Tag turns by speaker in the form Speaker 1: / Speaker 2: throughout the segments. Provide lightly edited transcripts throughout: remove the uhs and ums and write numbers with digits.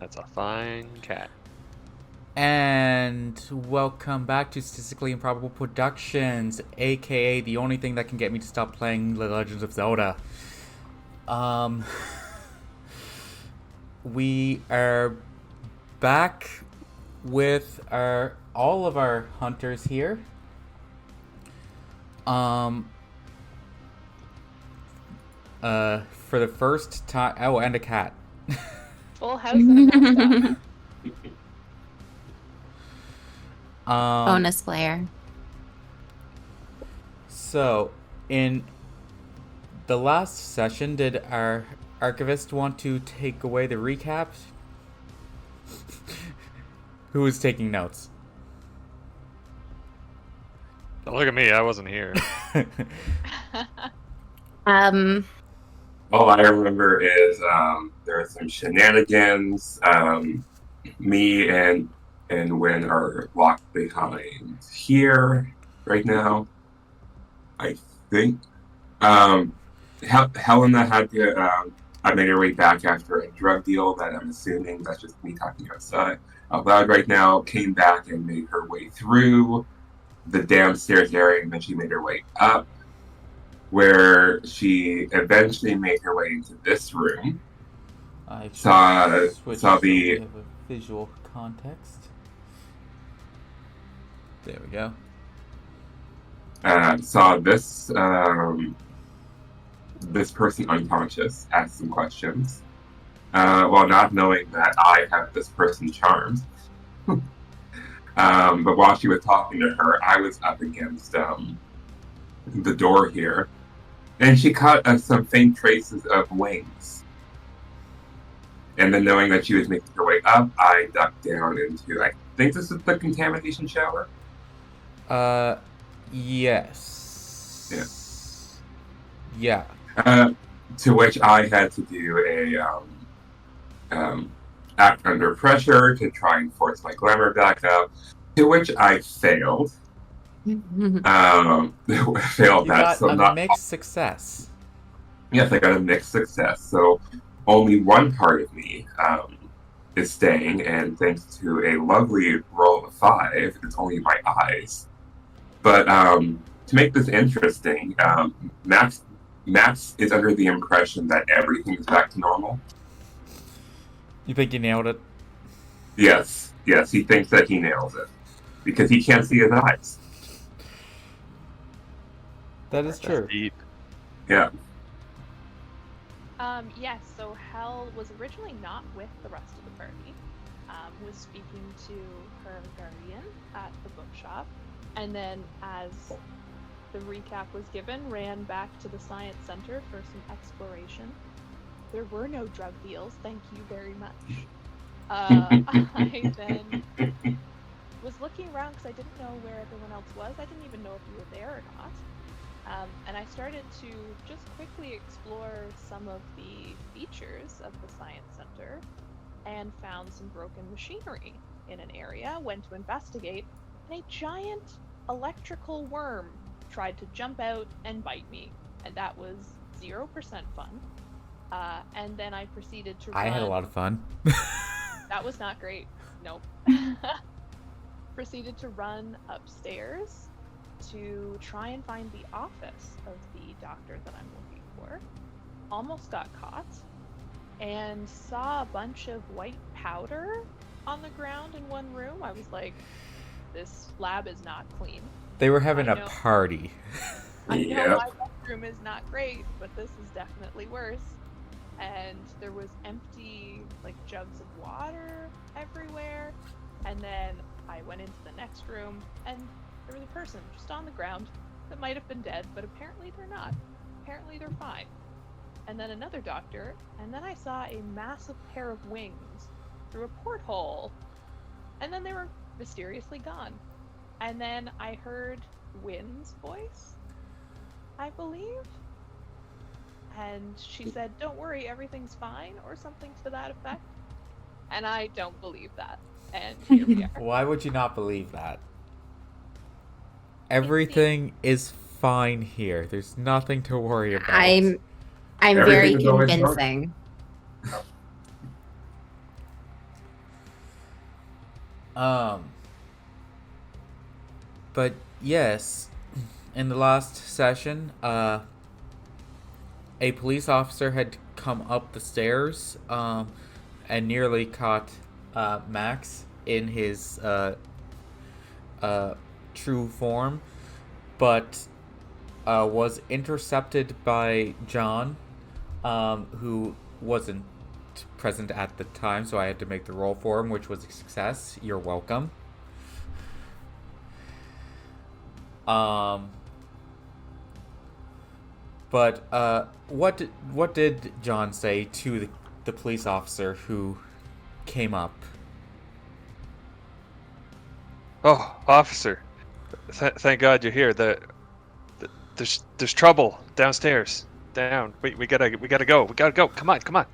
Speaker 1: That's a fine cat.
Speaker 2: And welcome back to Statistically Improbable Productions, aka the only thing that can get me to stop playing The Legends of Zelda. Um, we are back with our all of our hunters here. Um, for the first time. Oh, and a cat.
Speaker 3: Full house and a mascot.
Speaker 2: Um,
Speaker 4: Bonus player.
Speaker 2: so in the last session, did our archivist want to take away the recaps? Who is taking notes?
Speaker 1: Don't look at me, I wasn't here.
Speaker 4: Um,
Speaker 5: All I remember is there were some shenanigans. Me and Win are locked behind here right now. I think. Helena had to. I made her way back after a drug deal that I'm assuming that's just me talking outside out loud right now. Came back and made her way through the downstairs area, and then she made her way up, where she eventually made her way into this room.
Speaker 2: I
Speaker 5: Saw
Speaker 2: switch
Speaker 5: saw
Speaker 2: so we
Speaker 5: the
Speaker 2: have a visual context. There we go.
Speaker 5: saw this person unconscious, asked some questions, while not knowing that I have this person charmed. But while she was talking to her, I was up against the door here, and she caught some faint traces of wings. And then knowing that she was making her way up, I ducked down into, I think this is the contamination shower?
Speaker 2: Yes. Yeah.
Speaker 5: To which I had to do a act under pressure to try and force my glamour back up, to which I failed. Failed
Speaker 2: You
Speaker 5: that,
Speaker 2: got
Speaker 5: so
Speaker 2: a
Speaker 5: not...
Speaker 2: mixed success.
Speaker 5: Yes, I got a mixed success, so only one part of me is staying, and thanks to a lovely roll of 5, it's only my eyes. But to make this interesting, Max is under the impression that everything is back to normal.
Speaker 2: You think you nailed it?
Speaker 5: Yes, he thinks that he nails it. Because he can't see his eyes.
Speaker 2: That is true.
Speaker 1: Deep.
Speaker 5: Yeah.
Speaker 3: Yes, so Hel was originally not with the rest of the party. Was speaking to her guardian at the bookshop, and then as the recap was given, ran back to the science center for some exploration. There were no drug deals, thank you very much. I then was looking around because I didn't know where everyone else was. I didn't even know if you were there or not. And I started to just quickly explore some of the features of the science center and found some broken machinery in an area, went to investigate, and a giant electrical worm tried to jump out and bite me, and that was 0% fun. And then I proceeded to run.
Speaker 2: I had a lot of fun.
Speaker 3: That was not great. Nope. Proceeded to run upstairs to try and find the office of the doctor that I'm looking for. Almost got caught and saw a bunch of white powder on the ground in one room. I was like, this lab is not clean.
Speaker 2: They were having a party.
Speaker 3: I know my bedroom is not great, but this is definitely worse. And there was empty jugs of water everywhere. And then I went into the next room and there was a person just on the ground that might have been dead, but apparently they're not. Apparently they're fine. And then another doctor, and then I saw a massive pair of wings through a porthole. And then they were mysteriously gone. And then I heard Wynn's voice, I believe. And she said, "Don't worry, everything's fine," or something to that effect. And I don't believe that. And here we are.
Speaker 2: Why would you not believe that? Everything is fine here. There's nothing to worry about.
Speaker 4: I'm very convincing.
Speaker 2: Um, but yes, in the last session, a police officer had come up the stairs, and nearly caught Max in his true form, but was intercepted by John, who wasn't present at the time, so I had to make the roll for him, which was a success. You're welcome. But what did John say to the police officer who came up?
Speaker 1: Oh, officer, thank God you're here. There's trouble downstairs. Down. We gotta go. We gotta go. Come on.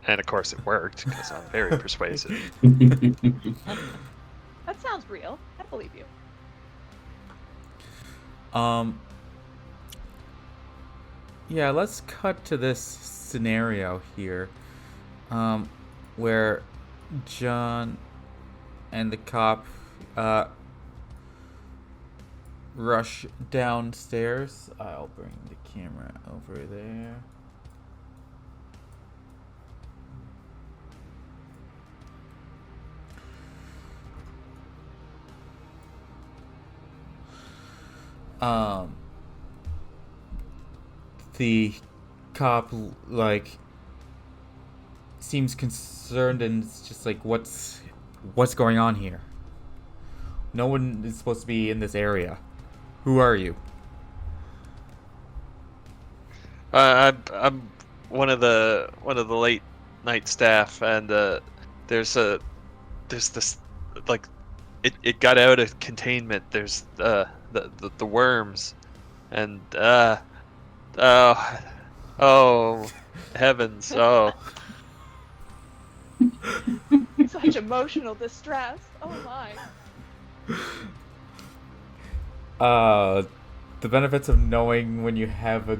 Speaker 1: And of course it worked because I'm very persuasive.
Speaker 3: That sounds real. I believe you.
Speaker 2: Yeah, let's cut to this scenario here, where John and the cop rush downstairs. I'll bring the camera over there. The cop seems concerned and it's just like, what's going on here? No one is supposed to be in this area. Who are you?
Speaker 1: I'm one of the late night staff, and there's this like it got out of containment. There's the worms, and oh heavens, oh.
Speaker 3: Such emotional distress. Oh my.
Speaker 2: The benefits of knowing when you have a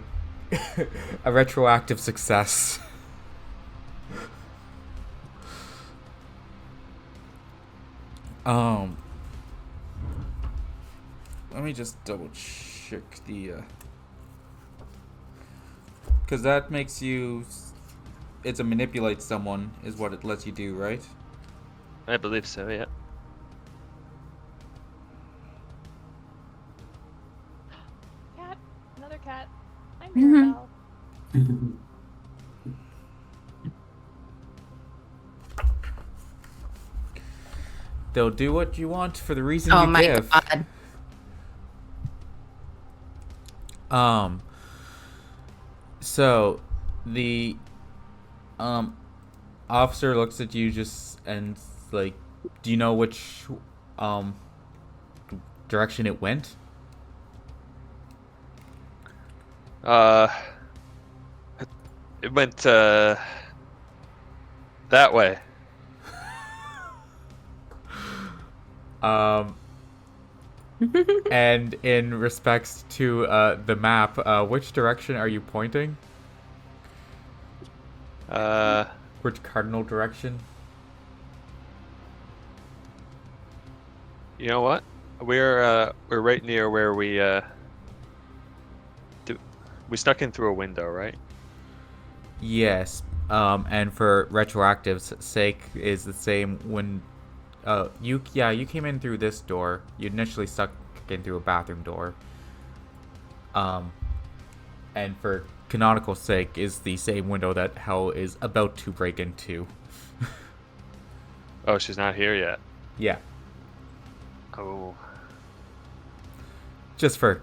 Speaker 2: a retroactive success. Let me just double check the because that makes you, it's a manipulate someone is what it lets you do, right?
Speaker 1: I believe so, yeah.
Speaker 3: Cat. Another cat. I'm Mirabelle.
Speaker 2: They'll do what you want for the reason
Speaker 4: Oh
Speaker 2: you
Speaker 4: my
Speaker 2: give.
Speaker 4: god.
Speaker 2: So the officer looks at you just and like, do you know which direction it went?
Speaker 1: It went that way.
Speaker 2: And in respects to the map, which direction are you pointing? Which cardinal direction?
Speaker 1: You know what? We're right near where we snuck in through a window, right?
Speaker 2: Yes. And for retroactive's sake is the same when you came in through this door. You initially stuck in through a bathroom door. And for canonical sake is the same window that Hell is about to break into.
Speaker 1: Oh, she's not here yet.
Speaker 2: Yeah.
Speaker 1: Oh.
Speaker 2: Just for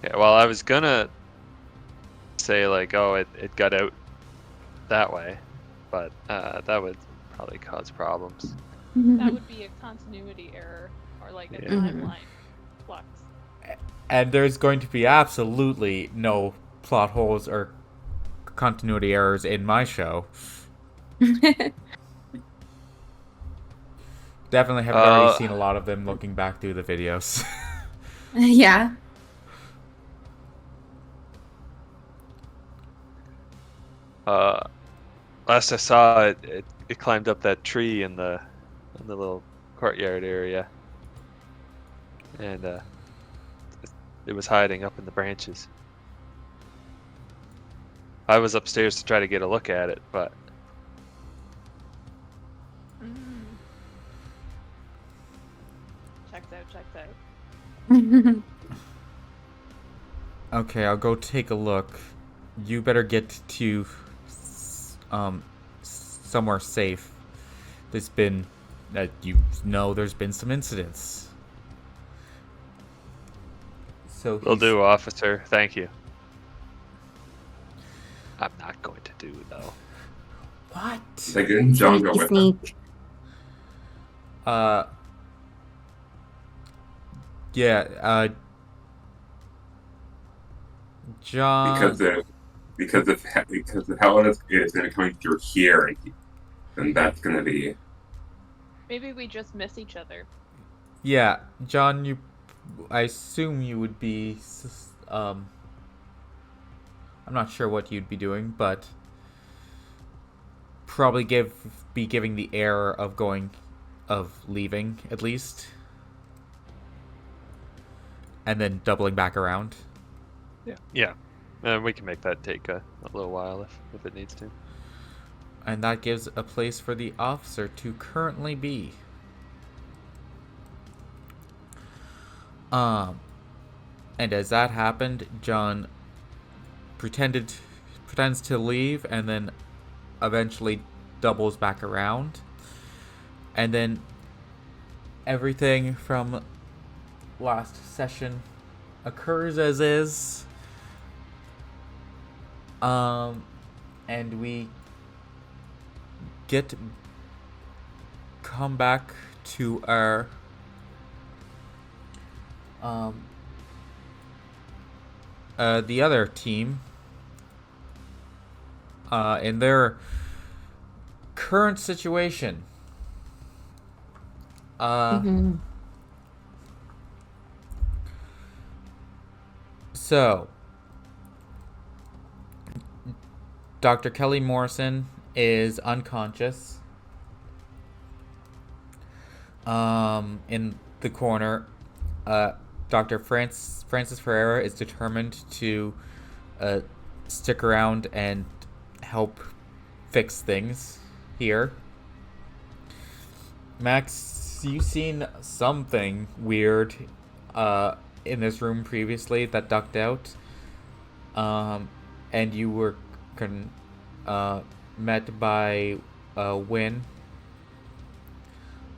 Speaker 1: Yeah, well, I was gonna say like, oh, it got out that way, but that would probably cause problems.
Speaker 3: That would be a continuity error or like a
Speaker 1: Yeah.
Speaker 3: timeline flux.
Speaker 2: and there's going to be absolutely no plot holes or continuity errors in my show. Definitely have already seen a lot of them looking back through the videos.
Speaker 4: Yeah.
Speaker 1: Last I saw it, it climbed up that tree in the little courtyard area, and it was hiding up in the branches. I was upstairs to try to get a look at it, but
Speaker 3: Mm. Checks out.
Speaker 2: Okay, I'll go take a look. You better get to somewhere safe. There's been there's been some incidents. So
Speaker 1: will do, officer. Thank you. I'm not going to do though.
Speaker 2: What?
Speaker 5: Again, John, go with them.
Speaker 4: Sneak.
Speaker 2: Yeah, John.
Speaker 5: Because if Helen is going to come through here, then that's going to be.
Speaker 3: Maybe we just miss each other.
Speaker 2: Yeah, John, I assume you would be, I'm not sure what you'd be doing, but probably be giving the air of leaving, at least. And then doubling back around.
Speaker 1: Yeah. We can make that take a little while if it needs to.
Speaker 2: And that gives a place for the officer to currently be. And as that happened, John pretends to leave and then eventually doubles back around. And then everything from last session occurs as is. And we come back to our the other team in their current situation. So Dr. Kelly Morrison is unconscious in the corner. Dr. Francis Ferreira is determined to stick around and help fix things here. Max, you've seen something weird in this room previously that ducked out, and you were met by Wynn,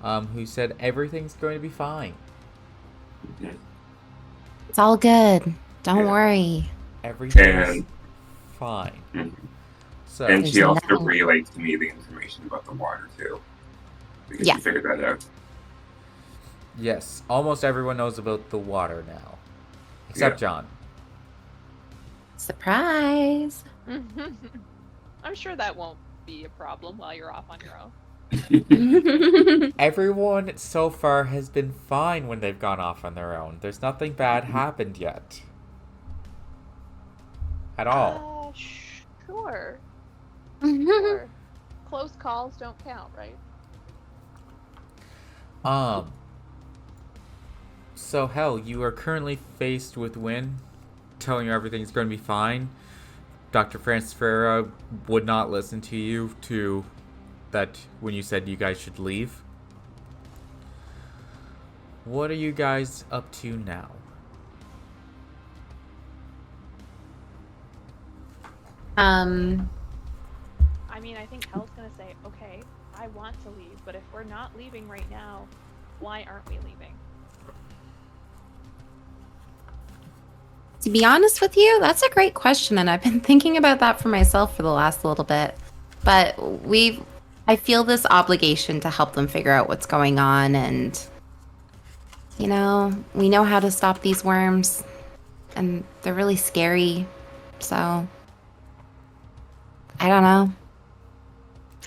Speaker 2: who said everything's going to be fine.
Speaker 4: It's all good. Don't worry.
Speaker 2: Everything's fine. So,
Speaker 5: And she also
Speaker 4: nothing.
Speaker 5: relayed to me the information about the water too, because
Speaker 4: Yeah.
Speaker 5: she figured that out.
Speaker 2: yes, almost everyone knows about the water now, except John.
Speaker 4: Surprise.
Speaker 3: I'm sure that won't be a problem while you're off on your own.
Speaker 2: Everyone so far has been fine when they've gone off on their own. There's nothing bad happened yet. At all.
Speaker 3: Sure. Sure. Close calls don't count, right?
Speaker 2: So hell, you are currently faced with Wynn telling you everything's going to be fine. Dr. Francis Ferreira would not listen to you when you said you guys should leave. What are you guys up to now?
Speaker 3: I mean, I think Hell's gonna say, okay, I want to leave, but if we're not leaving right now, why aren't we leaving?
Speaker 4: To be honest with you, that's a great question, and I've been thinking about that for myself for the last little bit. But I feel this obligation to help them figure out what's going on, and we know how to stop these worms, and they're really scary, so I don't know.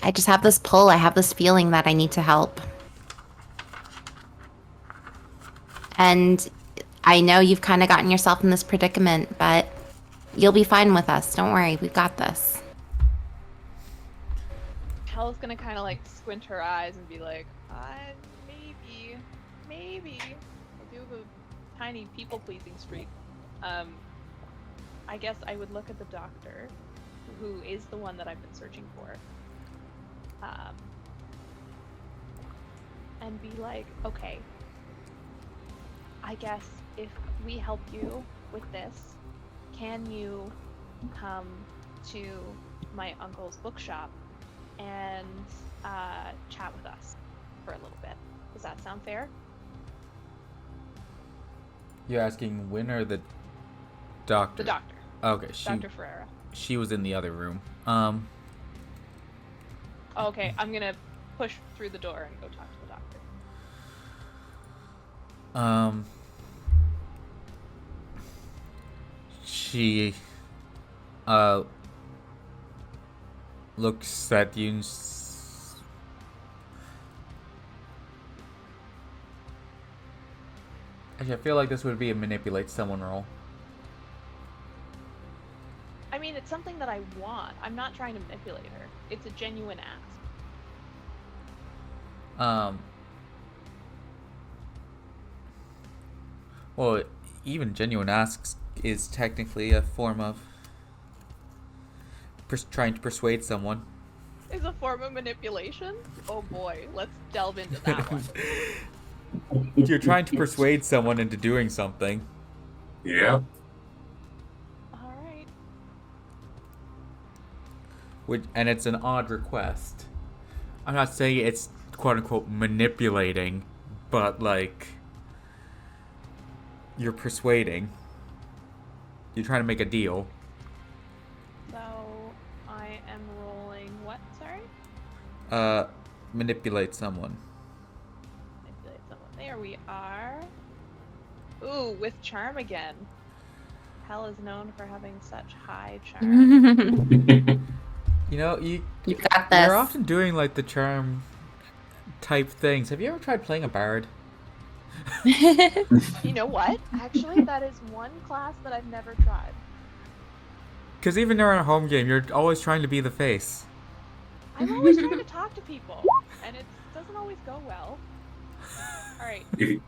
Speaker 4: I just have this pull, I have this feeling that I need to help. And I know you've kind of gotten yourself in this predicament, but you'll be fine with us. Don't worry, we've got this.
Speaker 3: Hell's gonna kind of like squint her eyes and be like, maybe. I do have a tiny people-pleasing streak. I guess I would look at the doctor, who is the one that I've been searching for, and be like, okay, I guess if we help you with this, can you come to my uncle's bookshop and chat with us for a little bit? Does that sound fair?
Speaker 2: You're asking Win or the doctor?
Speaker 3: The doctor.
Speaker 2: Okay,
Speaker 3: Dr. Ferreira.
Speaker 2: she was in the other room.
Speaker 3: Okay, I'm gonna push through the door and go talk to the doctor.
Speaker 2: She looks at you and actually, I feel like this would be a manipulate someone roll.
Speaker 3: I mean, it's something that I want. I'm not trying to manipulate her. It's a genuine ask.
Speaker 2: Well, even genuine asks is technically a form of trying to persuade someone.
Speaker 3: Is a form of manipulation? Oh boy, let's delve into that one.
Speaker 2: You're trying to persuade someone into doing something.
Speaker 5: Yeah.
Speaker 3: Alright.
Speaker 2: And it's an odd request. I'm not saying it's quote unquote manipulating, but like you're persuading. You're trying to make a deal.
Speaker 3: So, I am rolling what, sorry?
Speaker 2: Manipulate someone.
Speaker 3: Manipulate someone. There we are. Ooh, with charm again. Hell is known for having such high charm.
Speaker 2: You know, you
Speaker 4: got this.
Speaker 2: you're often doing like the charm type things. Have you ever tried playing a bard?
Speaker 3: You know what? Actually, that is one class that I've never tried.
Speaker 2: Because even during a home game, you're always trying to be the face.
Speaker 3: I'm always trying to talk to people, and it doesn't always go well. Alright.
Speaker 5: If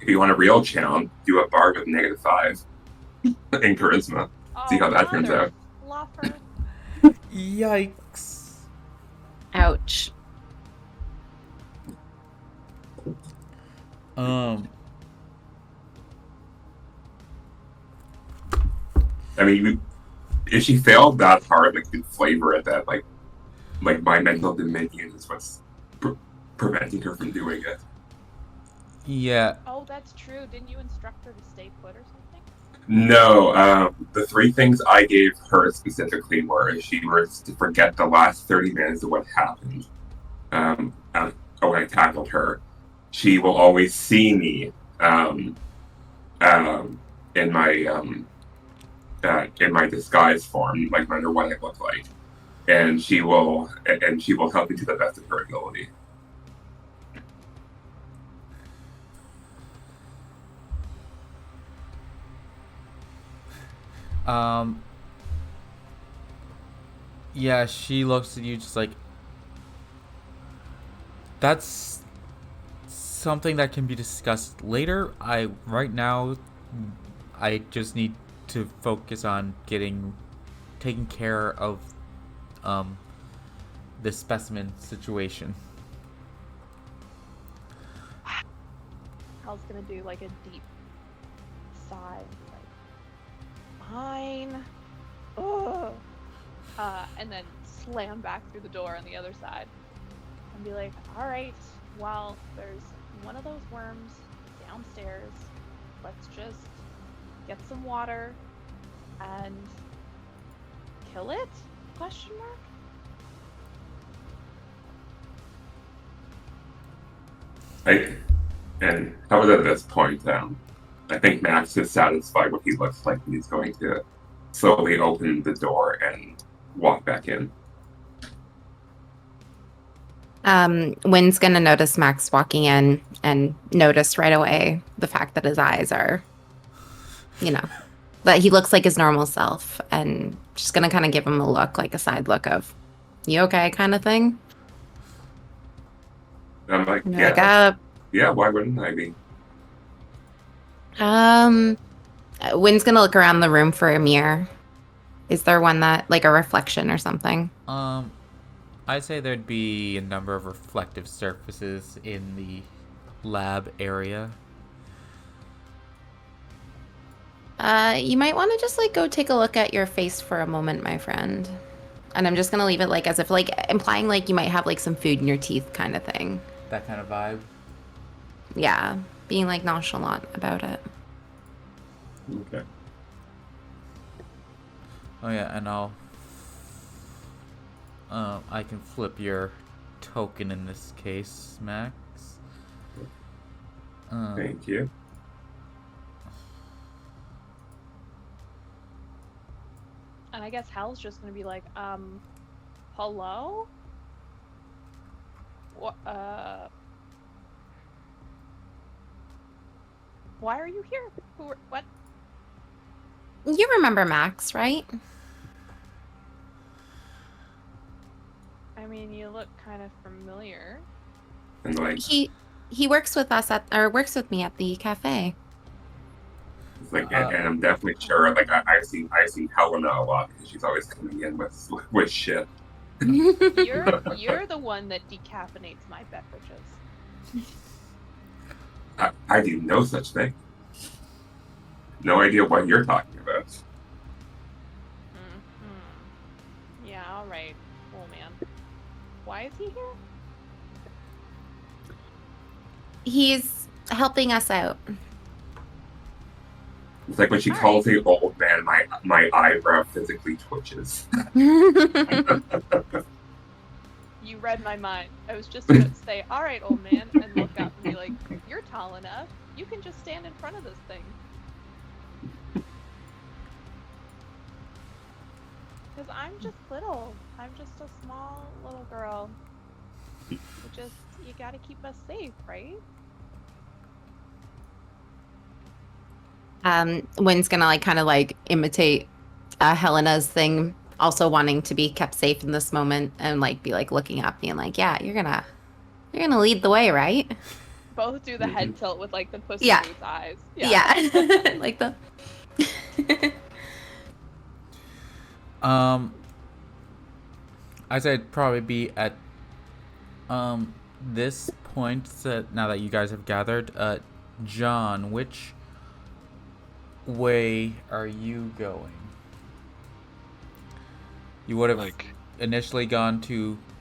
Speaker 5: you want a real challenge, do a bard with -5 in charisma. See how that turns out.
Speaker 3: Fluffer.
Speaker 2: Yikes.
Speaker 4: Ouch.
Speaker 5: I mean, if she failed that hard, like, the flavor at that, like my mental dominion is what's preventing her from doing it.
Speaker 2: Yeah.
Speaker 3: Oh, that's true. Didn't you instruct her to stay put or something?
Speaker 5: No, the 3 things I gave her specifically were if she was to forget the last 30 minutes of what happened when I tackled her, she will always see me in my disguise form, like no matter what I look like, and she will help me to the best of her ability.
Speaker 2: Yeah, she looks at you just like, that's something that can be discussed later. Right now, I just need to focus on taking care of the specimen situation.
Speaker 3: Hal's gonna do like a deep sigh, like, fine. Ugh. And then slam back through the door on the other side and be like, alright, well, there's one of those worms downstairs. Let's just get some water and kill it? Question mark?
Speaker 5: And how about at this point, I think Max is satisfied what he looks like, and he's going to slowly open the door and walk back in.
Speaker 4: Wynn's gonna notice Max walking in and notice right away the fact that his eyes are, that he looks like his normal self, and just gonna kind of give him a look, like a side look of, you okay kind of thing.
Speaker 5: And I'm like,
Speaker 4: And you're like,
Speaker 5: yeah, why wouldn't I be?
Speaker 4: um, Wynn's gonna look around the room for a mirror. Is there one that, like a reflection or something?
Speaker 2: I'd say there'd be a number of reflective surfaces in the lab area.
Speaker 4: You might want to just like go take a look at your face for a moment, my friend. And I'm just gonna leave it like as if like implying like you might have like some food in your teeth kind of thing.
Speaker 2: That kind of vibe.
Speaker 4: Yeah, being like nonchalant about it.
Speaker 5: Okay.
Speaker 2: Oh yeah, and I can flip your token in this case, Max.
Speaker 5: Thank you.
Speaker 3: And I guess Hal's just gonna be like, hello? What, why are you here? What?
Speaker 4: You remember Max, right?
Speaker 3: I mean, you look kind of familiar.
Speaker 5: And like,
Speaker 4: He works with us works with me at the cafe.
Speaker 5: it's like, and I'm definitely sure. Like, I see Helena a lot because she's always coming in with shit.
Speaker 3: You're the one that decaffeinates my beverages.
Speaker 5: I do no such thing. No idea what you're talking about.
Speaker 3: Mm-hmm. Yeah, all right, cool man. Why is he here?
Speaker 4: He's helping us out.
Speaker 5: It's like when she calls me old man, my eyebrow physically twitches.
Speaker 3: You read my mind. I was just about to say, all right, old man, and look up and be like, you're tall enough. You can just stand in front of this thing. Because I'm just little. I'm just a small little girl. You gotta keep us safe, right?
Speaker 4: Wynn's gonna like kind of like imitate Helena's thing, also wanting to be kept safe in this moment, and like be like looking up, being like, "Yeah, you're gonna lead the way, right?"
Speaker 3: Both do the head tilt with like the pussy
Speaker 4: Yeah.
Speaker 3: boots eyes.
Speaker 4: Yeah. Like the.
Speaker 2: I'd say it'd probably be at this point now that you guys have gathered. John, which way are you going? You would have
Speaker 1: Like,
Speaker 2: initially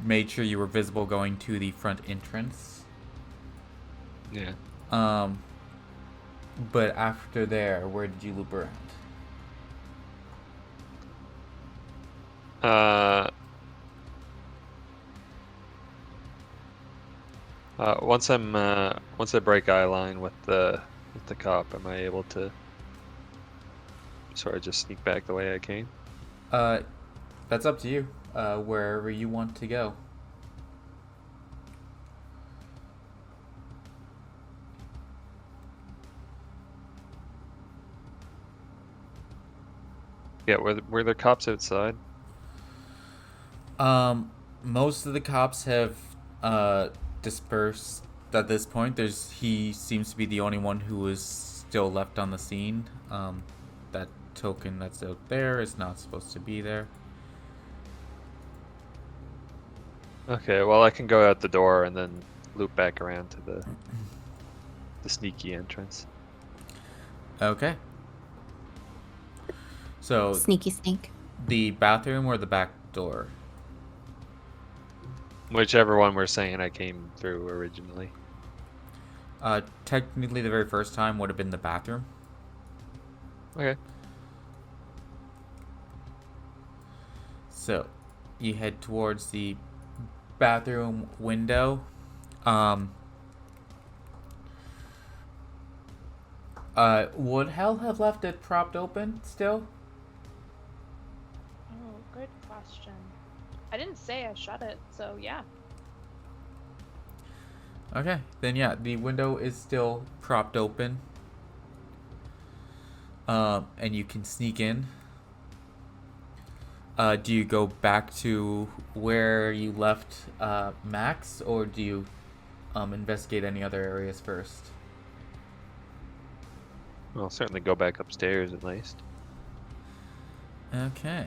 Speaker 2: made sure you were visible going to the front entrance.
Speaker 1: yeah.
Speaker 2: But after there, where did you loop around?
Speaker 1: Once I break eye line with the cop, am I able to sort of just sneak back the way I came?
Speaker 2: That's up to you. Wherever you want to go.
Speaker 1: Yeah, were there cops outside?
Speaker 2: Most of the cops have dispersed at this point. He seems to be the only one who is still left on the scene. That token that's out there is not supposed to be there.
Speaker 1: Okay, well I can go out the door and then loop back around to the sneaky entrance.
Speaker 2: Okay. So
Speaker 4: Sneaky sneak.
Speaker 2: the bathroom or the back door?
Speaker 1: Whichever one we're saying I came through originally.
Speaker 2: Technically the very first time would have been the bathroom.
Speaker 1: Okay.
Speaker 2: So you head towards the bathroom window. Would Hell have left it propped open still?
Speaker 3: Oh, good question. I didn't say I shut it, so yeah.
Speaker 2: Okay, then yeah, the window is still propped open. And you can sneak in. Do you go back to where you left Max, or do you investigate any other areas first?
Speaker 1: I'll certainly go back upstairs at least.
Speaker 2: Okay.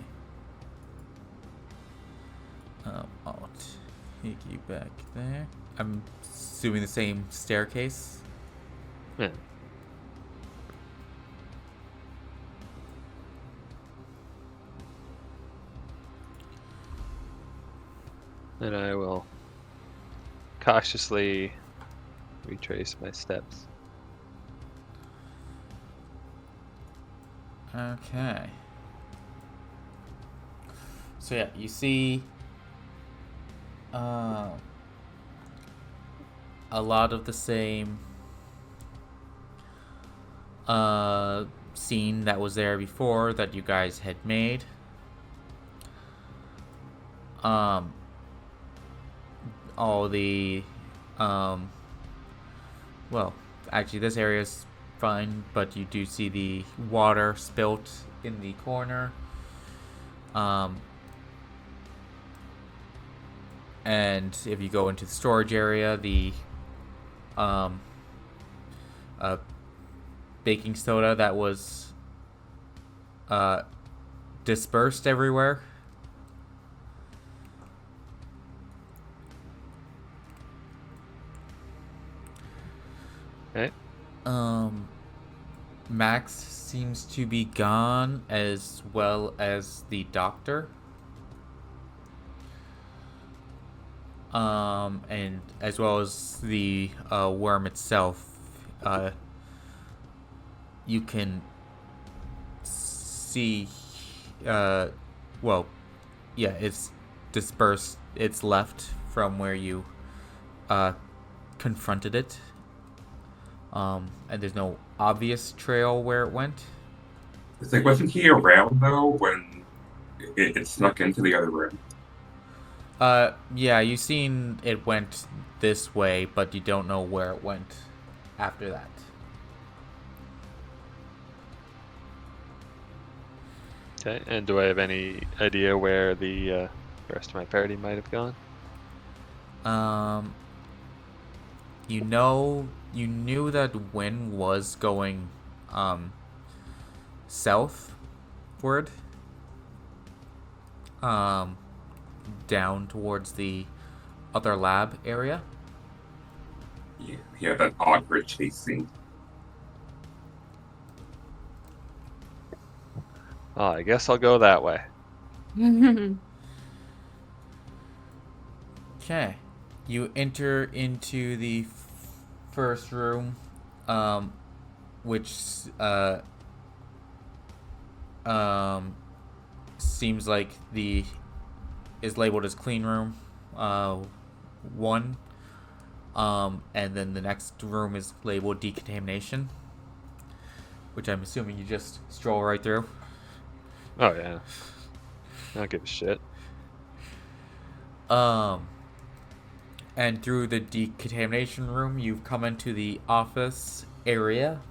Speaker 2: I'll take you back there. I'm assuming the same staircase.
Speaker 1: Yeah. And I will cautiously retrace my steps.
Speaker 2: Okay. So yeah, you see a lot of the same scene that was there before that you guys had made. All the well, actually this area's fine, but you do see the water spilt in the corner. And if you go into the storage area, the baking soda that was dispersed everywhere.
Speaker 1: Okay.
Speaker 2: Max seems to be gone, as well as the doctor. And as well as the worm itself. You can see, well, yeah, it's dispersed. It's left from where you confronted it. And there's no obvious trail where it went.
Speaker 5: It's like, wasn't he around though when it snuck into the other room?
Speaker 2: Yeah, you've seen it went this way, but you don't know where it went after that.
Speaker 1: Okay, and do I have any idea where the rest of my party might have gone?
Speaker 2: You knew that Wynn was going southward, down towards the other lab area.
Speaker 5: Yeah, that awkward chase scene.
Speaker 1: Oh, I guess I'll go that way.
Speaker 2: Okay. You enter into the first room, which seems like is labeled as clean room 1, and then the next room is labeled decontamination, which I'm assuming you just stroll right through.
Speaker 1: Oh yeah, I don't give a shit.
Speaker 2: And through the decontamination room, you've come into the office area.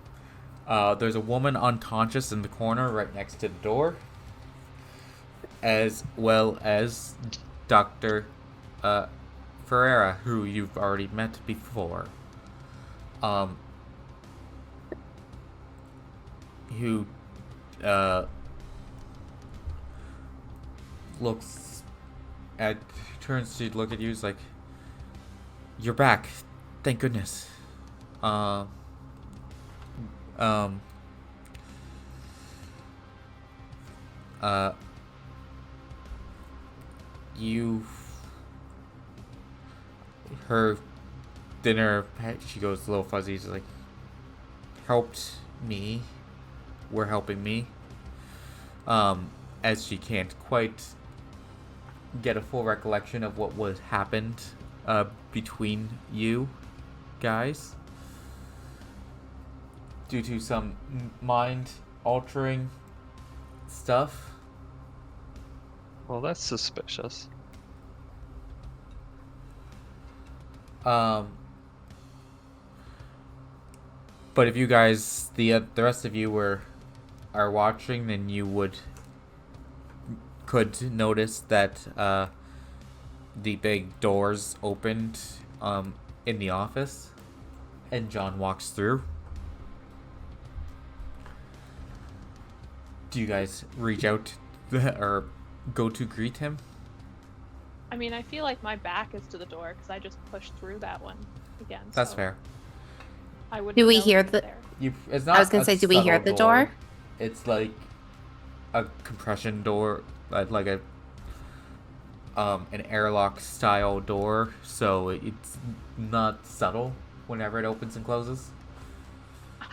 Speaker 2: There's a woman unconscious in the corner right next to the door, as well as Dr. Ferreira, who you've already met before. Who turns to look at you, is like, "You're back, thank goodness." Her dinner, she goes a little fuzzy. She's like, "Helped me. We're helping me." As she can't quite get a full recollection of what was happened between you guys due to some mind altering stuff.
Speaker 1: Well, that's suspicious.
Speaker 2: But if you guys, the rest of you are watching, then you could notice that the big doors opened in the office, and John walks through. Do you guys reach out or go to greet him?
Speaker 3: I mean, I feel like my back is to the door because I just pushed through that one again.
Speaker 2: That's
Speaker 3: so
Speaker 2: fair.
Speaker 3: I would.
Speaker 4: Do we hear the-
Speaker 3: there.
Speaker 2: It's not
Speaker 4: I was gonna
Speaker 2: a
Speaker 4: say, do we hear
Speaker 2: subtle
Speaker 4: the door?
Speaker 2: It's like a compression door, like a an airlock style door, so it's not subtle whenever it opens and closes.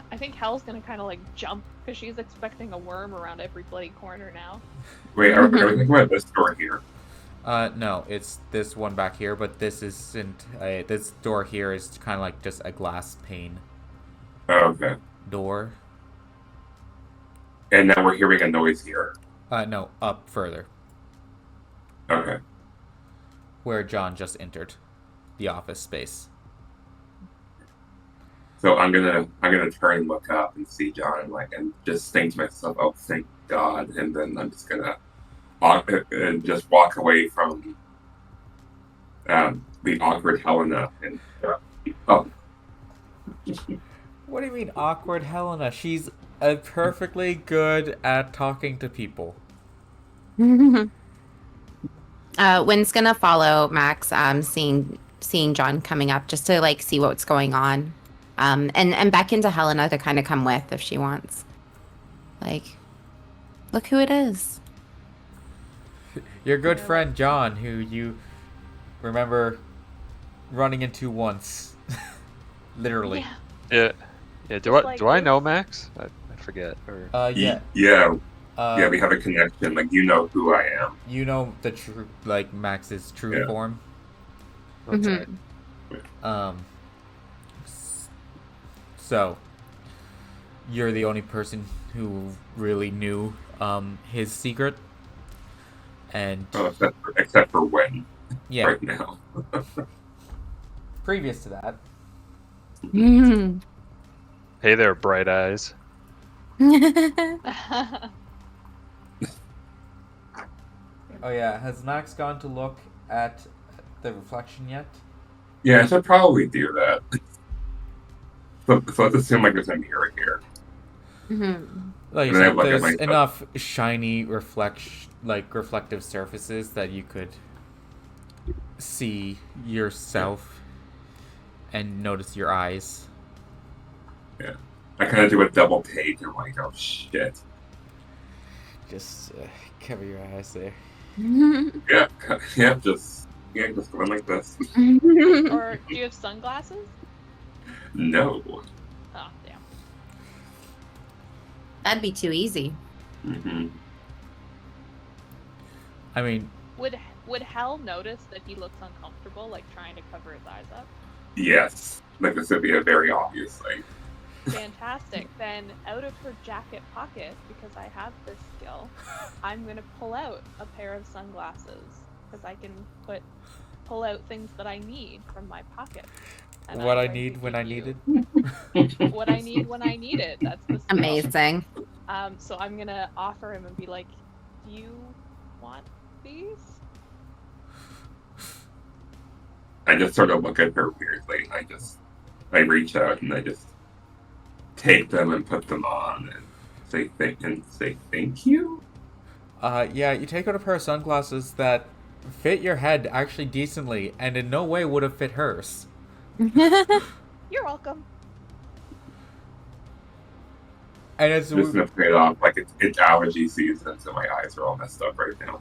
Speaker 3: I think Hell's gonna kind of like jump because she's expecting a worm around every bloody corner now.
Speaker 5: Wait, are we thinking about this door here?
Speaker 2: No, it's this one back here, but this isn't. This door here is kind of like just a glass pane
Speaker 5: Oh, okay.
Speaker 2: door.
Speaker 5: And now we're hearing a noise here.
Speaker 2: No, up further,
Speaker 5: Okay.
Speaker 2: where John just entered the office space.
Speaker 5: So I'm gonna turn and look up and see John and just think to myself, oh thank God, and then I'm just gonna just walk away from the awkward Helena and oh.
Speaker 2: What do you mean awkward Helena? She's perfectly good at talking to people.
Speaker 4: Wynn's gonna follow Max, seeing John coming up just to like see what's going on, and beckon to Helena to kind of come with if she wants. Like, look who it is.
Speaker 2: Your good friend John, who you remember running into once, literally.
Speaker 3: Yeah.
Speaker 1: Yeah. Do
Speaker 3: Just like
Speaker 1: I
Speaker 3: this.
Speaker 1: know Max? I forget. Or
Speaker 2: Yeah.
Speaker 5: Yeah,
Speaker 2: Uh,
Speaker 5: we have a connection. Like you know who I am.
Speaker 2: You know the true, like Max's true
Speaker 5: Yeah.
Speaker 2: form.
Speaker 1: okay.
Speaker 2: So you're the only person who really knew his secret, and
Speaker 5: Oh, except for when
Speaker 2: yeah,
Speaker 5: right now.
Speaker 2: previous to that,
Speaker 1: Hey there, bright eyes.
Speaker 2: oh yeah, has Max gone to look at the reflection yet?
Speaker 5: Yeah, I should probably do that. So let's assume like there's a mirror here.
Speaker 2: Like you
Speaker 5: And then I
Speaker 2: said,
Speaker 5: look at
Speaker 2: there's
Speaker 5: myself.
Speaker 2: enough shiny reflective surfaces that you could see yourself and notice your eyes.
Speaker 5: Yeah, I kind of do a double take and like, oh shit.
Speaker 2: Just cover your eyes there.
Speaker 5: Yeah, just going like this.
Speaker 3: Or do you have sunglasses?
Speaker 5: No.
Speaker 3: Oh, damn.
Speaker 4: That'd be too easy.
Speaker 5: Hmm.
Speaker 2: I mean,
Speaker 3: Would Hell notice that he looks uncomfortable, like trying to cover his eyes up?
Speaker 5: Yes, like this would be a very obvious thing.
Speaker 3: Fantastic. Then out of her jacket pocket, because I have this skill, I'm gonna pull out a pair of sunglasses because I can pull out things that I need from my pocket. And
Speaker 2: what
Speaker 3: I'm
Speaker 2: I
Speaker 3: going
Speaker 2: need
Speaker 3: to
Speaker 2: when
Speaker 3: give
Speaker 2: I need
Speaker 3: you
Speaker 2: it.
Speaker 3: what I need when I need it. That's the skill.
Speaker 4: Amazing.
Speaker 3: So I'm gonna offer him and be like, "Do you want these?"
Speaker 5: I just sort of look at her weirdly. I reach out and I just take them and put them on and say thank you.
Speaker 2: Yeah, you take out a pair of sunglasses that fit your head actually decently, and in no way would have fit hers.
Speaker 3: You're welcome.
Speaker 2: And it's
Speaker 5: I'm just gonna play it off like it's allergy season, so my eyes are all messed up right now.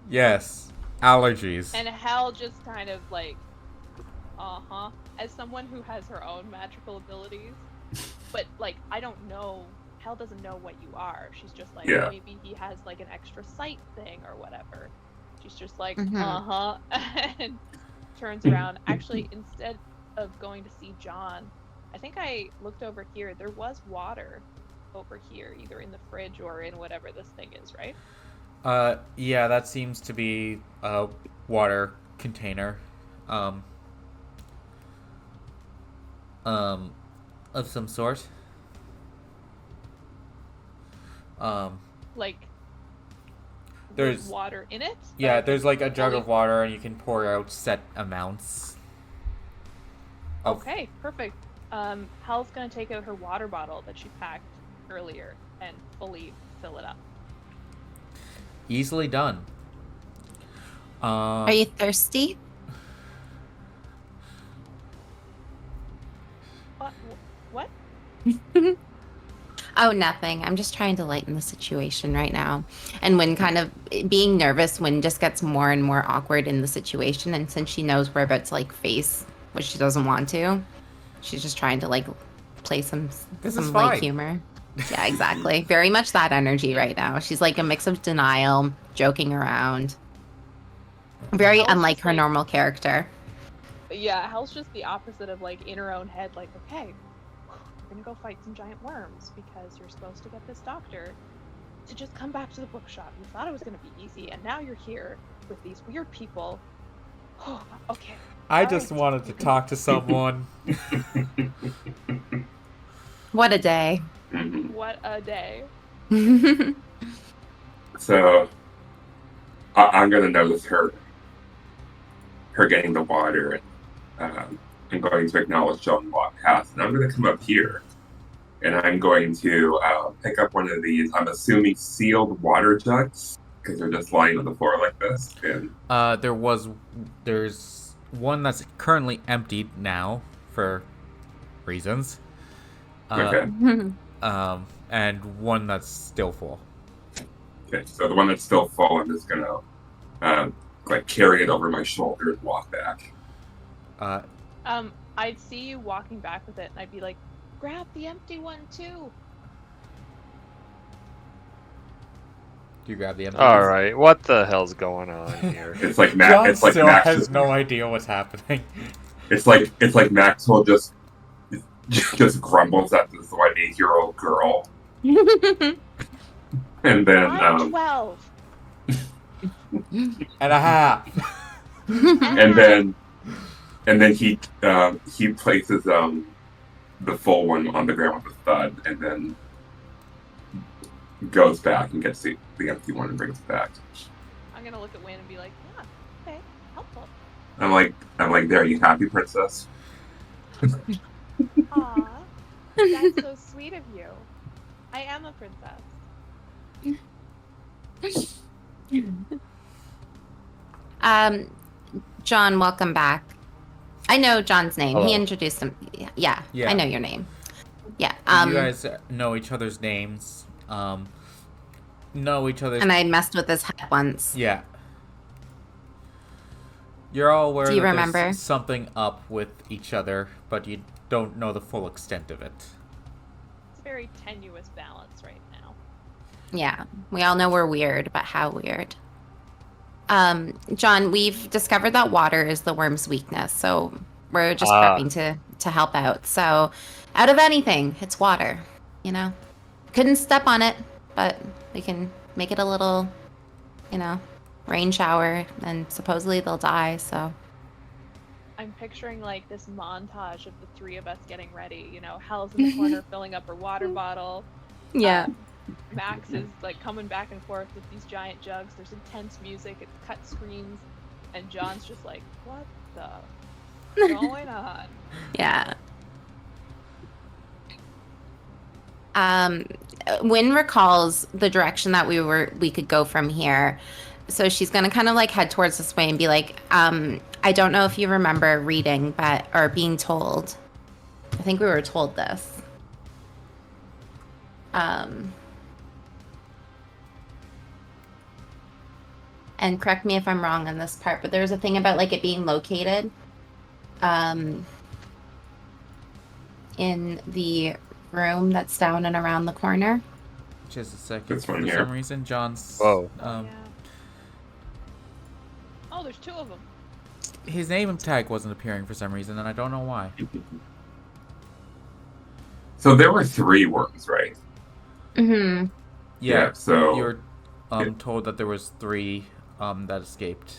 Speaker 2: yes, allergies.
Speaker 3: And Hell just kind of like, as someone who has her own magical abilities, but like I don't know. Hell doesn't know what you are. She's just like,
Speaker 5: Yeah.
Speaker 3: maybe he has like an extra sight thing or whatever. She's just like,
Speaker 4: Mhm.
Speaker 3: and turns around. Actually, instead of going to see John, I think I looked over here. There was water over here, either in the fridge or in whatever this thing is, right?
Speaker 2: Yeah, that seems to be a water container. Of some sort.
Speaker 3: Like,
Speaker 2: There's-
Speaker 3: with water in it.
Speaker 2: Yeah,
Speaker 3: Like,
Speaker 2: there's like a jug
Speaker 3: only-
Speaker 2: of water, and you can pour out set amounts.
Speaker 3: Okay, perfect. Hal's gonna take out her water bottle that she packed earlier and fully fill it up.
Speaker 2: Easily done.
Speaker 4: Are you thirsty?
Speaker 3: What?
Speaker 4: Oh, nothing. I'm just trying to lighten the situation right now. And when kind of being nervous, when just gets more and more awkward in the situation, and since she knows we're about to like face what she doesn't want to, she's just trying to like play some
Speaker 2: This is
Speaker 4: light
Speaker 2: fine.
Speaker 4: humor. Yeah, exactly. Very much that energy right now. She's like a mix of denial, joking around. Very
Speaker 3: Hal's
Speaker 4: unlike
Speaker 3: just
Speaker 4: her
Speaker 3: like-
Speaker 4: normal character.
Speaker 3: Yeah, Hal's just the opposite of like in her own head, like, okay, we're gonna go fight some giant worms because you're supposed to get this doctor to just come back to the bookshop. You thought it was gonna be easy, and now you're here with these weird people. Oh, okay.
Speaker 2: I
Speaker 3: All
Speaker 2: just
Speaker 3: right.
Speaker 2: wanted to talk to someone.
Speaker 4: What a day.
Speaker 5: Mhm.
Speaker 3: What a day.
Speaker 5: So I'm gonna notice her getting the water, and I'm going to acknowledge John walk past, and I'm gonna come up here, and I'm going to pick up one of these. I'm assuming sealed water jugs because they're just lying on the floor like this. And
Speaker 2: There's one that's currently emptied now for reasons.
Speaker 5: okay,
Speaker 2: And one that's still full.
Speaker 5: okay. So the one that's still full, I'm just gonna like carry it over my shoulder and walk back.
Speaker 3: I'd see you walking back with it, and I'd be like, grab the empty one too.
Speaker 2: Do you grab the empty?
Speaker 1: All right, what the hell's going on here?
Speaker 5: It's like
Speaker 2: John
Speaker 5: it's like
Speaker 2: still
Speaker 5: Maxwell.
Speaker 2: has no idea what's happening.
Speaker 5: It's like Maxwell just grumbles at this like 8-year-old girl, and then
Speaker 3: I'm 12.
Speaker 2: And a half.
Speaker 5: and then he places the full one on the ground with a thud, and then goes back and gets the empty one and brings it back.
Speaker 3: I'm gonna look at Wayne and be like, yeah, okay, helpful.
Speaker 5: I'm like, there. Are you happy, princess?
Speaker 3: Aw, that's so sweet of you. I am a princess.
Speaker 4: John, welcome back. I know John's name.
Speaker 1: Hello.
Speaker 4: He introduced him. Yeah,
Speaker 2: Yeah.
Speaker 4: I know your name. Yeah.
Speaker 2: You guys know each other's names. Know each other's.
Speaker 4: And I messed with his head once.
Speaker 2: Yeah. You're all aware
Speaker 4: Do you
Speaker 2: that
Speaker 4: remember?
Speaker 2: there's something up with each other, but you don't know the full extent of it.
Speaker 3: It's a very tenuous balance right now.
Speaker 4: Yeah. We all know we're weird, but how weird. John, we've discovered that water is the worm's weakness, so we're just prepping to help out. So, out of anything, it's water. You know, couldn't step on it, but we can make it a little, rain shower, and supposedly they'll die. So,
Speaker 3: I'm picturing like this montage of the three of us getting ready. You know, Hal's in the corner filling up her water bottle.
Speaker 4: yeah.
Speaker 3: Max is like coming back and forth with these giant jugs. There's intense music. It's cut screens, and John's just like, "What the going on?"
Speaker 4: Yeah. Wynn recalls the direction that we could go from here. So she's gonna kind of like head towards this way and be like, I don't know if you remember reading, or being told. I think we were told this. And correct me if I'm wrong on this part, but there's a thing about like it being located in the room that's down and around the corner.
Speaker 2: Just a second.
Speaker 5: This one
Speaker 2: For
Speaker 5: here.
Speaker 2: some reason, John's.
Speaker 1: Whoa.
Speaker 3: Yeah. Oh, there's two of them.
Speaker 2: His name tag wasn't appearing for some reason, and I don't know why.
Speaker 5: So there were 3 worms, right?
Speaker 4: Mm-hmm.
Speaker 5: Yeah, so-
Speaker 2: you were told that there was 3 that escaped.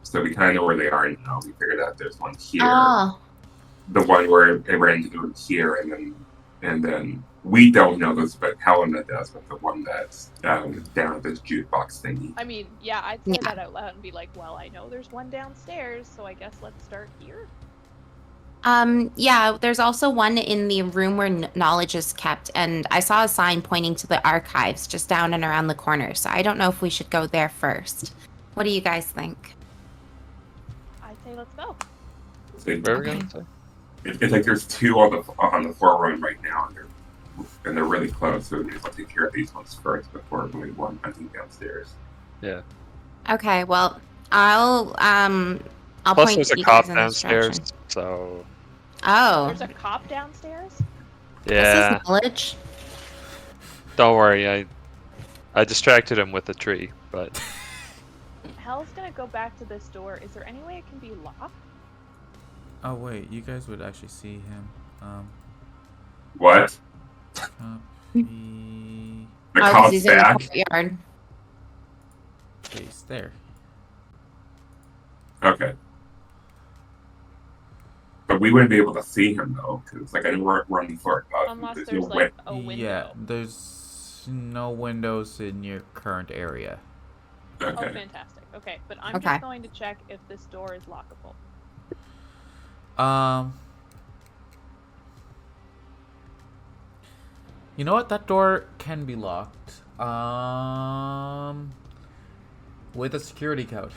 Speaker 5: So we kind of know where they are now. We figured out there's one here.
Speaker 4: Oh.
Speaker 5: The one where they ran into it here, and then we don't know this, but Helena does. But the one that's down at this jukebox thingy.
Speaker 3: I mean, yeah, I'd say
Speaker 4: Yeah.
Speaker 3: that out loud and be like, "Well, I know there's one downstairs, so I guess let's start here."
Speaker 4: Yeah, there's also one in the room where knowledge is kept, and I saw a sign pointing to the archives just down and around the corner, so I don't know if we should go there first. What do you guys think?
Speaker 3: I'd say let's go.
Speaker 1: Where are we
Speaker 4: Okay.
Speaker 1: going? Sorry?
Speaker 5: It's like there's two on the forerun right now, and they're really close. So we need to take care of these ones first before moving one hunting downstairs.
Speaker 1: Yeah.
Speaker 4: Okay, well, I'll
Speaker 1: Plus,
Speaker 4: point
Speaker 1: there's a
Speaker 4: you
Speaker 1: cop
Speaker 4: guys in this
Speaker 1: downstairs,
Speaker 4: direction.
Speaker 1: so
Speaker 4: Oh,
Speaker 3: There's a cop downstairs.
Speaker 4: this
Speaker 1: yeah.
Speaker 4: is knowledge.
Speaker 1: Don't worry, I distracted him with a tree, but
Speaker 3: Hell's gonna go back to this door. Is there any way it can be locked?
Speaker 2: Oh wait, you guys would actually see him.
Speaker 5: What?
Speaker 2: Copy
Speaker 5: The
Speaker 4: Oh, 'cause
Speaker 5: cop's
Speaker 4: he's in the
Speaker 5: back?
Speaker 4: courtyard.
Speaker 2: paste there.
Speaker 5: Okay. But we wouldn't be able to see him though, because like I didn't run for it.
Speaker 3: Unless
Speaker 5: There's
Speaker 3: there's
Speaker 5: no
Speaker 3: like
Speaker 5: way.
Speaker 3: a window.
Speaker 2: Yeah, there's no windows in your current area.
Speaker 3: Oh,
Speaker 5: Okay.
Speaker 3: fantastic. Okay, but I'm
Speaker 4: Okay.
Speaker 3: just going to check if this door is lockable.
Speaker 2: You know what? That door can be locked. With a security code.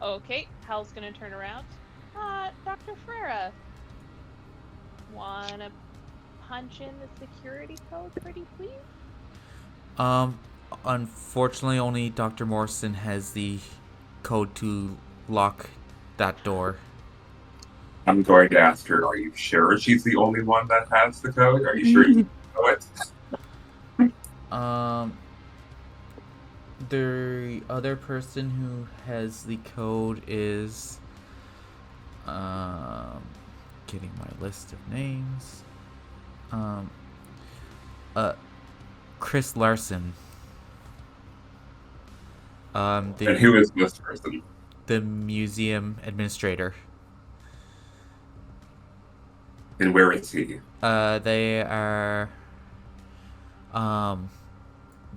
Speaker 3: Okay, Hell's gonna turn around. Dr. Frera. Wanna punch in the security code, pretty please?
Speaker 2: Unfortunately, only Dr. Morrison has the code to lock that door.
Speaker 5: I'm going to ask her, are you sure she's the only one that has the code? Are you sure you know it?
Speaker 2: The other person who has the code is getting my list of names. Chris Larson.
Speaker 5: And who is this person?
Speaker 2: The museum administrator.
Speaker 5: And where is he?
Speaker 2: They are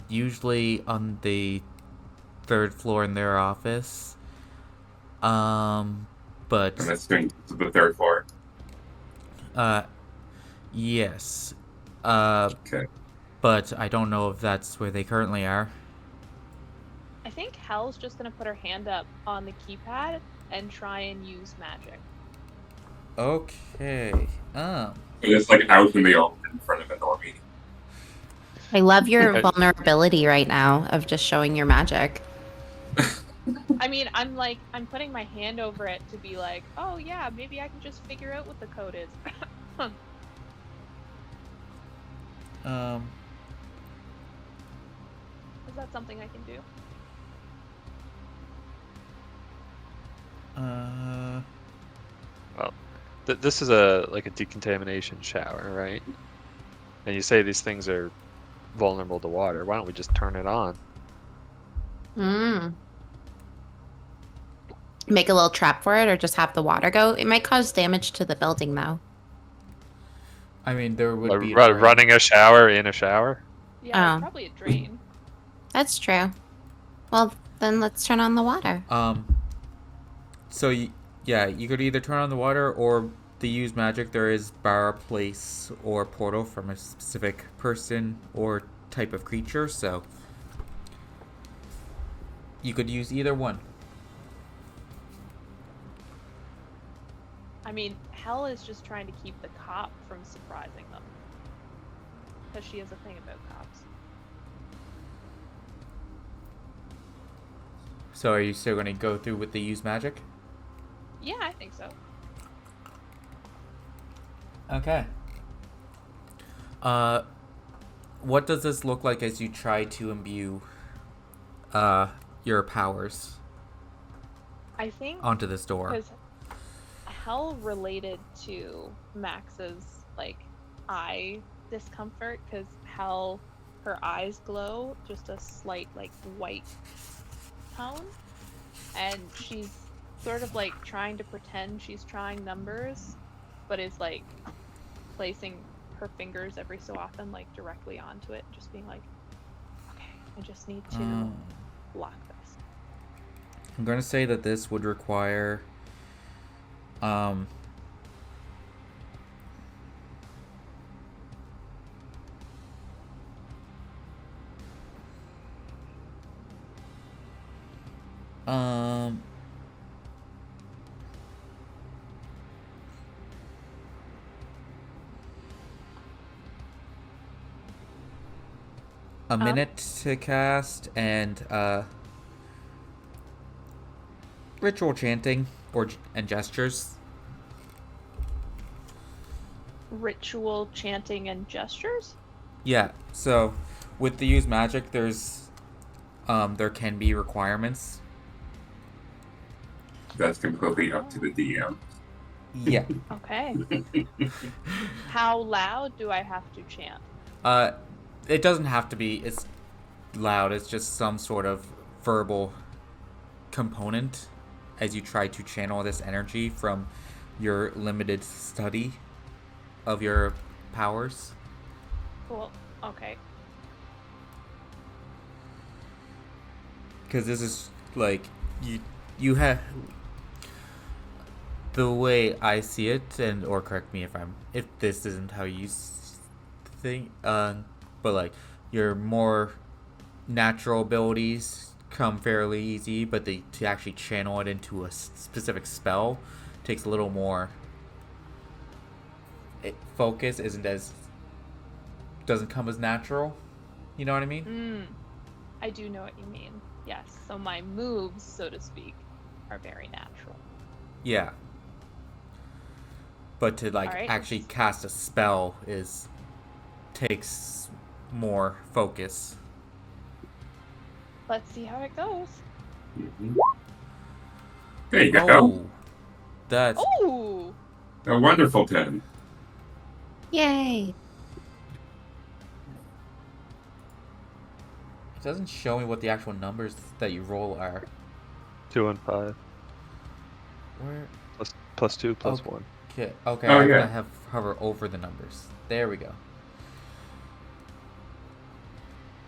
Speaker 2: usually on the third floor in their office. But
Speaker 5: I'm assuming to the third floor.
Speaker 2: yes.
Speaker 5: Okay.
Speaker 2: But I don't know if that's where they currently are.
Speaker 3: I think Hell's just gonna put her hand up on the keypad and try and use magic.
Speaker 2: Okay.
Speaker 5: But it's like out in the open in front of a normie.
Speaker 4: I love your
Speaker 1: Okay.
Speaker 4: vulnerability right now of just showing your magic.
Speaker 3: I mean, I'm putting my hand over it to be like, oh yeah, maybe I can just figure out what the code is. Is that something I can do?
Speaker 1: well, this is a decontamination shower, right? And you say these things are vulnerable to water. Why don't we just turn it on?
Speaker 4: Make a little trap for it or just have the water go. It might cause damage to the building though.
Speaker 2: I mean, there would be
Speaker 1: Running a shower in a shower?
Speaker 3: Yeah,
Speaker 4: Oh.
Speaker 3: probably a drain.
Speaker 4: That's true. Well, then let's turn on the water.
Speaker 2: So yeah, you could either turn on the water or to use magic. There is bar, place, or portal from a specific person or type of creature. So you could use either one.
Speaker 3: I mean, Hell is just trying to keep the cop from surprising them. Because she has a thing about cops.
Speaker 2: So are you still going to go through with the use magic?
Speaker 3: Yeah, I think so.
Speaker 2: Okay. What does this look like as you try to imbue your powers
Speaker 3: I think
Speaker 2: onto this door?
Speaker 3: because Hell related to Max's eye discomfort because Hell, her eyes glow just a slight white tone, and she's sort of trying to pretend she's trying numbers, but is placing her fingers every so often directly onto it, just being like, okay, I just need to block this.
Speaker 2: I'm going to say that this would require Um, um, a minute to cast, and ritual chanting and gestures.
Speaker 3: Ritual chanting and gestures?
Speaker 2: Yeah. So, with the use magic, there can be requirements.
Speaker 5: That's completely up to the DM.
Speaker 2: Yeah.
Speaker 3: Okay. How loud do I have to chant?
Speaker 2: It doesn't have to be it's loud. It's just some sort of verbal component as you try to channel this energy from your limited study of your powers.
Speaker 3: Cool. Okay.
Speaker 2: Because this is like you have the way I see it, and or correct me if this isn't how you think. But like your more natural abilities come fairly easy, but to actually channel it into a specific spell takes a little more. Focus doesn't come as natural. You know what I mean?
Speaker 3: I do know what you mean. Yes. So my moves, so to speak, are very natural.
Speaker 2: Yeah. But to
Speaker 3: Alright.
Speaker 2: actually cast a spell takes more focus.
Speaker 3: Let's see how it goes.
Speaker 5: Mhm. There you go.
Speaker 2: Oh, that's
Speaker 3: Oh!
Speaker 5: A wonderful 10.
Speaker 4: Yay.
Speaker 2: it doesn't show me what the actual numbers that you roll are.
Speaker 1: 2 and 5.
Speaker 2: Where?
Speaker 1: Plus 2, plus
Speaker 2: Okay.
Speaker 1: 1.
Speaker 2: Okay,
Speaker 5: Oh,
Speaker 2: I have
Speaker 5: yeah.
Speaker 2: to have hover over the numbers. There we go.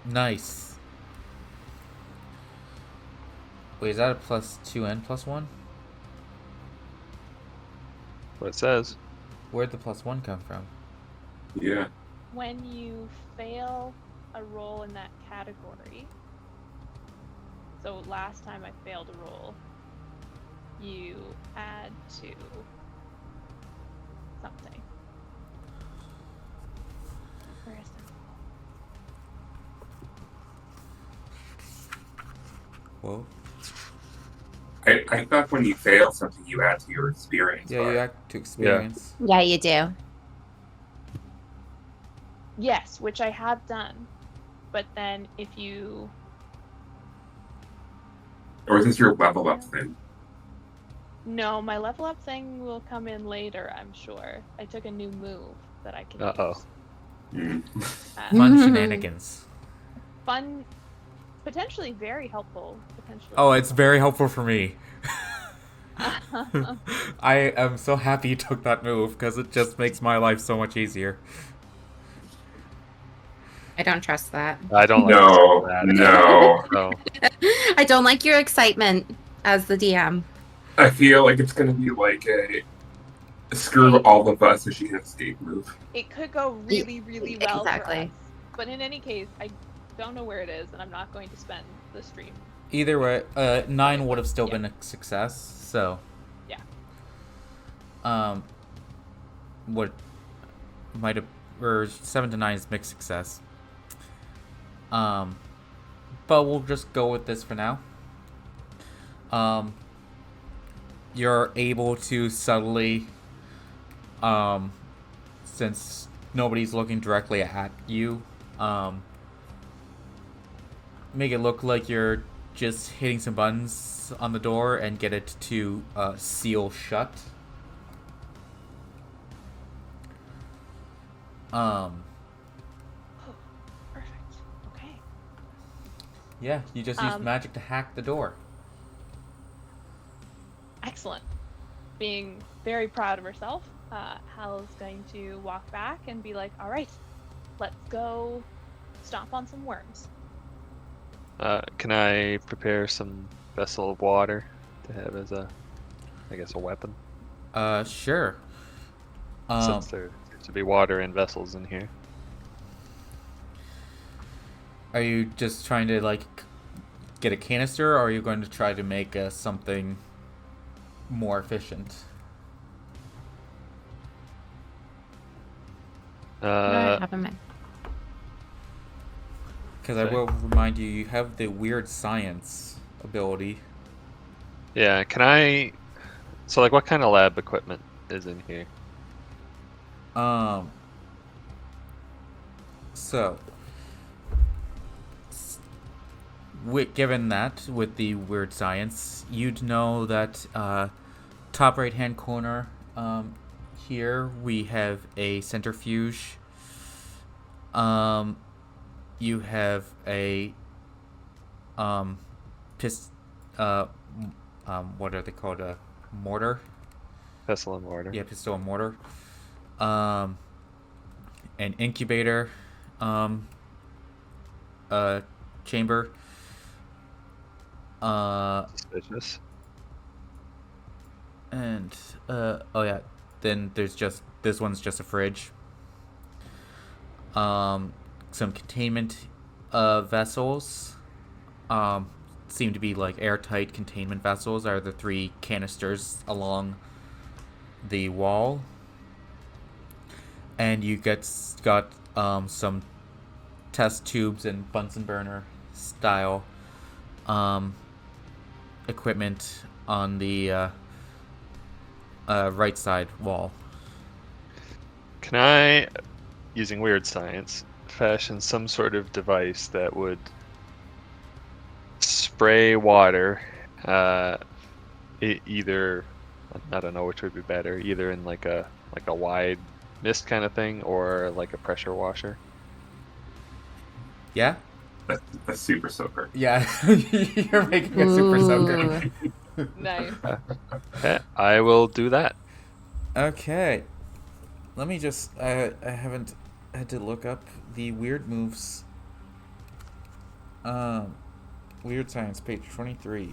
Speaker 2: Nice. Wait, is that a plus 2 and plus 1?
Speaker 1: What it says.
Speaker 2: Where'd the plus 1 come from?
Speaker 5: Yeah.
Speaker 3: When you fail a roll in that category, so last time I failed a roll, you add to something. Where is the roll?
Speaker 2: Whoa.
Speaker 5: I thought when you fail something, you add to your experience.
Speaker 2: Yeah, you
Speaker 5: bar.
Speaker 2: act to experience.
Speaker 4: Yeah, you do.
Speaker 3: Yes, which I have done. But then if you...
Speaker 5: Or is this your level up thing?
Speaker 3: No, my level up thing will come in later, I'm sure. I took a new move that I can
Speaker 1: Uh-oh.
Speaker 3: use.
Speaker 2: Fun shenanigans.
Speaker 3: Fun, potentially very helpful. Potentially.
Speaker 2: Oh, it's very helpful for me. I am so happy you took that move because it just makes my life so much easier.
Speaker 4: I don't trust that.
Speaker 1: I don't like
Speaker 5: No,
Speaker 1: that.
Speaker 5: no.
Speaker 1: No.
Speaker 4: I don't like your excitement as the DM.
Speaker 5: I feel like it's going to be like a screw all of us so she can escape move.
Speaker 3: It could go really, really well for
Speaker 4: Exactly.
Speaker 3: us. But in any case, I don't know where it is, and I'm not going to spend the stream.
Speaker 2: Either way, 9 would have still been a success. So.
Speaker 3: Yeah.
Speaker 2: What might have, or 7 to 9 is mixed success. But we'll just go with this for now. You're able to subtly, since nobody's looking directly at you, make it look like you're just hitting some buttons on the door and get it to seal shut.
Speaker 3: Perfect. Okay.
Speaker 2: Yeah, you just use magic to hack the door.
Speaker 3: Excellent. Being very proud of herself, Hal's going to walk back and be like, all right, let's go stomp on some worms.
Speaker 1: Can I prepare some vessel of water to have as a weapon?
Speaker 2: Sure.
Speaker 1: Since there seems to be water in vessels in here.
Speaker 2: Are you just trying to like get a canister, or are you going to try to make something more efficient?
Speaker 4: What do I
Speaker 1: Uh,
Speaker 4: have in mind?
Speaker 2: Because I will remind you, you have the weird science ability.
Speaker 1: yeah, can I... So, like, what kind of lab equipment is in here?
Speaker 2: So, given that with the weird science, you'd know that top right hand corner here we have a centrifuge. You have a pist what are they called, a mortar?
Speaker 1: Pestle and mortar.
Speaker 2: Yeah, pistol and mortar. An incubator chamber.
Speaker 1: Suspicious.
Speaker 2: And oh yeah, then there's just this one's just a fridge. Some containment vessels. Seem to be like airtight containment vessels are the 3 canisters along the wall. And you got some test tubes and Bunsen burner style equipment on the right side wall.
Speaker 1: Can I, using weird science, fashion some sort of device that would spray water, either, I don't know which would be better, either in like a wide mist kind of thing or like a pressure washer?
Speaker 2: Yeah?
Speaker 5: A super soaker.
Speaker 2: Yeah. You're making a super soaker.
Speaker 3: Nice.
Speaker 1: Okay, I will do that.
Speaker 2: Okay. Let me just I haven't had to look up the weird moves. Weird science, page 23.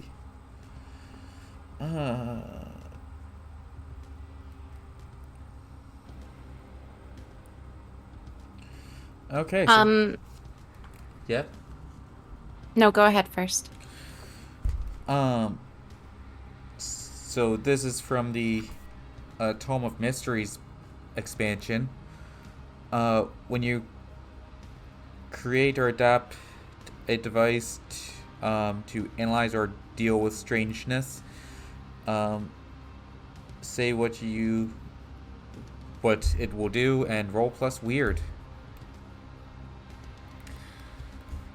Speaker 2: Okay. So, yep.
Speaker 4: No, go ahead first.
Speaker 2: So this is from the Tome of Mysteries expansion. When you create or adapt a device to analyze or deal with strangeness, say what it will do and roll plus weird.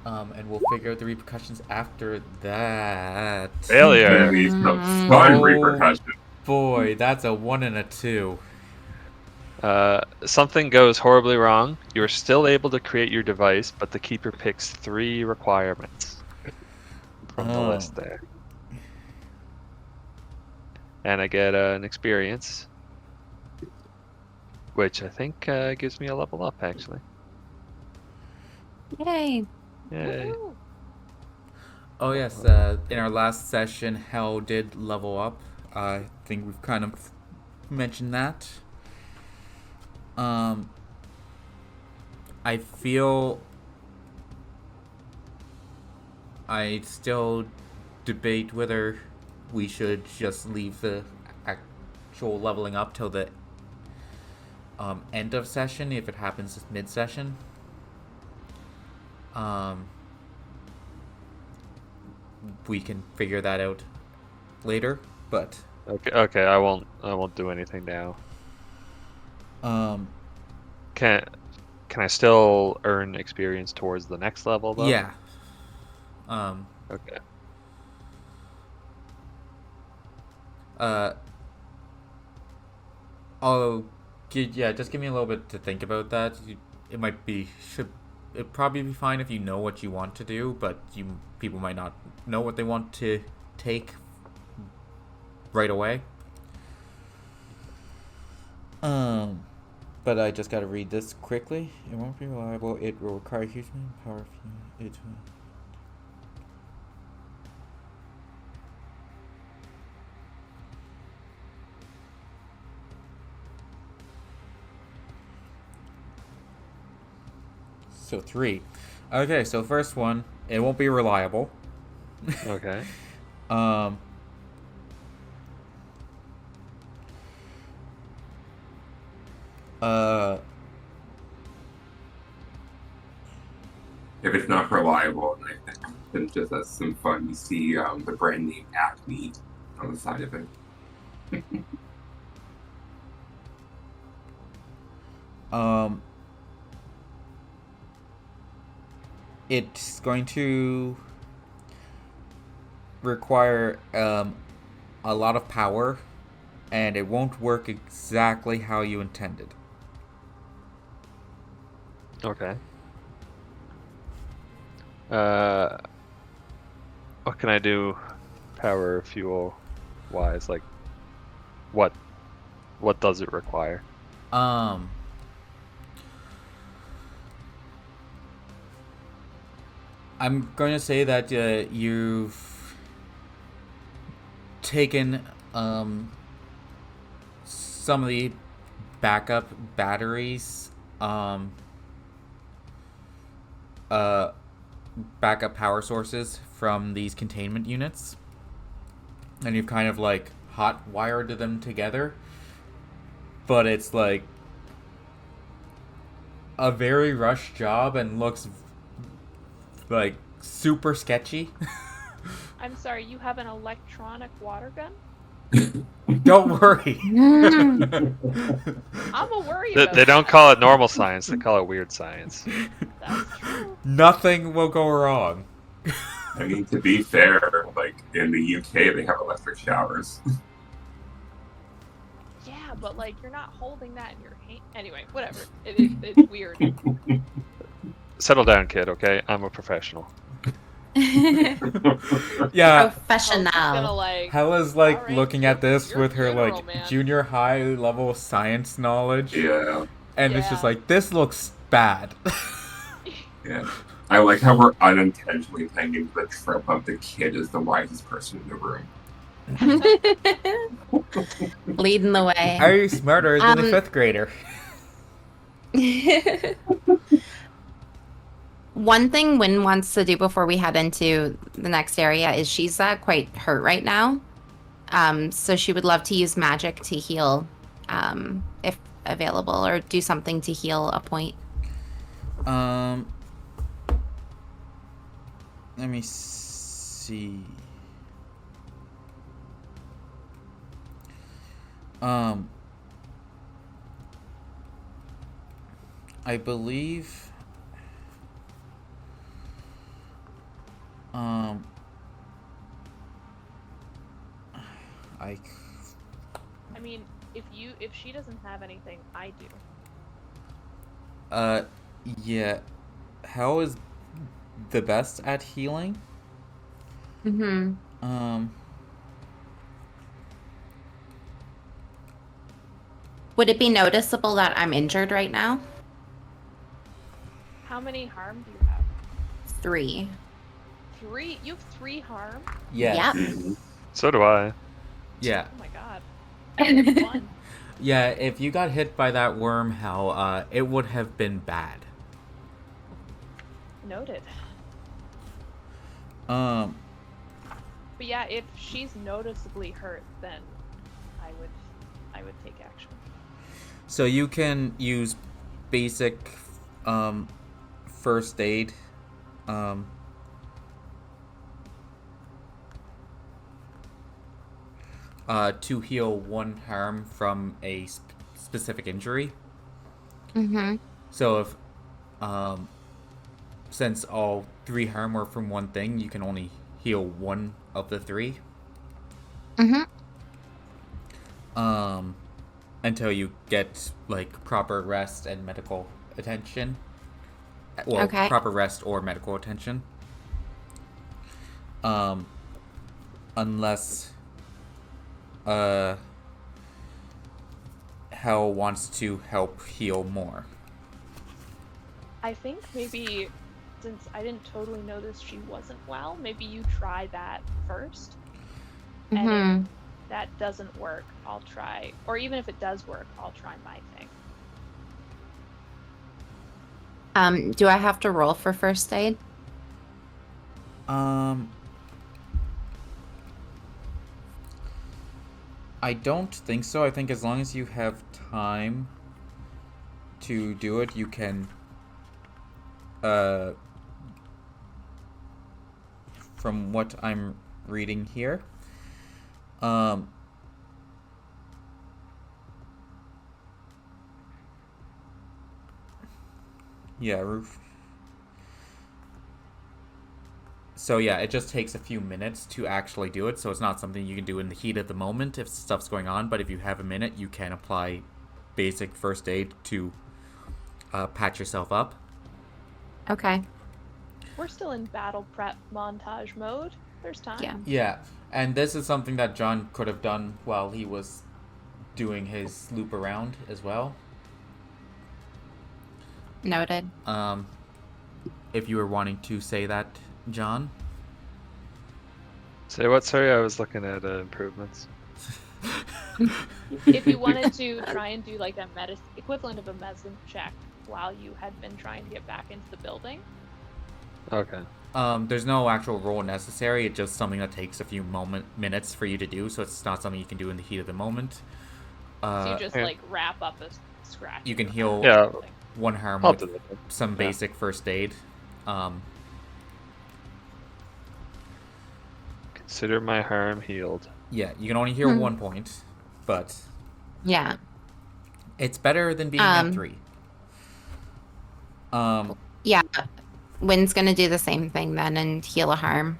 Speaker 2: And we'll figure out the repercussions after that.
Speaker 1: Failure.
Speaker 5: These fun repercussions.
Speaker 2: Boy, that's a 1 and a 2.
Speaker 1: Something goes horribly wrong. You are still able to create your device, but the keeper picks 3 requirements from the list there. And I get an experience, which I think gives me a level up, actually.
Speaker 4: Yay.
Speaker 1: Yay.
Speaker 3: Woohoo.
Speaker 2: Oh yes, in our last session, Hell did level up. I think we've kind of mentioned that. I feel I still debate whether we should just leave the actual leveling up till the end of session if it happens mid-session. We can figure that out later, but
Speaker 1: Okay, I won't do anything now. Can I still earn experience towards the next level though?
Speaker 2: yeah.
Speaker 1: Okay.
Speaker 2: Just give me a little bit to think about that. It'd probably be fine if you know what you want to do, but people might not know what they want to take right away. But I just gotta read this quickly. It won't be reliable. It will require huge power. So 3. Okay, so first one, it won't be reliable.
Speaker 1: Okay.
Speaker 2: Um.
Speaker 5: If it's not reliable, then just as some fun, you see the brand name Acme on the side of it.
Speaker 2: It's going to require a lot of power, and it won't work exactly how you intended.
Speaker 1: Okay. What can I do power fuel wise? Like what does it require?
Speaker 2: I'm going to say that you've taken some of the backup batteries, backup power sources from these containment units, and you've kind of like hot wired them together, but it's like a very rushed job and looks like super sketchy.
Speaker 3: I'm sorry, you have an electronic water gun?
Speaker 2: Don't worry.
Speaker 3: I'm a worry about
Speaker 1: They don't
Speaker 3: that.
Speaker 1: call it normal science, they call it weird science.
Speaker 3: That's true.
Speaker 2: Nothing will go wrong.
Speaker 5: I mean, to be fair, like in the UK, they have electric showers.
Speaker 3: Yeah, but like you're not holding that in your hand. Anyway, whatever. It's weird.
Speaker 1: Settle down, kid, okay? I'm a professional.
Speaker 2: Yeah.
Speaker 3: Just gonna, like,
Speaker 2: Hella's like
Speaker 3: all right,
Speaker 2: looking at this
Speaker 3: you're
Speaker 2: with her
Speaker 3: funeral,
Speaker 2: like
Speaker 3: man.
Speaker 2: junior high level science knowledge.
Speaker 5: Yeah.
Speaker 2: And it's just
Speaker 3: Yeah.
Speaker 2: like, this looks bad.
Speaker 5: Yeah. I like how we're unintentionally playing into the trope of the kid is the wisest person in the room.
Speaker 4: Leading the way.
Speaker 2: Are you smarter than a 5th grader?
Speaker 4: One thing Wynn wants to do before we head into the next area is she's quite hurt right now. So she would love to use magic to heal, if available, or do something to heal a point.
Speaker 2: Let me see. I believe
Speaker 3: I mean, if she doesn't have anything, I do.
Speaker 2: Yeah. Hell is the best at healing.
Speaker 4: Mm-hmm. Would it be noticeable that I'm injured right now?
Speaker 3: How many harm do you have?
Speaker 4: 3.
Speaker 3: 3? You have 3 harm?
Speaker 2: Yes.
Speaker 4: Yep.
Speaker 5: Mhm.
Speaker 1: So do I.
Speaker 2: Yeah.
Speaker 3: Oh my god. That's fun.
Speaker 2: Yeah, if you got hit by that worm, Hell, it would have been bad.
Speaker 3: Noted.
Speaker 2: Um,
Speaker 3: But yeah, if she's noticeably hurt, then I would take action.
Speaker 2: so you can use basic first aid to heal 1 harm from a specific injury.
Speaker 4: Mm-hmm.
Speaker 2: So if since all 3 harm were from one thing, you can only heal 1 of the 3.
Speaker 4: Mm-hmm.
Speaker 2: Until you get like proper rest and medical attention. Well,
Speaker 4: Okay.
Speaker 2: proper rest or medical attention. Unless Hell wants to help heal more.
Speaker 3: I think maybe, since I didn't totally notice she wasn't well, maybe you try that first. And
Speaker 4: Mm-hmm.
Speaker 3: if that doesn't work, I'll try, or even if it does work, I'll try my thing.
Speaker 4: Do I have to roll for first aid?
Speaker 2: I don't think so. I think as long as you have time to do it, you can. From what I'm reading here, yeah, roof. So yeah, it just takes a few minutes to actually do it. So it's not something you can do in the heat of the moment if stuff's going on. But if you have a minute, you can apply basic first aid to patch yourself up.
Speaker 4: Okay.
Speaker 3: We're still in battle prep montage mode. There's time.
Speaker 4: Yeah.
Speaker 2: Yeah, and this is something that John could have done while he was doing his loop around as well.
Speaker 4: Noted.
Speaker 2: If you were wanting to say that, John.
Speaker 1: Say what? Sorry, I was looking at improvements.
Speaker 3: If you wanted to try and do like a equivalent of a medicine check while you had been trying to get back into the building.
Speaker 1: Okay.
Speaker 2: There's no actual roll necessary. It's just something that takes a few minutes for you to do, so it's not something you can do in the heat of the moment.
Speaker 3: So you just like wrap up a scratch.
Speaker 2: You can heal one harm
Speaker 1: I'll
Speaker 2: with
Speaker 1: do it.
Speaker 2: some basic first aid.
Speaker 1: Consider my harm healed.
Speaker 2: Yeah, you can only heal 1 point, but
Speaker 4: Yeah.
Speaker 2: it's better than being at 3.
Speaker 4: Yeah. Wynn's gonna do the same thing then and heal a harm.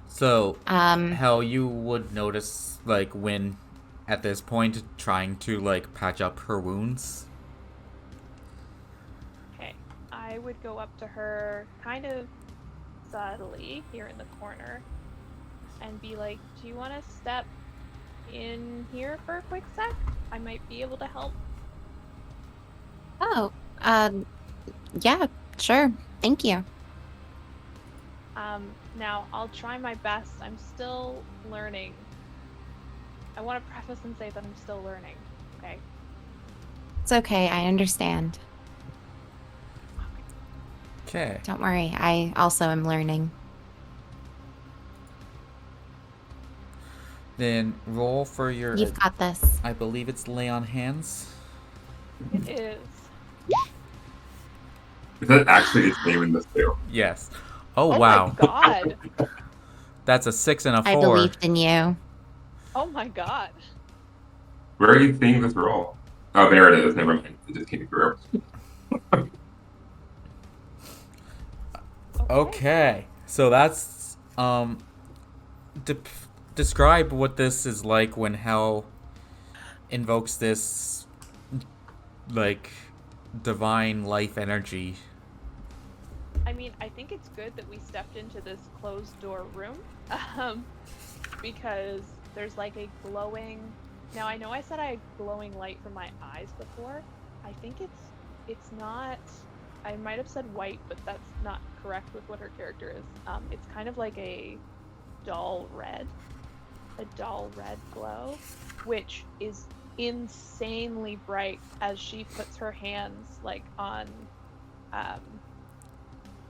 Speaker 2: So, how you would notice, like, Wynn at this point trying to, like, patch up her wounds.
Speaker 3: Okay. I would go up to her kind of subtly here in the corner and be like, do you want to step in here for a quick sec? I might be able to help.
Speaker 4: Oh, yeah, sure. Thank you.
Speaker 3: Now, I'll try my best. I'm still learning. I want to preface and say that I'm still learning, okay?
Speaker 4: It's okay. I understand.
Speaker 2: Okay.
Speaker 4: Don't worry. I also am learning.
Speaker 2: Then roll for your...
Speaker 4: You've got this.
Speaker 2: I believe it's lay on hands.
Speaker 3: It is.
Speaker 5: Is that actually its name in this too?
Speaker 2: Yes. Oh,
Speaker 3: Oh
Speaker 2: wow.
Speaker 3: my god.
Speaker 2: That's a 6 and a 4.
Speaker 4: I believed in you.
Speaker 3: Oh my god.
Speaker 5: Where are you seeing this roll? Oh, there it is. Never mind. It just came through.
Speaker 2: Okay. So that's... describe what this is like when Hell invokes this, like, divine life energy.
Speaker 3: I mean, I think it's good that we stepped into this closed door room, because there's like a glowing... Now, I know I said I had glowing light from my eyes before. I think it's not... I might have said white, but that's not correct with what her character is. It's kind of like a dull red glow, which is insanely bright as she puts her hands like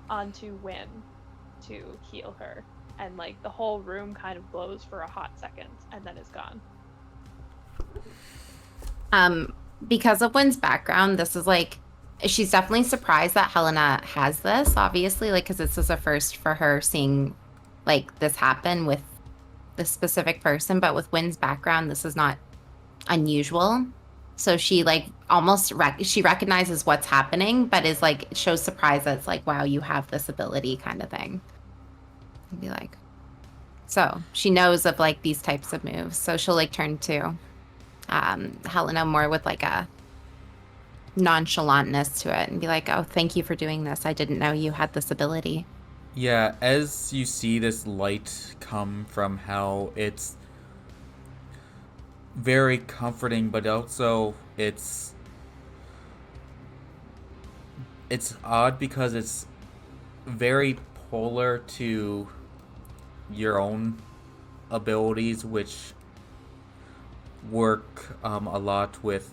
Speaker 3: onto Wynn to heal her, and like the whole room kind of glows for a hot second and then is gone.
Speaker 4: Because of Wynn's background, this is like, she's definitely surprised that Helena has this, obviously, like, because this is a first for her seeing like this happen with this specific person, but with Wynn's background, this is not unusual. So she like almost she recognizes what's happening, but is like shows surprise that it's like, wow, you have this ability kind of thing. And be like, so she knows of like these types of moves. So she'll like turn to Helena more with like a nonchalantness to it and be like, oh, thank you for doing this. I didn't know you had this ability.
Speaker 2: Yeah, as you see this light come from Hell, it's very comforting, but also it's odd because it's very polar to your own abilities, which work a lot with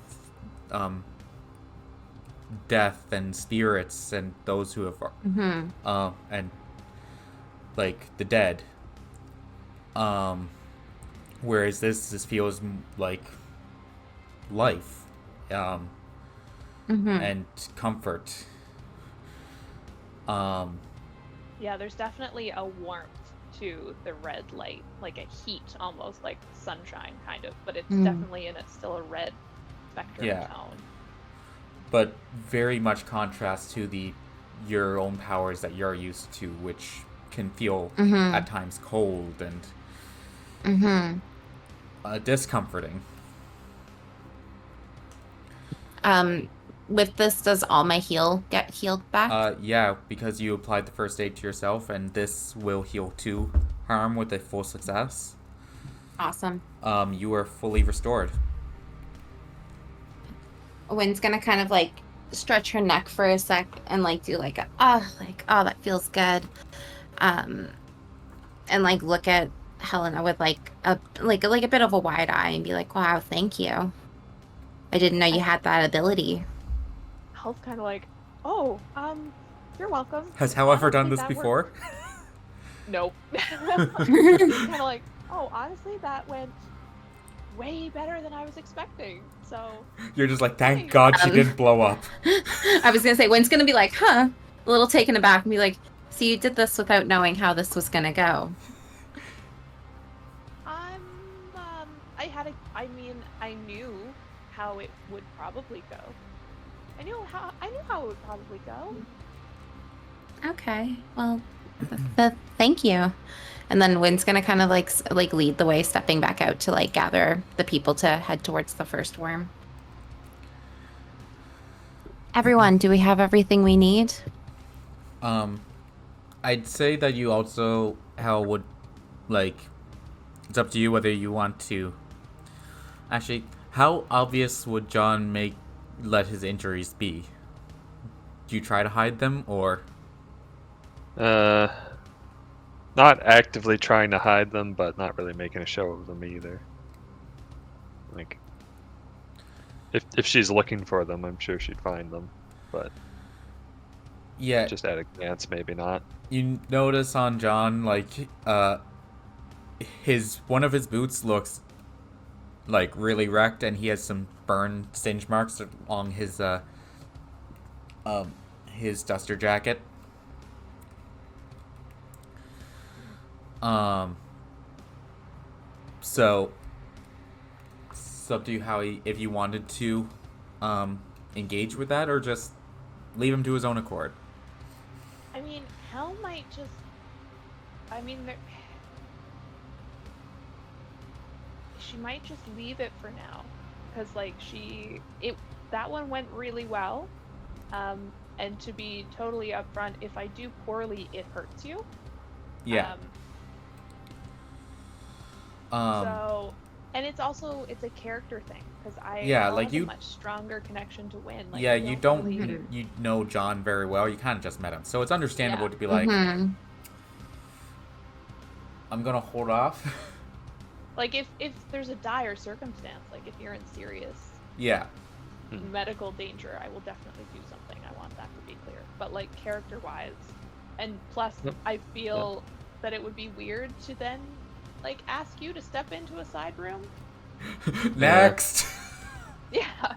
Speaker 2: death and spirits and those who have and like the dead. Whereas this feels like life, and comfort.
Speaker 3: Yeah, there's definitely a warmth to the red light, like a heat, almost like sunshine, kind of. But it's definitely still a red spectrum tone.
Speaker 2: But very much contrast to your own powers that you're used to, which can feel at times cold and discomforting.
Speaker 4: With this, does all my heal get healed back?
Speaker 2: Yeah, because you applied the first aid to yourself, and this will heal 2 harm with a full success.
Speaker 4: Awesome.
Speaker 2: You are fully restored.
Speaker 4: Wynn's gonna kind of like stretch her neck for a sec and like do like oh that feels good, and like look at Helena with like a bit of a wide eye and be like, wow, thank you. I didn't know you had that ability.
Speaker 3: Hell's kind of like, oh, you're welcome.
Speaker 2: Has Hell ever done this before?
Speaker 3: Nope. Kind of like, oh, honestly, that went way better than I was expecting. So
Speaker 2: you're just like, thank God she didn't blow up.
Speaker 4: I was gonna say, Wynn's gonna be like, huh, a little taken aback and be like, so you did this without knowing how this was gonna go.
Speaker 3: I knew how it would probably go. I knew how it would probably go.
Speaker 4: Okay, well, thank you. And then Wynn's gonna kind of like lead the way, stepping back out to like gather the people to head towards the first worm. Everyone, do we have everything we need?
Speaker 2: I'd say that you also, Hal, would, like, it's up to you whether you want to. Actually, how obvious would John let his injuries be? Do you try to hide them, or?
Speaker 1: Not actively trying to hide them, but not really making a show of them either. Like, if she's looking for them, I'm sure she'd find them, but
Speaker 2: yeah,
Speaker 1: just at a glance, maybe not.
Speaker 2: You notice on John, like, one of his boots looks like really wrecked, and he has some burn singe marks along his duster jacket. So it's up to you if you wanted to engage with that, or just leave him to his own accord.
Speaker 3: I mean, Hell might just, she might just leave it for now, because like that one went really well, and to be totally upfront, if I do poorly, it hurts you.
Speaker 2: Yeah.
Speaker 3: So, and it's a character thing, because I have a much stronger connection to Wynn. Like,
Speaker 2: you don't you know John very well. You kind of just met him, so it's understandable to be like, I'm gonna hold off.
Speaker 3: Like if there's a dire circumstance, like if you're in serious medical danger, I will definitely do something. I want that to be clear. But like character-wise, and plus, I feel that it would be weird to then like ask you to step into a side room.
Speaker 2: Next.
Speaker 3: Yeah.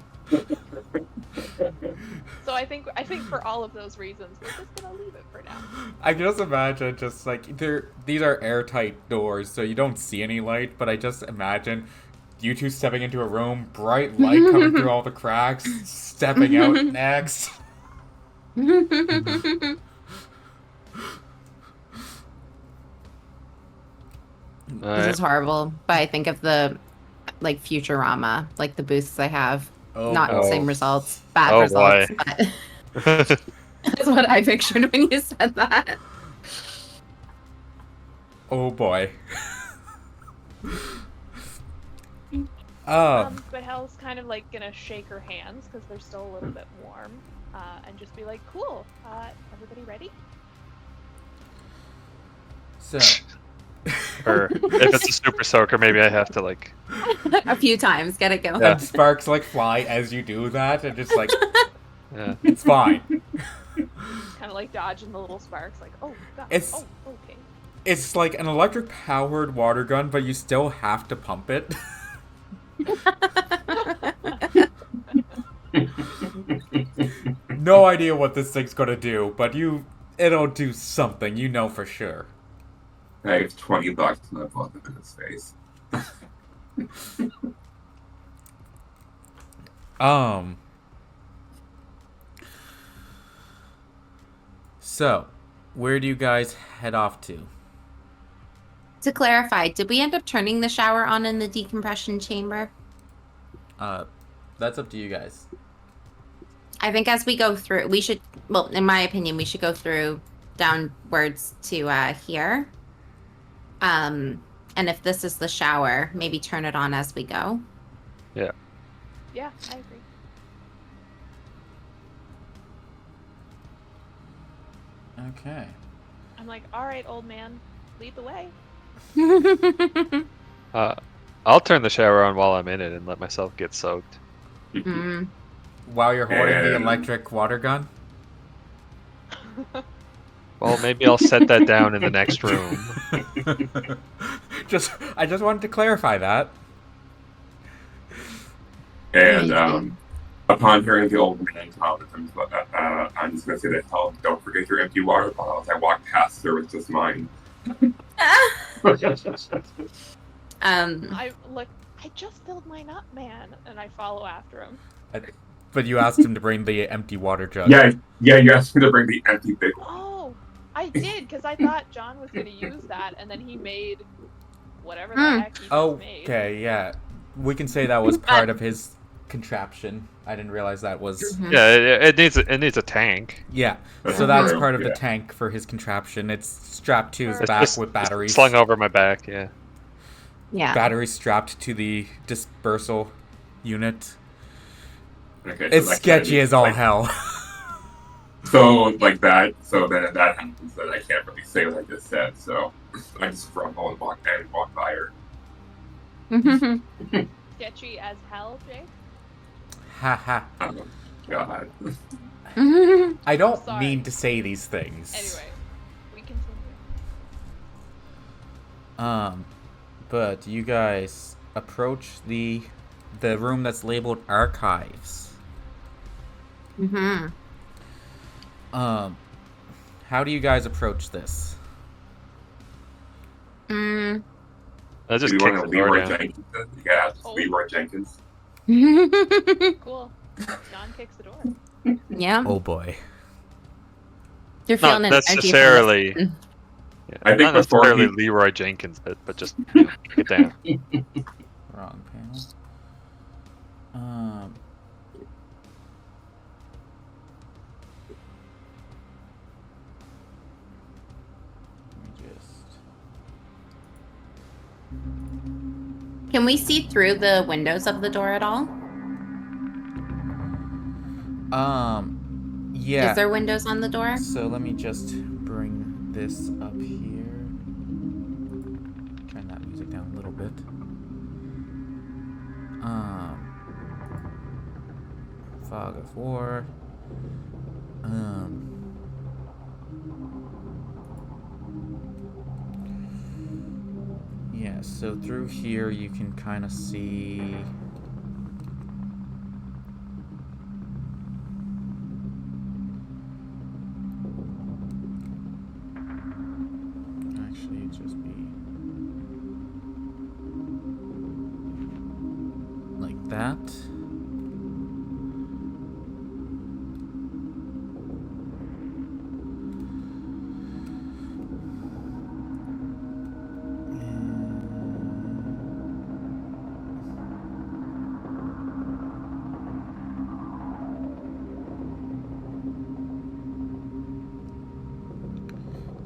Speaker 3: So I think for all of those reasons, we're just gonna leave it for now.
Speaker 2: I can just imagine just like these are airtight doors, so you don't see any light, but I just imagine you two stepping into a room, bright light coming through all the cracks, stepping out next.
Speaker 4: This is horrible, but I think of the like Futurama, like the boosts I have. Not same results, bad results. But that's what I pictured when you said that.
Speaker 2: Oh boy.
Speaker 3: But Hell's kind of like gonna shake her hands because they're still a little bit warm, and just be like, "Cool, everybody ready?"
Speaker 2: So.
Speaker 1: Or if it's a super soaker, maybe I have to like
Speaker 4: a few times get it going.
Speaker 2: And sparks like fly as you do that, and just like
Speaker 1: Yeah.
Speaker 2: It's fine.
Speaker 3: Kind of like dodging the little sparks, like, oh god,
Speaker 2: It's-
Speaker 3: oh okay.
Speaker 2: It's like an electric powered water gun, but you still have to pump it. No idea what this thing's gonna do, but it'll do something, you know for sure.
Speaker 5: Hey, it's $20 and I bought them in his face.
Speaker 2: So, where do you guys head off to?
Speaker 4: To clarify, did we end up turning the shower on in the decompression chamber?
Speaker 2: That's up to you guys.
Speaker 4: I think as we go through, we should, well, in my opinion, we should go through downwards to here. And if this is the shower, maybe turn it on as we go.
Speaker 1: Yeah.
Speaker 3: Yeah, I agree.
Speaker 2: Okay.
Speaker 3: I'm like, all right, old man, lead the way.
Speaker 1: I'll turn the shower on while I'm in it and let myself get soaked.
Speaker 4: Mm.
Speaker 2: While you're holding the
Speaker 5: And-
Speaker 2: electric water gun?
Speaker 1: Well, maybe I'll set that down in the next room.
Speaker 2: I just wanted to clarify that.
Speaker 5: And
Speaker 4: Amazing.
Speaker 5: upon hearing the old man comment, I'm just going to say that, tell him, don't forget your empty water bottle. As I walk past her with just mine.
Speaker 3: I look, I just filled mine up, man, and I follow after him.
Speaker 2: But you asked him to bring the empty water jug.
Speaker 5: Yeah, you asked me to bring the empty big one.
Speaker 3: Oh, I did, because I thought John was going to use that, and then he made whatever the heck he just made.
Speaker 2: Okay, yeah. We can say that was part of his contraption. I didn't realize that was...
Speaker 4: Mhm.
Speaker 1: Yeah, it needs a tank.
Speaker 2: Yeah,
Speaker 5: That's
Speaker 2: so that's
Speaker 5: true,
Speaker 2: part of the
Speaker 5: yeah.
Speaker 2: tank for his contraption. It's strapped to his
Speaker 3: It's
Speaker 2: back
Speaker 1: just-
Speaker 2: with batteries.
Speaker 1: Slung over my back, yeah.
Speaker 4: Yeah.
Speaker 2: Batteries strapped to the dispersal unit.
Speaker 5: Okay,
Speaker 2: It's
Speaker 5: that
Speaker 2: sketchy
Speaker 5: kinda-
Speaker 2: as all
Speaker 5: like,
Speaker 2: hell.
Speaker 5: So, like that, so then that happens, then I can't really say what I just said, so I just rumble and walk by her.
Speaker 3: Sketchy as hell, Jake.
Speaker 2: Haha.
Speaker 5: Oh, God.
Speaker 2: I don't
Speaker 3: Sorry.
Speaker 2: mean to say these things.
Speaker 3: Anyway, we continue.
Speaker 2: But you guys approach the room that's labeled archives.
Speaker 4: Mm-hmm.
Speaker 2: How do you guys approach this?
Speaker 4: Mm.
Speaker 1: I just
Speaker 5: Do you
Speaker 1: kick
Speaker 5: want to
Speaker 1: the door
Speaker 5: Leroy
Speaker 1: down.
Speaker 5: Jenkins? You gotta ask
Speaker 3: Oh.
Speaker 5: Leroy Jenkins.
Speaker 3: Cool. John kicks the door.
Speaker 4: Yeah.
Speaker 2: Oh boy.
Speaker 4: You're
Speaker 1: Not
Speaker 4: feeling an energy from this.
Speaker 1: necessarily. Yeah,
Speaker 5: I think
Speaker 1: not
Speaker 5: before
Speaker 1: necessarily
Speaker 5: he-
Speaker 1: Leroy Jenkins, but just kick it down.
Speaker 2: Wrong panel. Let me just...
Speaker 4: Can we see through the windows of the door at all?
Speaker 2: Yeah.
Speaker 4: Is there windows on the door?
Speaker 2: So let me just bring this up here. Turn that music down a little bit. Fog of War. Yeah, so through here you can kind of see... Actually, it'd just be... like that.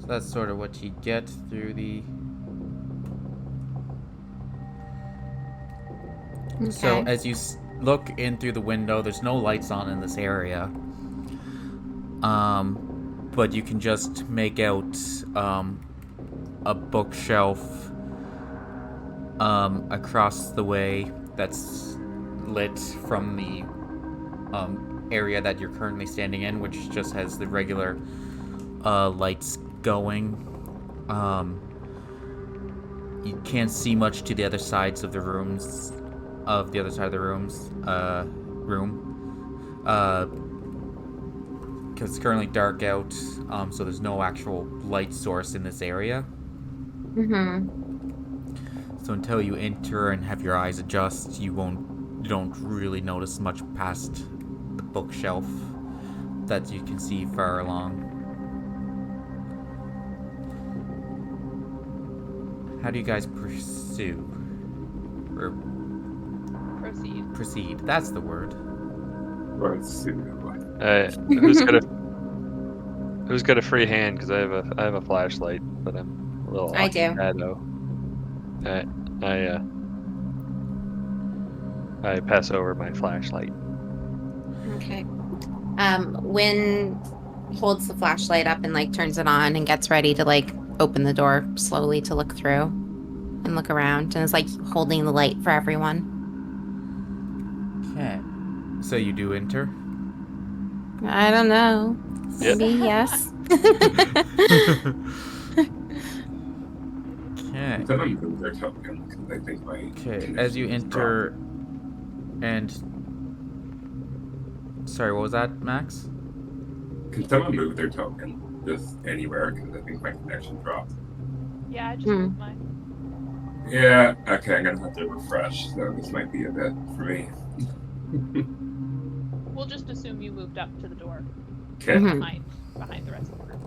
Speaker 2: So that's sort of what you get through the... So
Speaker 4: Okay.
Speaker 2: as you look in through the window, there's no lights on in this area. But you can just make out a bookshelf across the way that's lit from the area that you're currently standing in, which just has the regular lights going. You can't see much to the other sides of the rooms, because it's currently dark out, so there's no actual light source in this area.
Speaker 4: Mm-hmm.
Speaker 2: So until you enter and have your eyes adjust, you don't really notice much past the bookshelf that you can see far along. How do you guys pursue? Or proceed. That's the word.
Speaker 1: Who's got a free hand? Because I have a flashlight, but I'm a little
Speaker 4: I
Speaker 1: off
Speaker 4: do.
Speaker 1: shadow. I pass over my flashlight.
Speaker 4: Okay. Wynn holds the flashlight up and like turns it on and gets ready to like open the door slowly to look through and look around and is like holding the light for everyone.
Speaker 2: Okay. So you do enter?
Speaker 4: I don't know.
Speaker 1: Yep.
Speaker 4: Maybe yes.
Speaker 2: Okay.
Speaker 5: Someone move their token because I think my
Speaker 2: Okay. As you enter, and sorry, what was that, Max?
Speaker 5: Can someone move their token just anywhere because I think my connection dropped?
Speaker 3: Yeah, I just moved mine.
Speaker 5: Yeah, okay, I'm gonna have to refresh, so this might be a bit for me.
Speaker 3: We'll just assume you moved up to the door
Speaker 5: Okay.
Speaker 4: Mhm.
Speaker 3: behind the rest of the group.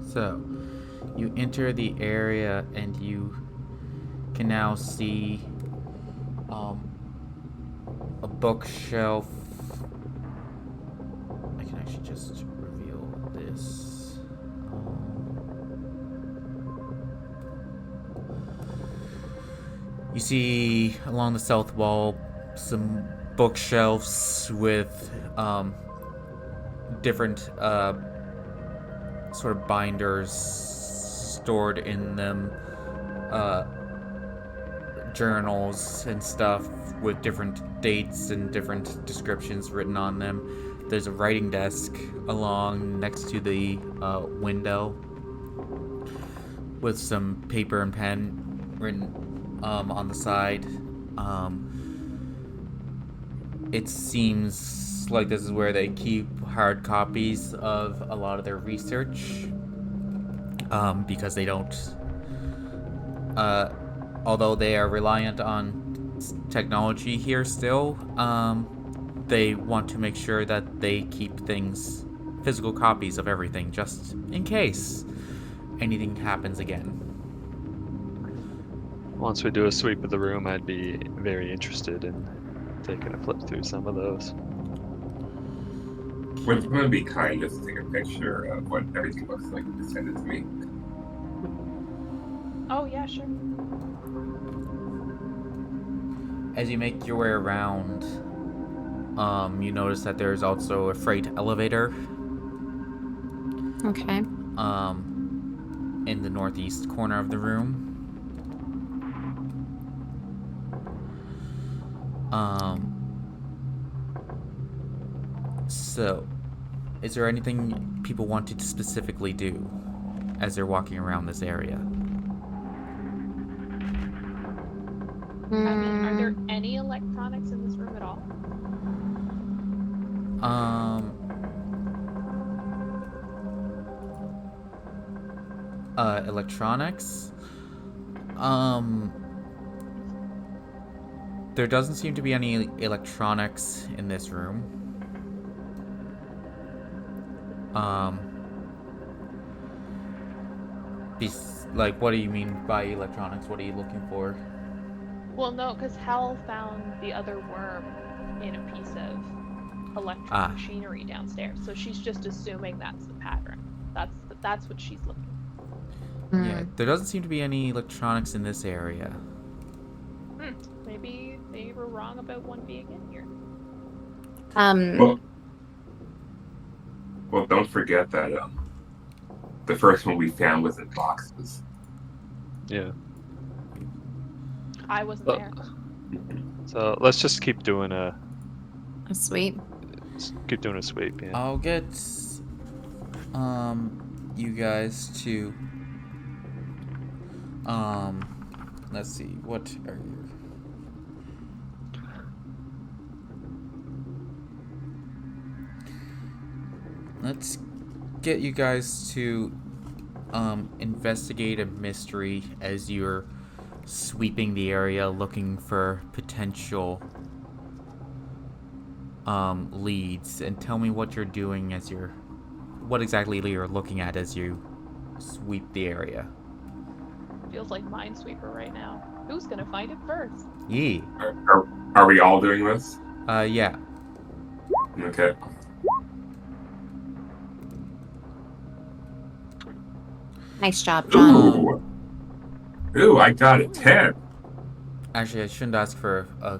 Speaker 2: So, you enter the area and you can now see a bookshelf. I can actually just reveal this. You see along the south wall some bookshelves with different sort of binders stored in them, journals and stuff with different dates and different descriptions written on them. There's a writing desk along next to the window with some paper and pen written on the side. It seems like this is where they keep hard copies of a lot of their research, because they don't, although they are reliant on technology here still, they want to make sure that they keep physical copies of everything, just in case anything happens again.
Speaker 1: Once we do a sweep of the room, I'd be very interested in taking a flip through some of those.
Speaker 5: Would you want to be kind just to take a picture of what everything looks like and just send it to me?
Speaker 3: Oh yeah, sure.
Speaker 2: As you make your way around, you notice that there's also a freight elevator
Speaker 4: Okay.
Speaker 2: in the northeast corner of the room. So, is there anything people wanted to specifically do as they're walking around this area?
Speaker 3: I mean, are there any electronics in this room at all?
Speaker 2: Electronics? There doesn't seem to be any electronics in this room. Like, what do you mean by electronics? What are you looking for?
Speaker 3: Well, no, because Hal found the other worm in a piece of electric machinery downstairs, so she's just assuming that's the pattern. That's what she's looking for.
Speaker 2: Yeah, there doesn't seem to be any electronics in this area.
Speaker 3: Maybe they were wrong about one being in here.
Speaker 5: Well, don't forget that the first one we found was in boxes.
Speaker 1: Yeah.
Speaker 3: I wasn't there.
Speaker 1: So let's just keep doing
Speaker 4: a sweep.
Speaker 1: keep doing a sweep. Yeah.
Speaker 2: I'll get you guys to let's see, what are you? Let's get you guys to investigate a mystery as you're sweeping the area looking for potential leads, and tell me what you're doing as what exactly you're looking at as you sweep the area.
Speaker 3: Feels like Minesweeper right now. Who's gonna find it first?
Speaker 2: Yee.
Speaker 5: Are we all doing this?
Speaker 2: Yeah.
Speaker 5: Okay.
Speaker 4: Nice job, John.
Speaker 5: Ooh, I got a 10.
Speaker 2: Actually, I shouldn't ask for a...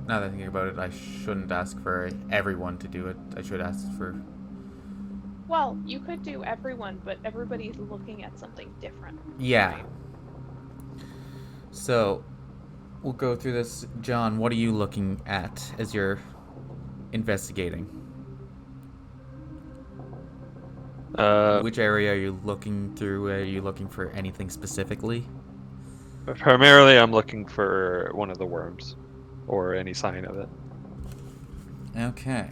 Speaker 2: Now that I'm thinking about it, I shouldn't ask for everyone to do it. I should ask for...
Speaker 3: Well, you could do everyone, but everybody's looking at something different.
Speaker 2: Yeah.
Speaker 3: Right?
Speaker 2: So, we'll go through this. John, what are you looking at as you're investigating? Which area are you looking through? Are you looking for anything specifically?
Speaker 1: Primarily, I'm looking for one of the worms, or any sign of it.
Speaker 2: Okay.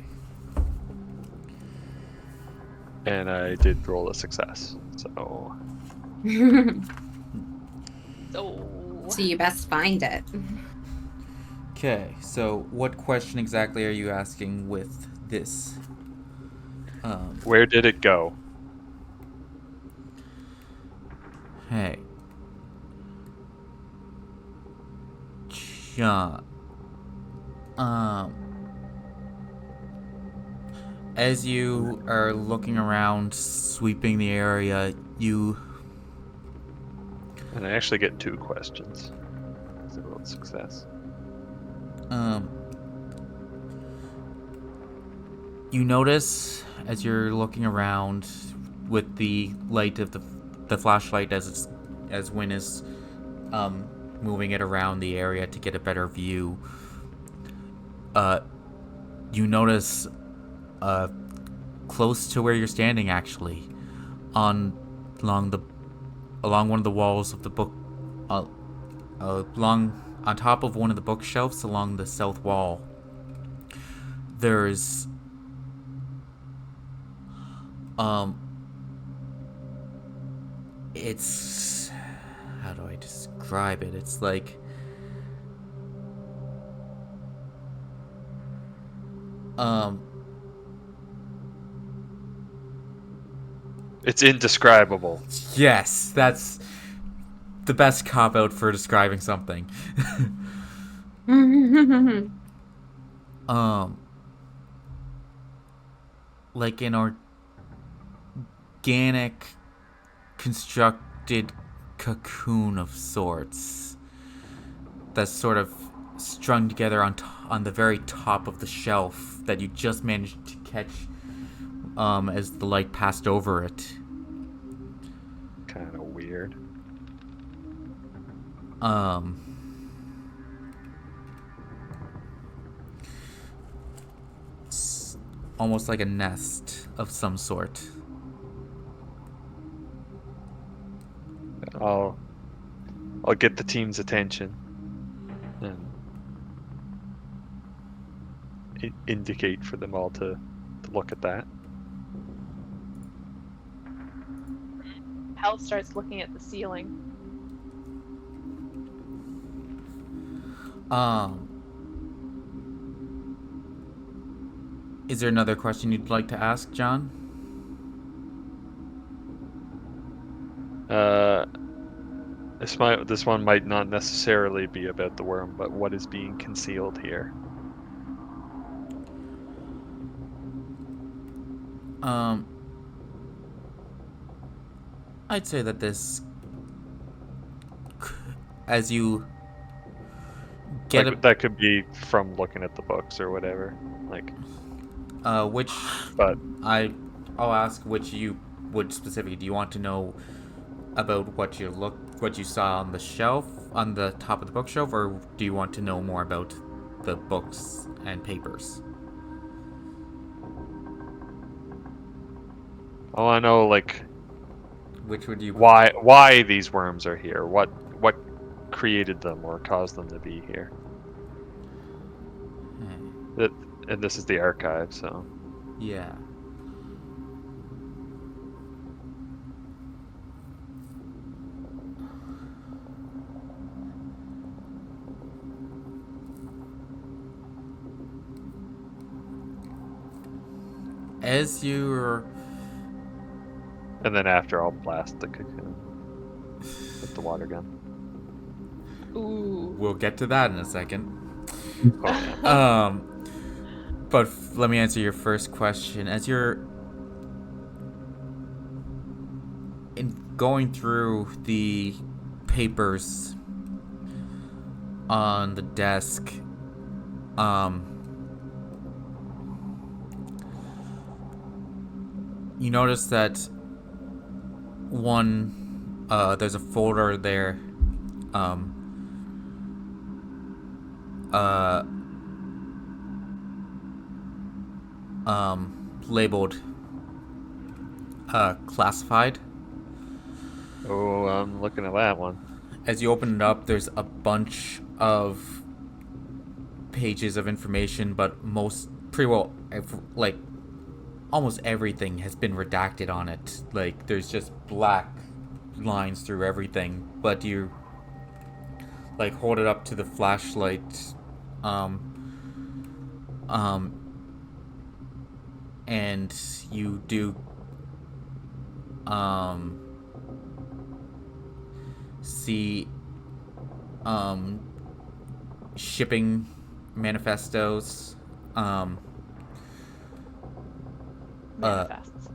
Speaker 1: And I did roll a success, so...
Speaker 4: So you best find it.
Speaker 2: Okay, so what question exactly are you asking with this?
Speaker 1: Where did it go?
Speaker 2: Hey. John. As you are looking around, sweeping the area, you...
Speaker 1: And I actually get 2 questions. So I rolled success.
Speaker 2: You notice, as you're looking around with the light of the flashlight as Wynn is moving it around the area to get a better view, you notice close to where you're standing, actually, along one of the walls of the book, on top of one of the bookshelves along the south wall, there's it's, how do I describe it? It's like,
Speaker 1: It's indescribable.
Speaker 2: yes, that's the best cop-out for describing something. Like an organic constructed cocoon of sorts that's sort of strung together on the very top of the shelf that you just managed to catch as the light passed over it.
Speaker 1: Kind of weird.
Speaker 2: It's almost like a nest of some sort.
Speaker 1: I'll get the team's attention and indicate for them all to look at that.
Speaker 3: Hal starts looking at the ceiling.
Speaker 2: Is there another question you'd like to ask, John?
Speaker 1: This one might not necessarily be about the worm, but what is being concealed here?
Speaker 2: I'd say that this, as you get
Speaker 1: Like, that could be from looking at the books or whatever. Like,
Speaker 2: which,
Speaker 1: but
Speaker 2: I'll ask which you would specifically. Do you want to know about what you saw on the shelf, on the top of the bookshelf, or do you want to know more about the books and papers?
Speaker 1: I want to know like
Speaker 2: Which would you?
Speaker 1: why these worms are here. What created them or caused them to be here.
Speaker 2: Hmm.
Speaker 1: And this is the archive, so.
Speaker 2: Yeah. As you're
Speaker 1: And then after, I'll blast the cocoon with the water gun.
Speaker 3: Ooh.
Speaker 2: We'll get to that in a second.
Speaker 1: Oh, yeah.
Speaker 2: But let me answer your first question. As you're going through the papers on the desk, you notice that there's a folder there, labeled classified.
Speaker 1: Oh, I'm looking at that one.
Speaker 2: As you open it up, there's a bunch of pages of information, but almost everything has been redacted on it. Like, there's just black lines through everything, but you like hold it up to the flashlight, and you do see shipping manifestos,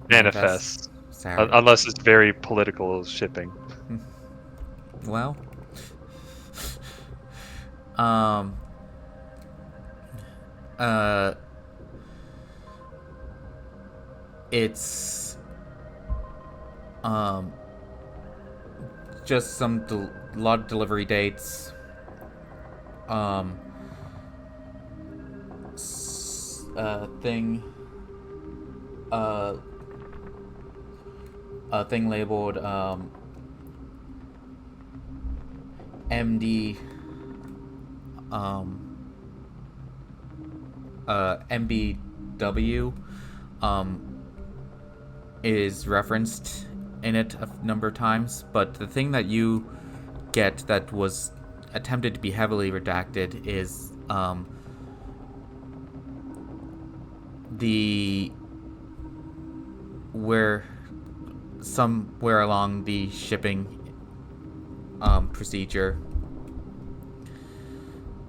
Speaker 3: Manifests.
Speaker 2: Sorry.
Speaker 1: Unless it's very political shipping.
Speaker 2: Well, it's just some lot of delivery dates, thing, a thing labeled MD, MBW, is referenced in it a number of times, but the thing that you get that was attempted to be heavily redacted is where somewhere along the shipping procedure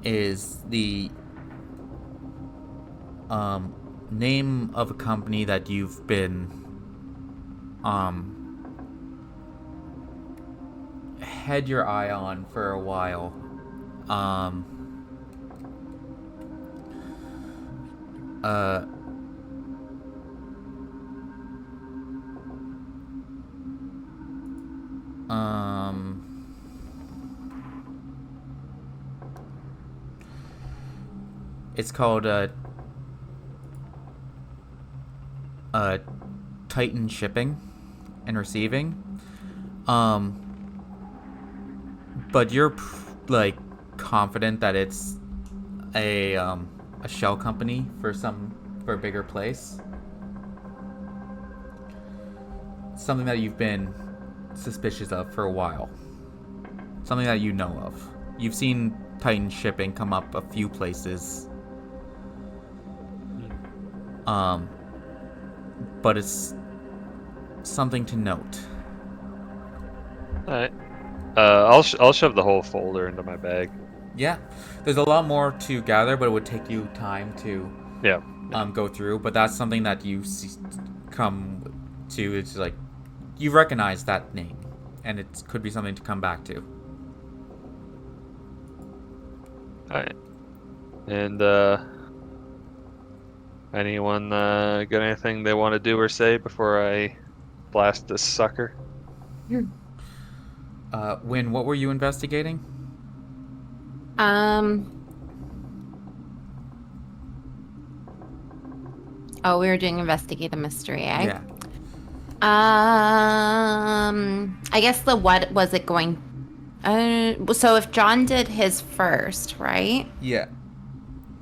Speaker 2: is the name of a company that you've been had your eye on for a while. It's called Titan Shipping and Receiving. But you're like confident that it's a shell company for a bigger place. Something that you've been suspicious of for a while. Something that you know of. You've seen Titan Shipping come up a few places. But it's something to note.
Speaker 1: Alright. I'll shove the whole folder into my bag.
Speaker 2: Yeah, there's a lot more to gather, but it would take you time to go through. But that's something that you come to. It's like you recognize that name, and it could be something to come back to.
Speaker 1: Alright. And anyone got anything they want to do or say before I blast this sucker?
Speaker 2: Wynn, what were you investigating?
Speaker 4: Oh, we were doing investigate a mystery, eh?
Speaker 2: Yeah.
Speaker 4: I guess the what was it going? So if John did his first, right?
Speaker 2: Yeah.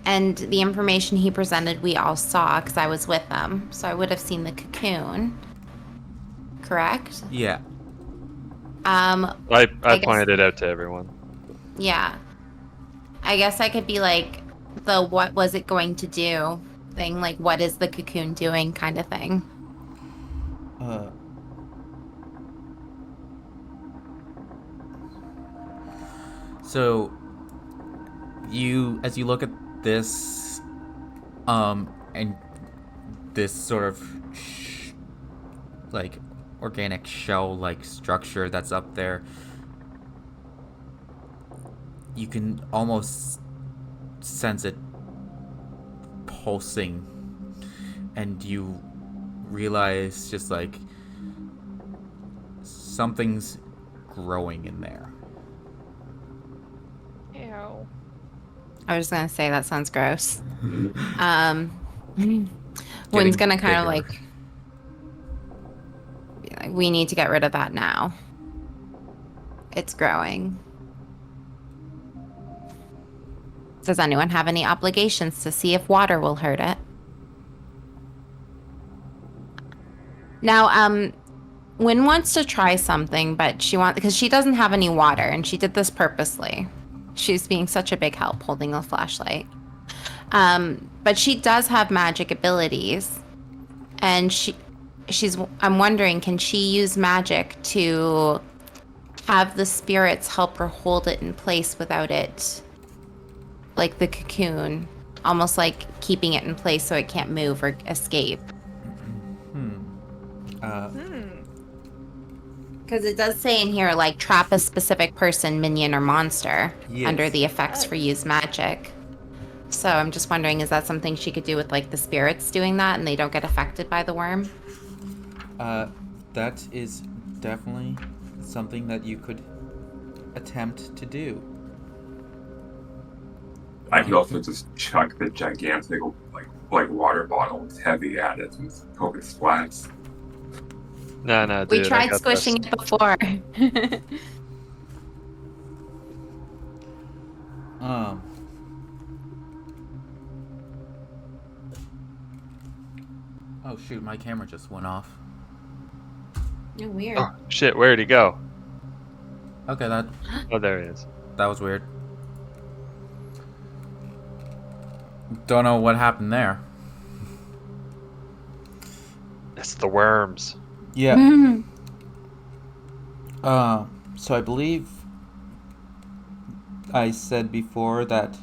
Speaker 4: And the information he presented, we all saw because I was with them, so I would have seen the cocoon. Correct?
Speaker 2: Yeah.
Speaker 1: I
Speaker 4: I guess,
Speaker 1: pointed it out to everyone.
Speaker 4: yeah. I guess I could be like the what was it going to do thing, like what is the cocoon doing kind of thing.
Speaker 2: So as you look at this, and this sort of like organic shell-like structure that's up there, you can almost sense it pulsing, and you realize just like something's growing in there.
Speaker 3: Ew.
Speaker 4: I was gonna say that sounds gross.
Speaker 2: Getting
Speaker 4: Wynn's gonna kind of
Speaker 2: bigger.
Speaker 4: like be like, we need to get rid of that now. It's growing. Does anyone have any obligations to see if water will hurt it? Now, Wynn wants to try something, but because she doesn't have any water, and she did this purposely. She's being such a big help holding a flashlight. But she does have magic abilities, and I'm wondering, can she use magic to have the spirits help her hold it in place without it, like the cocoon, almost like keeping it in place so it can't move or escape? Because it does say in here, like, trap a specific person, minion, or monster
Speaker 2: Yes.
Speaker 4: under the effects for use magic. So I'm just wondering, is that something she could do with, like, the spirits doing that and they don't get affected by the worm?
Speaker 2: That is definitely something that you could attempt to do.
Speaker 5: I could also just chuck the gigantic like water bottle it's heavy at it and hope it splats.
Speaker 1: No, dude.
Speaker 4: We
Speaker 1: I
Speaker 4: tried
Speaker 1: got
Speaker 4: squishing
Speaker 1: this.
Speaker 4: it before.
Speaker 2: Oh shoot, my camera just went off.
Speaker 4: Oh, weird.
Speaker 1: Oh shit! Where'd he go?
Speaker 2: Okay, that
Speaker 1: Oh, there he is.
Speaker 2: was weird. Don't know what happened there.
Speaker 1: It's the worms.
Speaker 2: Yeah. So I believe I said before that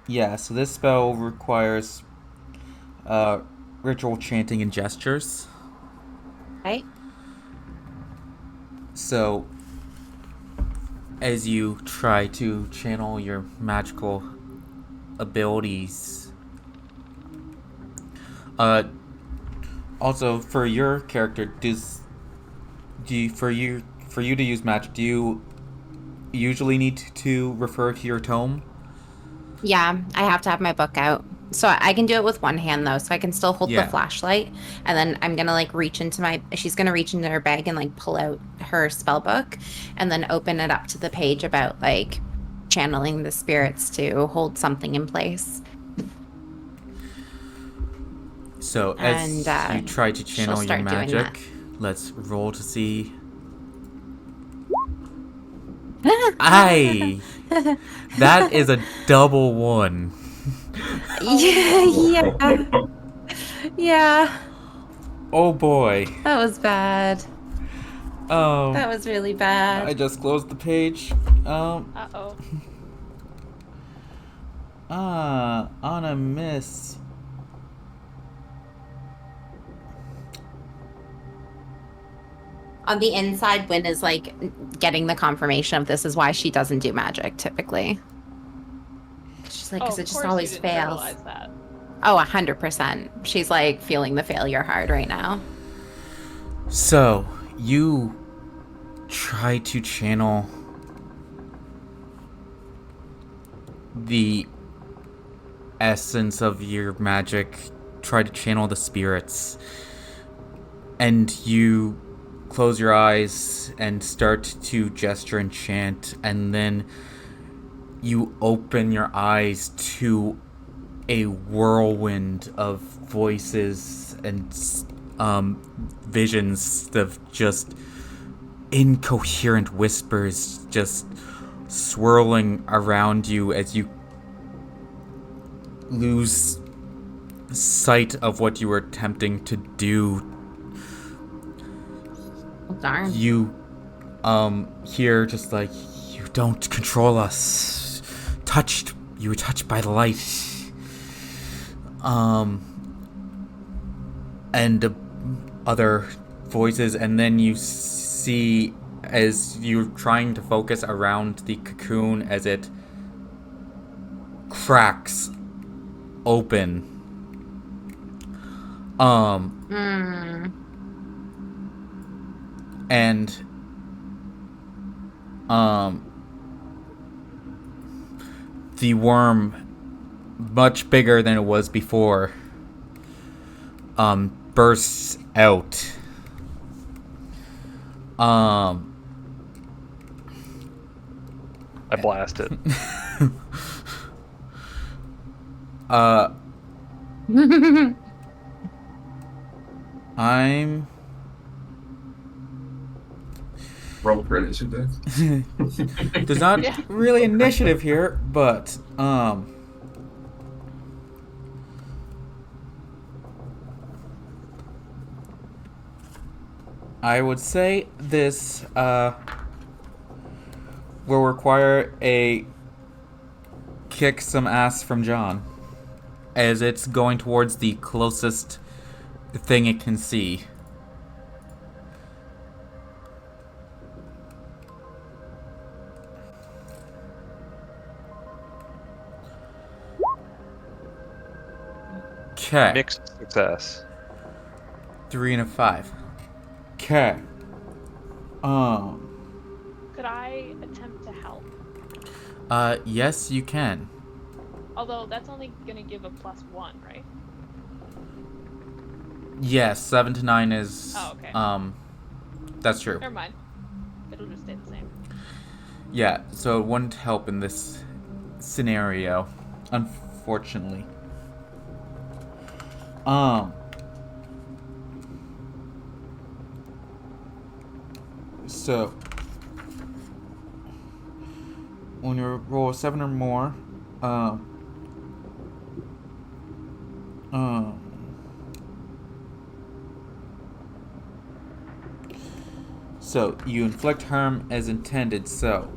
Speaker 2: yeah, so this spell requires ritual chanting and gestures.
Speaker 4: Right?
Speaker 2: So as you try to channel your magical abilities, also for your character, for you to use magic, do you usually need to refer to your tome?
Speaker 4: Yeah, I have to have my book out. So I can do it with one hand, though, so I can still hold
Speaker 2: Yeah.
Speaker 4: the flashlight. And then I'm going to, like, she's going to reach into her bag and, like, pull out her spell book and then open it up to the page about, like, channeling the spirits to hold something in place.
Speaker 2: So as
Speaker 4: And,
Speaker 2: you try to channel your
Speaker 4: start doing
Speaker 2: magic, let's roll to see. Aye! That is a double one.
Speaker 4: Yeah. Yeah.
Speaker 2: Oh boy.
Speaker 4: That was bad.
Speaker 2: Oh.
Speaker 4: That was really bad.
Speaker 2: I just closed the page.
Speaker 3: Uh-oh.
Speaker 2: On a miss.
Speaker 4: On the inside, Wynn is, like, getting the confirmation of this is why she doesn't do magic, typically. She's like, because it just always fails.
Speaker 3: That.
Speaker 4: Oh, 100%. She's, like, feeling the failure hard right now.
Speaker 2: So, you try to channel the essence of your magic, try to channel the spirits, and you close your eyes and start to gesture and chant, and then you open your eyes to a whirlwind of voices and visions of just incoherent whispers just swirling around you as you lose sight of what you were attempting to do.
Speaker 4: Oh, darn.
Speaker 2: You hear just like, you don't control us. You were touched by the light. And other voices, and then you see, as you're trying to focus around the cocoon, as it cracks open. And the worm, much bigger than it was before, bursts out.
Speaker 1: I blast it.
Speaker 2: I'm
Speaker 5: Roll for initiative.
Speaker 2: there's not
Speaker 3: Yeah.
Speaker 2: really initiative here, but I would say this will require a kick some ass from John, as it's going towards the closest thing it can see. Okay.
Speaker 1: Mixed success.
Speaker 2: 3 and a 5. Okay.
Speaker 3: Could I attempt to help?
Speaker 2: Yes, you can.
Speaker 3: Although that's only gonna give a +1, right?
Speaker 2: Yes, 7 to 9 is.
Speaker 3: Oh, okay.
Speaker 2: That's true.
Speaker 3: Never mind. It'll just stay the same.
Speaker 2: Yeah, so it wouldn't help in this scenario, unfortunately. So when you roll a 7 or more, so you inflict harm as intended. So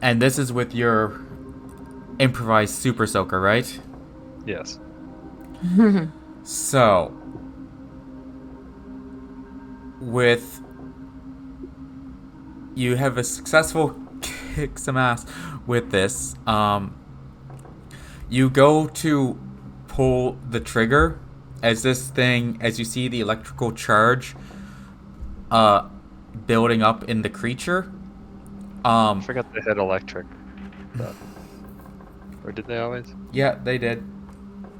Speaker 2: and this is with your improvised super soaker, right?
Speaker 1: Yes.
Speaker 2: So, with you have a successful kick some ass with this. You go to pull the trigger as you see the electrical charge building up in the creature.
Speaker 1: I forgot they had electric. But... Or did they always?
Speaker 2: Yeah, they did.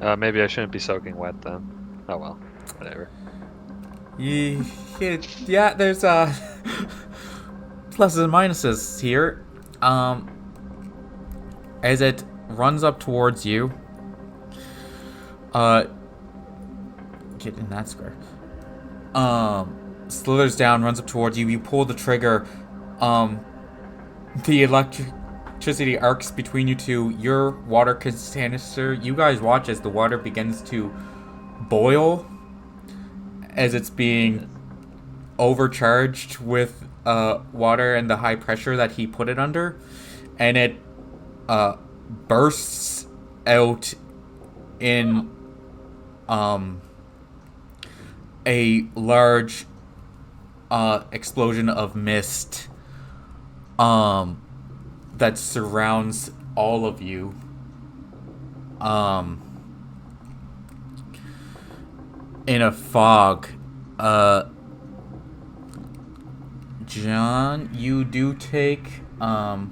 Speaker 1: Maybe I shouldn't be soaking wet then. Oh well, whatever.
Speaker 2: Yeah, there's pluses and minuses here. As it runs up towards you, get in that square. Slithers down, runs up towards you. You pull the trigger. The electricity arcs between you two. Your water canister. You guys watch as the water begins to boil, as it's being overcharged with water and the high pressure that he put it under, and it bursts out in a large explosion of mist that surrounds all of you. In a fog, John, you do take, in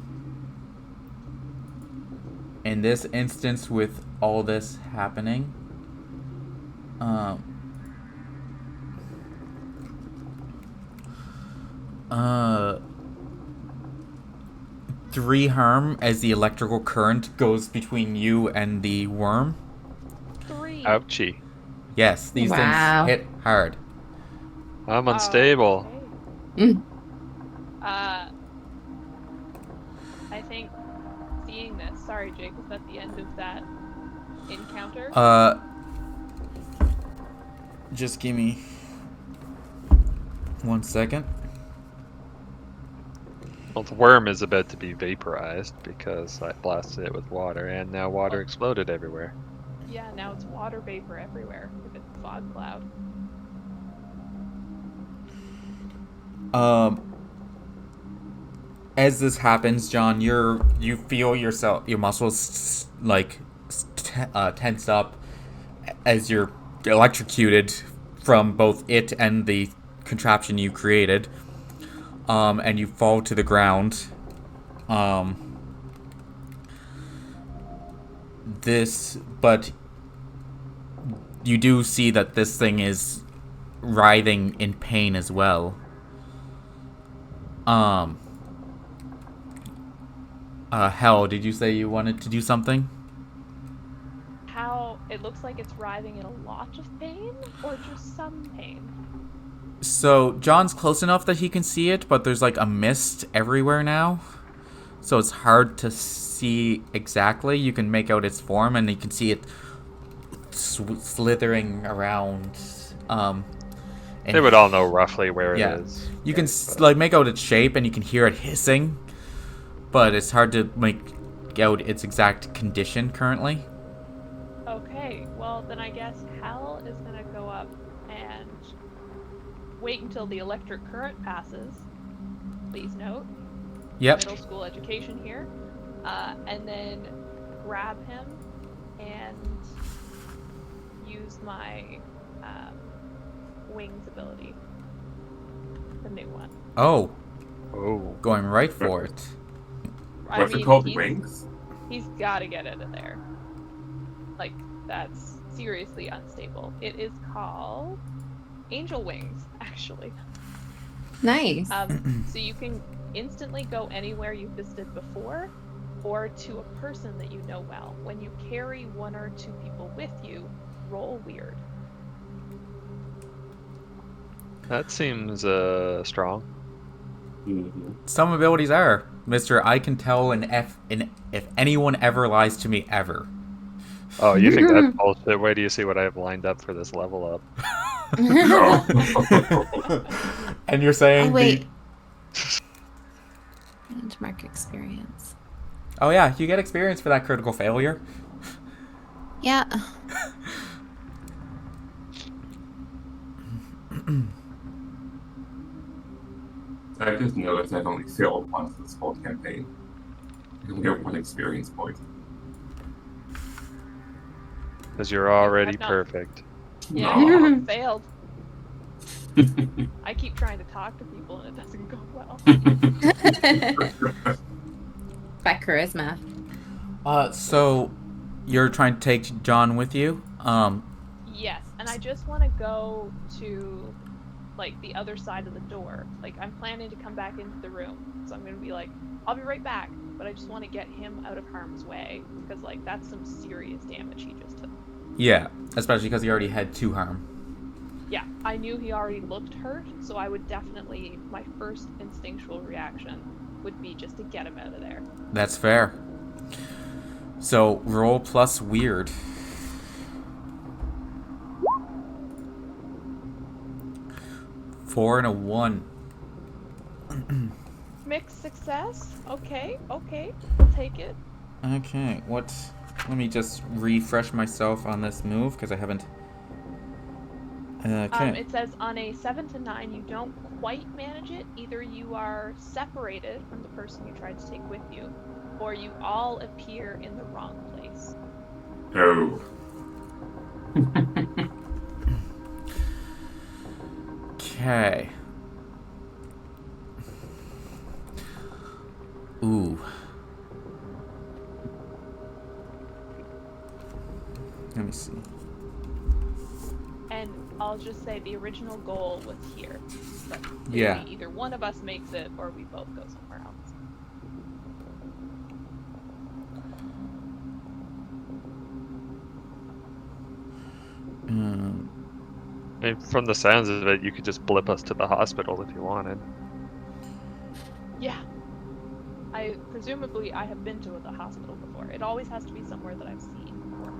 Speaker 2: this instance with all this happening, um, 3 harm as the electrical current goes between you and the worm.
Speaker 3: 3.
Speaker 1: Ouchie.
Speaker 2: Yes, these
Speaker 4: Wow.
Speaker 2: things hit hard.
Speaker 1: I'm unstable.
Speaker 3: Okay.
Speaker 4: Mm.
Speaker 3: I think seeing this. Sorry, Jake. Was that the end of that encounter?
Speaker 2: Just give me 1 second.
Speaker 1: Well, the worm is about to be vaporized because I blasted it with water, and now water exploded everywhere.
Speaker 3: Yeah, now it's water vapor everywhere if it's a fog cloud.
Speaker 2: As this happens, John, you feel yourself, your muscles like tense up as you're electrocuted from both it and the contraption you created, and you fall to the ground. But you do see that this thing is writhing in pain as well. Hell, did you say you wanted to do something?
Speaker 3: How it looks like it's writhing in a lot of pain, or just some pain?
Speaker 2: So, John's close enough that he can see it, but there's like a mist everywhere now. So it's hard to see exactly. You can make out its form, and you can see it slithering around.
Speaker 1: They would all know roughly where it
Speaker 2: Yeah.
Speaker 1: is.
Speaker 2: You can like make out its shape, and you can hear it hissing, but it's hard to make out its exact condition currently.
Speaker 3: Okay, well then I guess Hal is gonna go up and wait until the electric current passes. Please note.
Speaker 2: Yep.
Speaker 3: Middle school education here. And then grab him and use my wings ability. The new one.
Speaker 2: Oh,
Speaker 1: Oh.
Speaker 2: going right for it.
Speaker 5: What's it called?
Speaker 3: he's-
Speaker 5: Wings?
Speaker 3: He's gotta get out of there. Like, that's seriously unstable. It is called Angel Wings, actually.
Speaker 4: Nice.
Speaker 3: So you can instantly go anywhere you've visited before, or to a person that you know well. When you carry 1 or 2 people with you, roll weird.
Speaker 1: That seems strong.
Speaker 5: Mm-hmm.
Speaker 2: Some abilities are, Mr. I can tell if anyone ever lies to me ever.
Speaker 1: Oh, you think that's bullshit? Wait till you see what I have lined up for this level up.
Speaker 2: And you're saying
Speaker 4: Oh, wait. Benchmark experience.
Speaker 2: Oh yeah, you get experience for that critical failure.
Speaker 4: Yeah.
Speaker 5: I just noticed I've only failed once this whole campaign. I only get 1 experience point.
Speaker 1: Because you're already
Speaker 3: I've not-
Speaker 1: perfect.
Speaker 3: Yeah,
Speaker 5: Aw.
Speaker 3: you failed. I keep trying to talk to people and it doesn't go well.
Speaker 4: By charisma.
Speaker 2: So you're trying to take John with you?
Speaker 3: Yes, and I just want to go to, like, the other side of the door. Like, I'm planning to come back into the room, so I'm going to be like, I'll be right back, but I just want to get him out of harm's way, because, like, that's some serious damage he just took.
Speaker 2: Yeah, especially because he already had 2 harm.
Speaker 3: Yeah, I knew he already looked hurt, so I would definitely, my first instinctual reaction would be just to get him out of there.
Speaker 2: That's fair. So roll plus weird. 4 and a 1.
Speaker 3: Mixed success? Okay, I'll take it.
Speaker 2: Okay, what? Let me just refresh myself on this move because I haven't. Okay.
Speaker 3: It says on a 7 to 9, you don't quite manage it. Either you are separated from the person you tried to take with you, or you all appear in the wrong place.
Speaker 5: Oh.
Speaker 2: Okay. Ooh. Let me see.
Speaker 3: And I'll just say the original goal was here. But
Speaker 2: Yeah.
Speaker 3: clearly either one of us makes it or we both go somewhere else.
Speaker 1: I mean, from the sounds of it, you could just blip us to the hospital if you wanted.
Speaker 3: Yeah. Presumably I have been to the hospital before. It always has to be somewhere that I've seen before.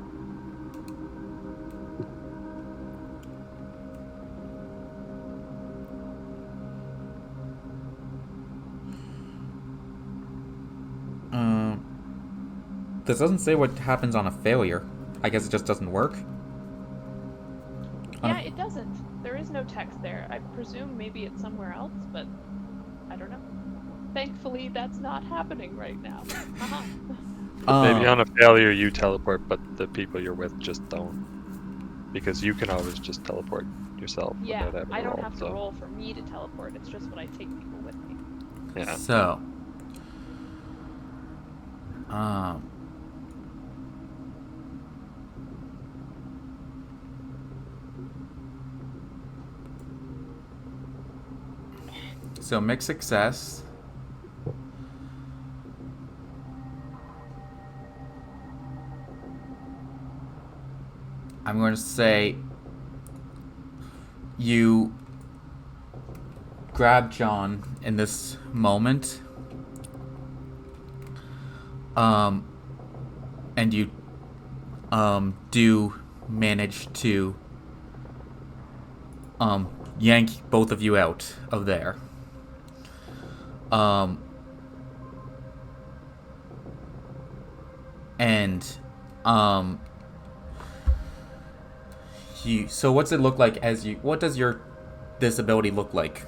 Speaker 2: This doesn't say what happens on a failure. I guess it just doesn't work.
Speaker 3: Yeah, it doesn't. There is no text there. I presume maybe it's somewhere else, but I don't know. Thankfully, that's not happening right now.
Speaker 1: Maybe on a failure you teleport, but the people you're with just don't. Because you can always just teleport yourself.
Speaker 3: Yeah,
Speaker 1: without having
Speaker 3: I don't
Speaker 1: roll,
Speaker 3: have to
Speaker 1: so.
Speaker 3: roll for me to teleport. It's just when I take people with me.
Speaker 1: Yeah.
Speaker 2: So. So mixed success. I'm going to say you grab John in this moment. And you do manage to yank both of you out of there. So what's it look like what does this ability look like?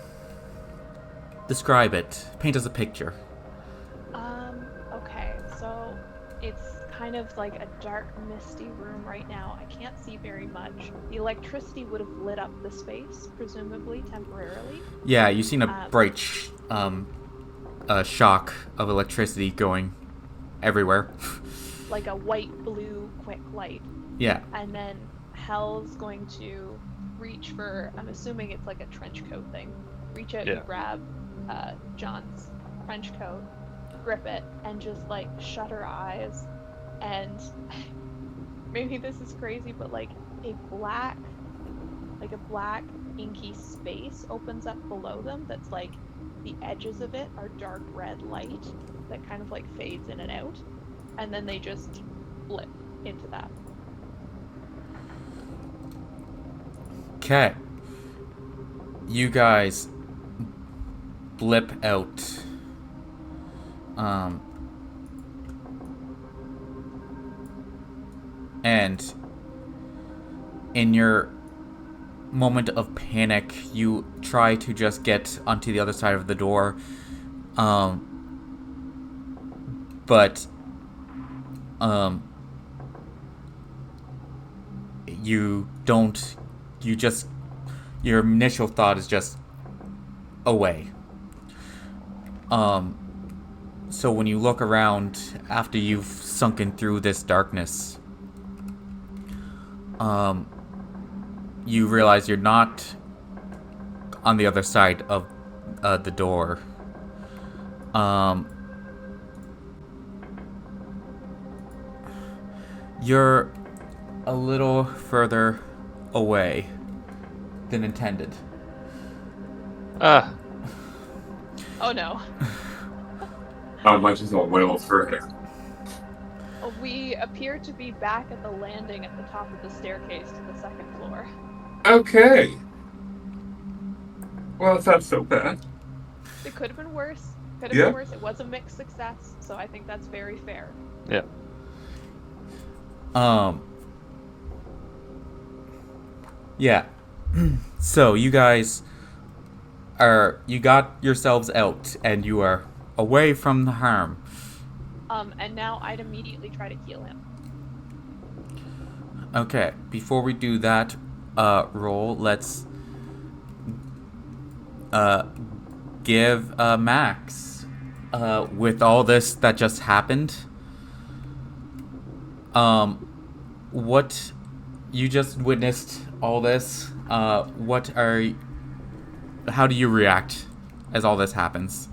Speaker 2: Describe it. Paint us a picture.
Speaker 3: Okay, so it's kind of like a dark, misty room right now. I can't see very much. The electricity would have lit up the space, presumably temporarily.
Speaker 2: Yeah, you've seen a bright shock of electricity going everywhere.
Speaker 3: Like a white, blue, quick light.
Speaker 2: Yeah.
Speaker 3: And then Hell's going to reach for, I'm assuming it's like a trench coat thing. Reach out and grab John's trench coat, grip it, and just like shut her eyes. And maybe this is crazy, but like a black inky space opens up below them that's like the edges of it are dark red light that kind of like fades in and out, and then they just blip into that.
Speaker 2: Okay. You guys blip out. And in your moment of panic, you try to just get onto the other side of the door. But you don't. Your initial thought is just away. So when you look around after you've sunken through this darkness, you realize you're not on the other side of the door. You're a little further away than intended.
Speaker 1: Ah.
Speaker 3: Oh no.
Speaker 5: How much is a little further?
Speaker 3: We appear to be back at the landing at the top of the staircase to the second floor.
Speaker 5: Okay. Well, it's not so bad.
Speaker 3: It could have been worse. Been worse. It was a mixed success, so I think that's very fair.
Speaker 1: Yeah.
Speaker 2: Yeah. So you guys you got yourselves out and you are away from the harm.
Speaker 3: And now I'd immediately try to heal him.
Speaker 2: Okay, before we do that roll, let's give Max with all this that just happened, what you just witnessed all this, how do you react as all this happens?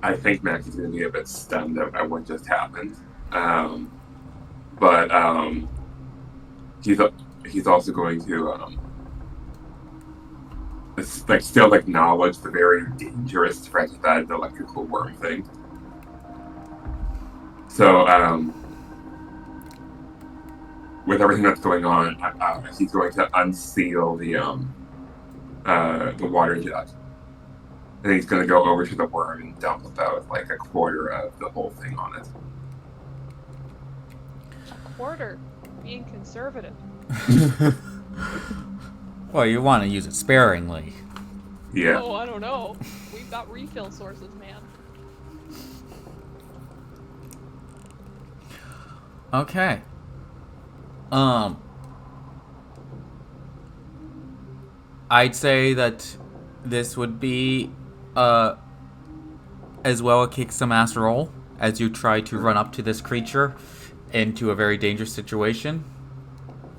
Speaker 5: I think Max is going to be a bit stunned at what just happened. But he's also going to still acknowledge the very dangerous threat that the electrical worm thing. So with everything that's going on, he's going to unseal the water jet. And he's going to go over to the worm and dump about like a quarter of the whole thing on it.
Speaker 3: A quarter? Being conservative.
Speaker 2: Well, you want to use it sparingly.
Speaker 5: Yeah.
Speaker 3: Oh, I don't know. We've got refill sources, man.
Speaker 2: Okay. I'd say that this would be as well a kick some ass roll as you try to run up to this creature into a very dangerous situation.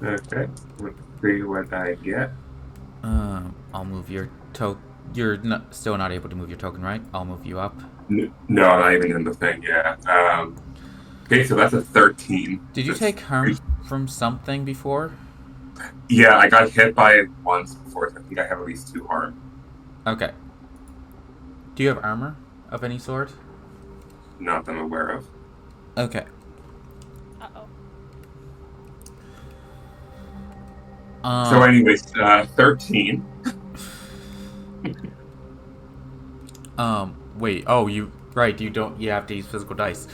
Speaker 5: Okay. Let's see what I get.
Speaker 2: I'll move your You're still not able to move your token, right? I'll move you up.
Speaker 5: No, not even in the thing. Yeah. Okay, so that's a 13.
Speaker 2: Did you take harm from something before?
Speaker 5: Yeah, I got hit by it once before, so I think I have at least 2 harm.
Speaker 2: Okay. Do you have armor of any sort?
Speaker 5: Not that I'm aware of.
Speaker 2: Okay.
Speaker 3: Uh-oh.
Speaker 5: So anyways, 13.
Speaker 2: Wait. Oh, you have to use physical dice.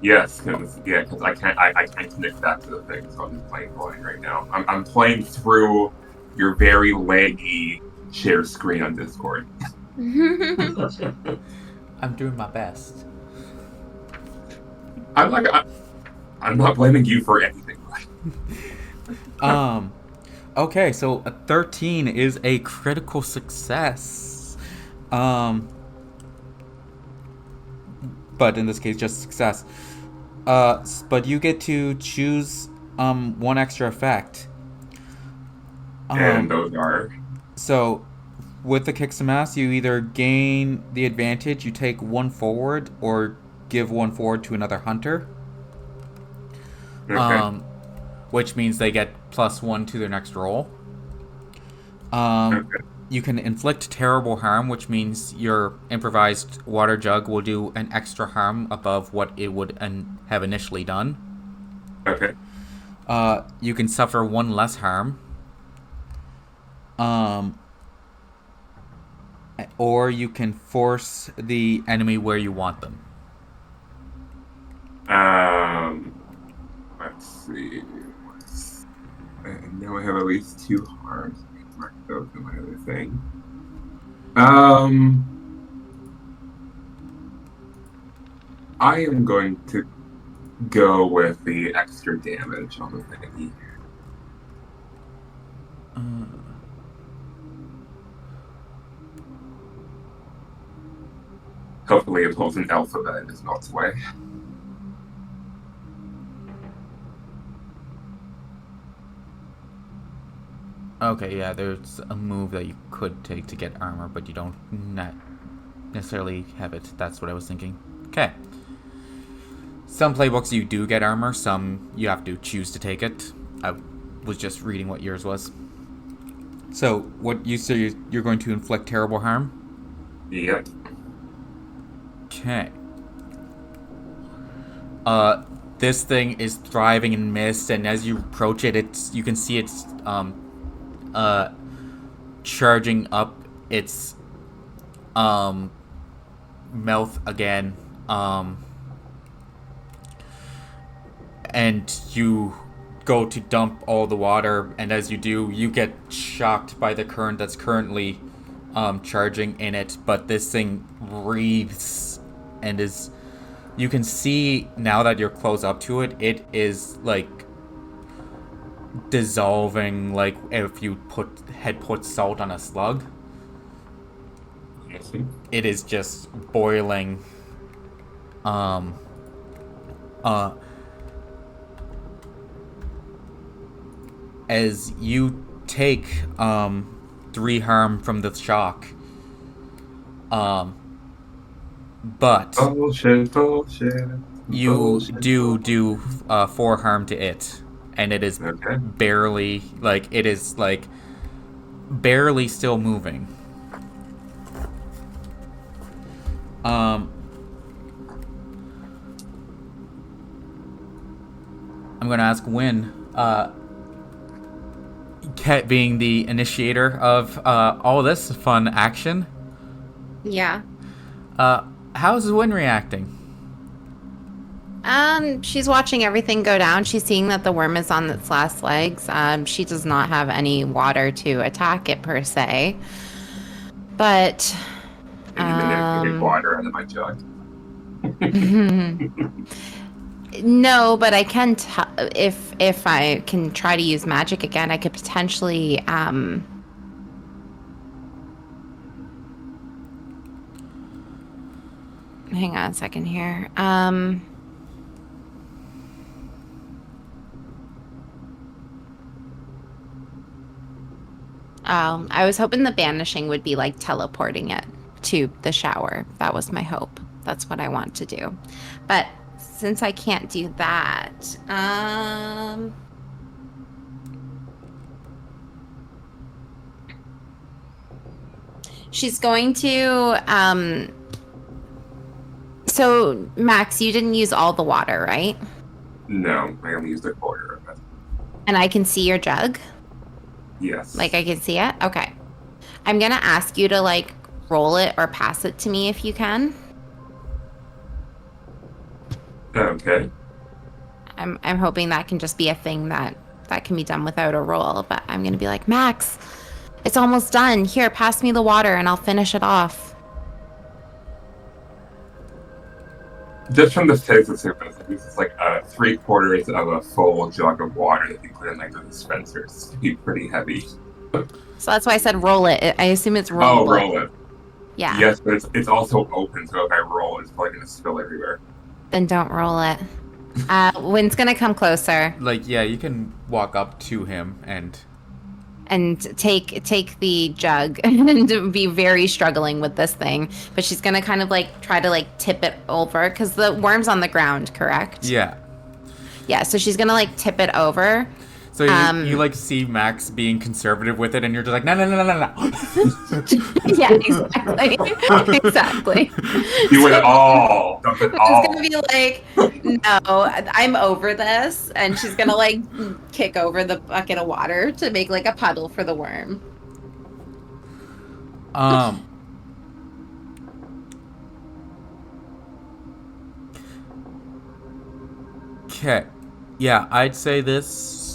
Speaker 5: Yes, because I can't connect that to the thing, so I'm just playing blind right now. I'm playing through your very laggy share screen on Discord.
Speaker 2: I'm doing my best.
Speaker 5: I'm not blaming you for anything.
Speaker 2: Okay, so a 13 is a critical success. But in this case, just success. But you get to choose one extra effect.
Speaker 5: And those are?
Speaker 2: So, with the kick some ass, you either gain the advantage, you take 1 forward, or give 1 forward to another hunter.
Speaker 5: Okay.
Speaker 2: Which means they get +1 to their next roll.
Speaker 5: Okay.
Speaker 2: You can inflict terrible harm, which means your improvised water jug will do an extra harm above what it would have initially done.
Speaker 5: Okay.
Speaker 2: You can suffer 1 less harm. Or you can force the enemy where you want them.
Speaker 5: Let's see. Now I have at least 2 harms. Mark those in my other thing. I am going to go with the extra damage on the thingy. Hopefully it pulls an alphabet and is not way.
Speaker 2: Okay, yeah, there's a move that you could take to get armor, but you don't necessarily have it. That's what I was thinking. Okay. Some playbooks you do get armor, some you have to choose to take it. I was just reading what yours was. So, what you say you're going to inflict terrible harm?
Speaker 5: Yep.
Speaker 2: Okay. This thing is thriving in mist, and as you approach it, you can see it's charging up its mouth again, and you go to dump all the water, and as you do, you get shocked by the current that's currently charging in it, but this thing breathes and is, you can see now that you're close up to it, it is like dissolving, like if you put salt on a slug. it is just boiling. As you take 3 harm from the shock, but
Speaker 5: Bullshit.
Speaker 2: you
Speaker 5: Bullshit.
Speaker 2: do 4 harm to it, and it is
Speaker 5: Okay.
Speaker 2: barely barely still moving. I'm gonna ask Win, being the initiator of all this fun action,
Speaker 4: Yeah.
Speaker 2: how's Win reacting?
Speaker 4: She's watching everything go down. She's seeing that the worm is on its last legs. She does not have any water to attack it per se. But
Speaker 5: Can you manipulate water out of my jug?
Speaker 4: no, but I can if I can try to use magic again, I could potentially hang on a second here. I was hoping the banishing would be like teleporting it to the shower. That was my hope. That's what I want to do. But since I can't do that, she's going to, so Max, you didn't use all the water, right?
Speaker 5: No, I only used a quarter of it.
Speaker 4: And I can see your jug?
Speaker 5: Yes.
Speaker 4: Like I can see it? Okay. I'm gonna ask you to like roll it or pass it to me if you can.
Speaker 5: Okay.
Speaker 4: I'm hoping that can just be a thing that can be done without a roll, but I'm gonna be like, Max, it's almost done. Here, pass me the water and I'll finish it off.
Speaker 5: Just from the taste of it, this is like 3/4 of a full jug of water that you put in like the dispenser. It's gonna be pretty heavy.
Speaker 4: So that's why I said roll it. I assume it's rollable.
Speaker 5: Oh, roll it.
Speaker 4: Yeah.
Speaker 5: Yes, but it's also open, so if I roll, it's probably gonna spill everywhere.
Speaker 4: Then don't roll it. Wynn's gonna come closer
Speaker 2: Like, yeah, you can walk up to him and
Speaker 4: and take the jug and be very struggling with this thing. But she's gonna kind of like try to like tip it over because the worm's on the ground, correct?
Speaker 2: yeah.
Speaker 4: Yeah. So she's gonna like tip it over.
Speaker 2: So you like see Max being conservative with it, and you're just like, no.
Speaker 4: Yeah, exactly. Exactly.
Speaker 5: Do it all. Dump it
Speaker 4: She's
Speaker 5: all.
Speaker 4: gonna be like, no, I'm over this, and she's gonna like kick over the bucket of water to make like a puddle for the worm.
Speaker 2: Okay. Yeah, I'd say this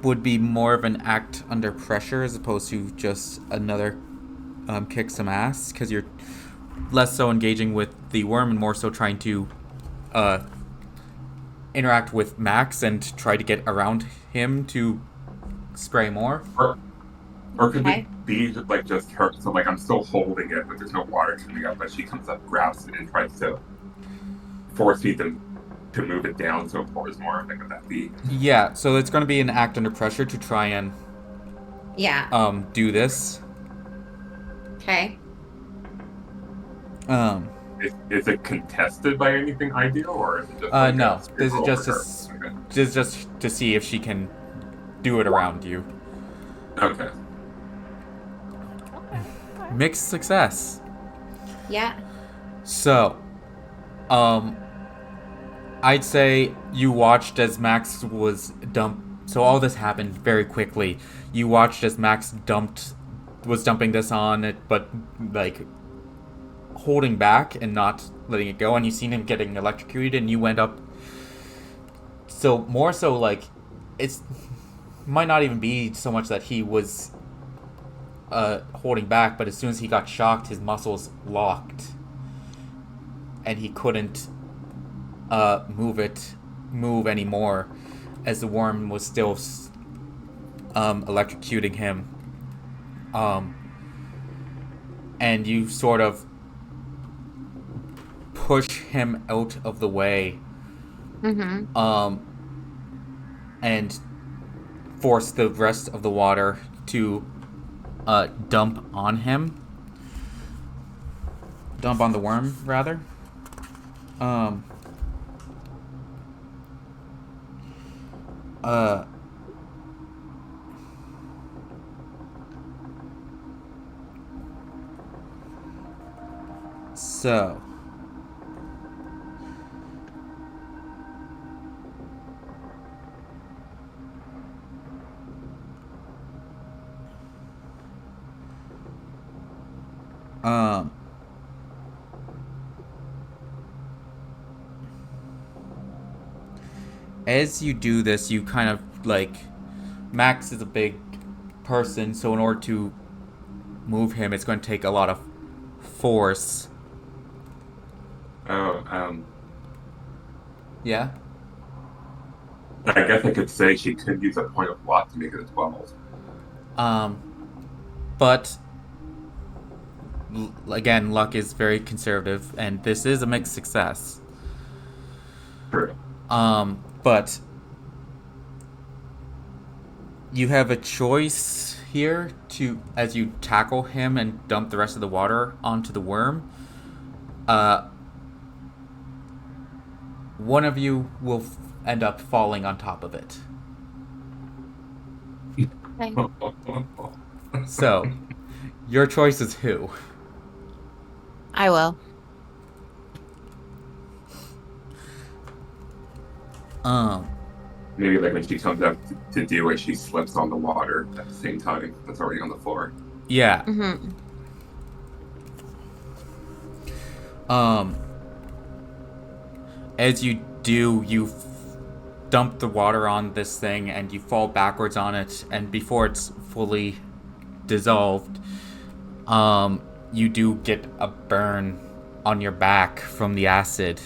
Speaker 2: would be more of an act under pressure as opposed to just another kick some ass, because you're less so engaging with the worm and more so trying to interact with Max and try to get around him to spray more.
Speaker 5: Or could
Speaker 4: Okay.
Speaker 5: it be like just her? So like I'm still holding it, but there's no water coming up. But she comes up, grabs it, and tries to force me to move it down so it pours more. Like would that be?
Speaker 2: Yeah, so it's going to be an act under pressure to try and
Speaker 4: Yeah.
Speaker 2: do this.
Speaker 4: Okay.
Speaker 5: Is it contested by anything I do, or is it just like
Speaker 2: No.
Speaker 5: a straight
Speaker 2: This is
Speaker 5: roll
Speaker 2: just
Speaker 5: for
Speaker 2: to,
Speaker 5: her? Okay.
Speaker 2: just to see if she can do it around you.
Speaker 5: Okay.
Speaker 3: Okay.
Speaker 2: Mixed success.
Speaker 4: Yeah.
Speaker 2: So, I'd say you watched as Max was dumped. So all this happened very quickly. You watched as Max was dumping this on it, but like holding back and not letting it go. And you seen him getting electrocuted, and you went up. So more so, like it's might not even be so much that he was holding back, but as soon as he got shocked, his muscles locked, and he couldn't move anymore, as the worm was still electrocuting him. And you sort of push him out of the way,
Speaker 4: Mm-hmm.
Speaker 2: and force the rest of the water to dump on him. Dump on the worm, rather. Um. So. As you do this, you kind of like Max is a big person, so in order to move him, it's going to take a lot of force.
Speaker 5: Oh,
Speaker 2: Yeah.
Speaker 5: I guess I could say she could use a point of luck to make it a 12.
Speaker 2: But again, luck is very conservative, and this is a mixed success.
Speaker 5: True.
Speaker 2: But you have a choice here to, as you tackle him and dump the rest of the water onto the worm. One of you will end up falling on top of it.
Speaker 4: Okay.
Speaker 2: So, your choice is who?
Speaker 4: I will.
Speaker 5: Maybe like when she comes up to do it, she slips on the water at the same time that's already on the floor.
Speaker 2: Yeah.
Speaker 4: Mm-hmm.
Speaker 2: As you do, you dump the water on this thing and you fall backwards on it, and before it's fully dissolved, you do get a burn on your back from the acid.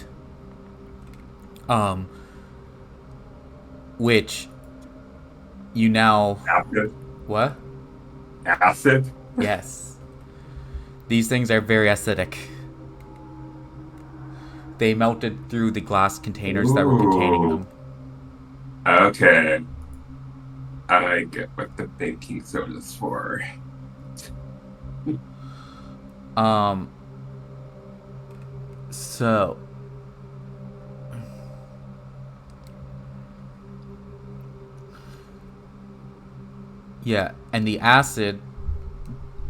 Speaker 2: Which you now...
Speaker 5: Acid?
Speaker 2: What?
Speaker 5: Acid?
Speaker 2: Yes. These things are very acidic. They melted through the glass containers that were containing them.
Speaker 5: Okay. I get what the baking soda's for.
Speaker 2: So... Yeah, and the acid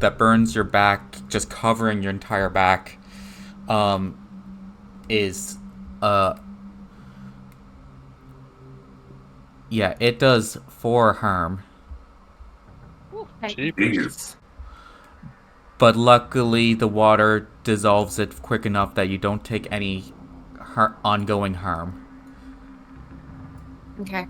Speaker 2: that burns your back, just covering your entire back, is, yeah, it does 4 harm.
Speaker 5: Jeez.
Speaker 2: But luckily, the water dissolves it quick enough that you don't take any ongoing harm.
Speaker 4: Okay.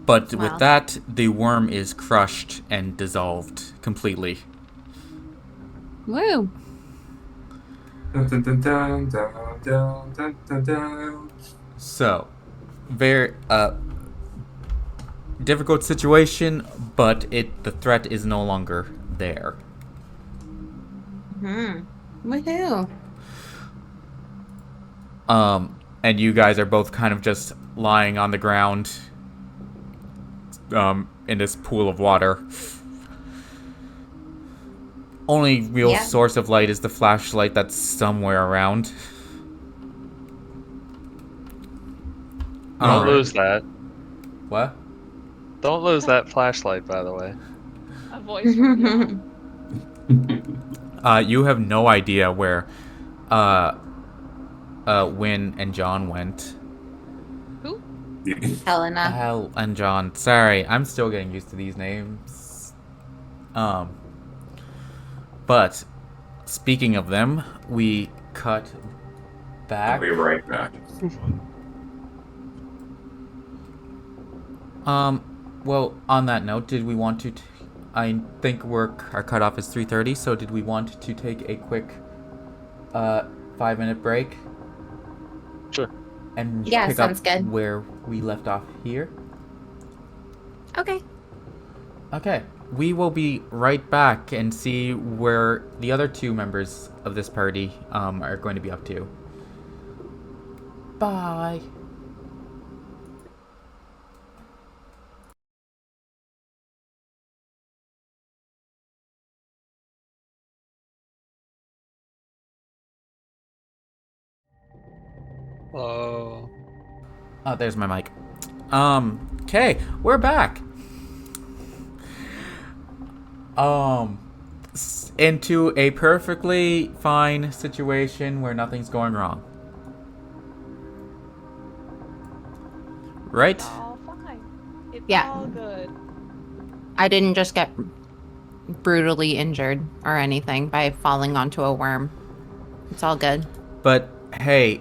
Speaker 2: But
Speaker 4: Wow.
Speaker 2: with that, the worm is crushed and dissolved completely.
Speaker 4: Woo.
Speaker 5: Dun, dun, dun, dun, dun, dun, dun, dun, dun.
Speaker 2: So, very difficult situation, but the threat is no longer there.
Speaker 4: Woohoo.
Speaker 2: And you guys are both kind of just lying on the ground, in this pool of water. Only real source of light is the flashlight that's somewhere around.
Speaker 1: Don't lose that.
Speaker 2: What?
Speaker 1: Don't lose that flashlight, by the way.
Speaker 3: A voice from
Speaker 2: You have no idea where Win and John went.
Speaker 3: Who?
Speaker 4: Helena.
Speaker 2: Hal and John. Sorry, I'm still getting used to these names. But speaking of them, we cut back.
Speaker 5: I'll be right back.
Speaker 2: Well, on that note, did we want to... I think our cutoff is 3:30, so did we want to take a quick 5-minute break?
Speaker 1: Sure.
Speaker 2: And
Speaker 4: Yeah,
Speaker 2: pick
Speaker 4: sounds
Speaker 2: up
Speaker 4: good.
Speaker 2: where we left off here?
Speaker 4: Okay.
Speaker 2: Okay, we will be right back and see where the other two members of this party are going to be up to. Bye.
Speaker 1: Oh.
Speaker 2: Oh, there's my mic. Okay, we're back. Into a perfectly fine situation where nothing's going wrong. Right?
Speaker 3: It's all fine. It's
Speaker 4: Yeah.
Speaker 3: all good.
Speaker 4: I didn't just get brutally injured or anything by falling onto a worm. It's all good.
Speaker 2: But hey,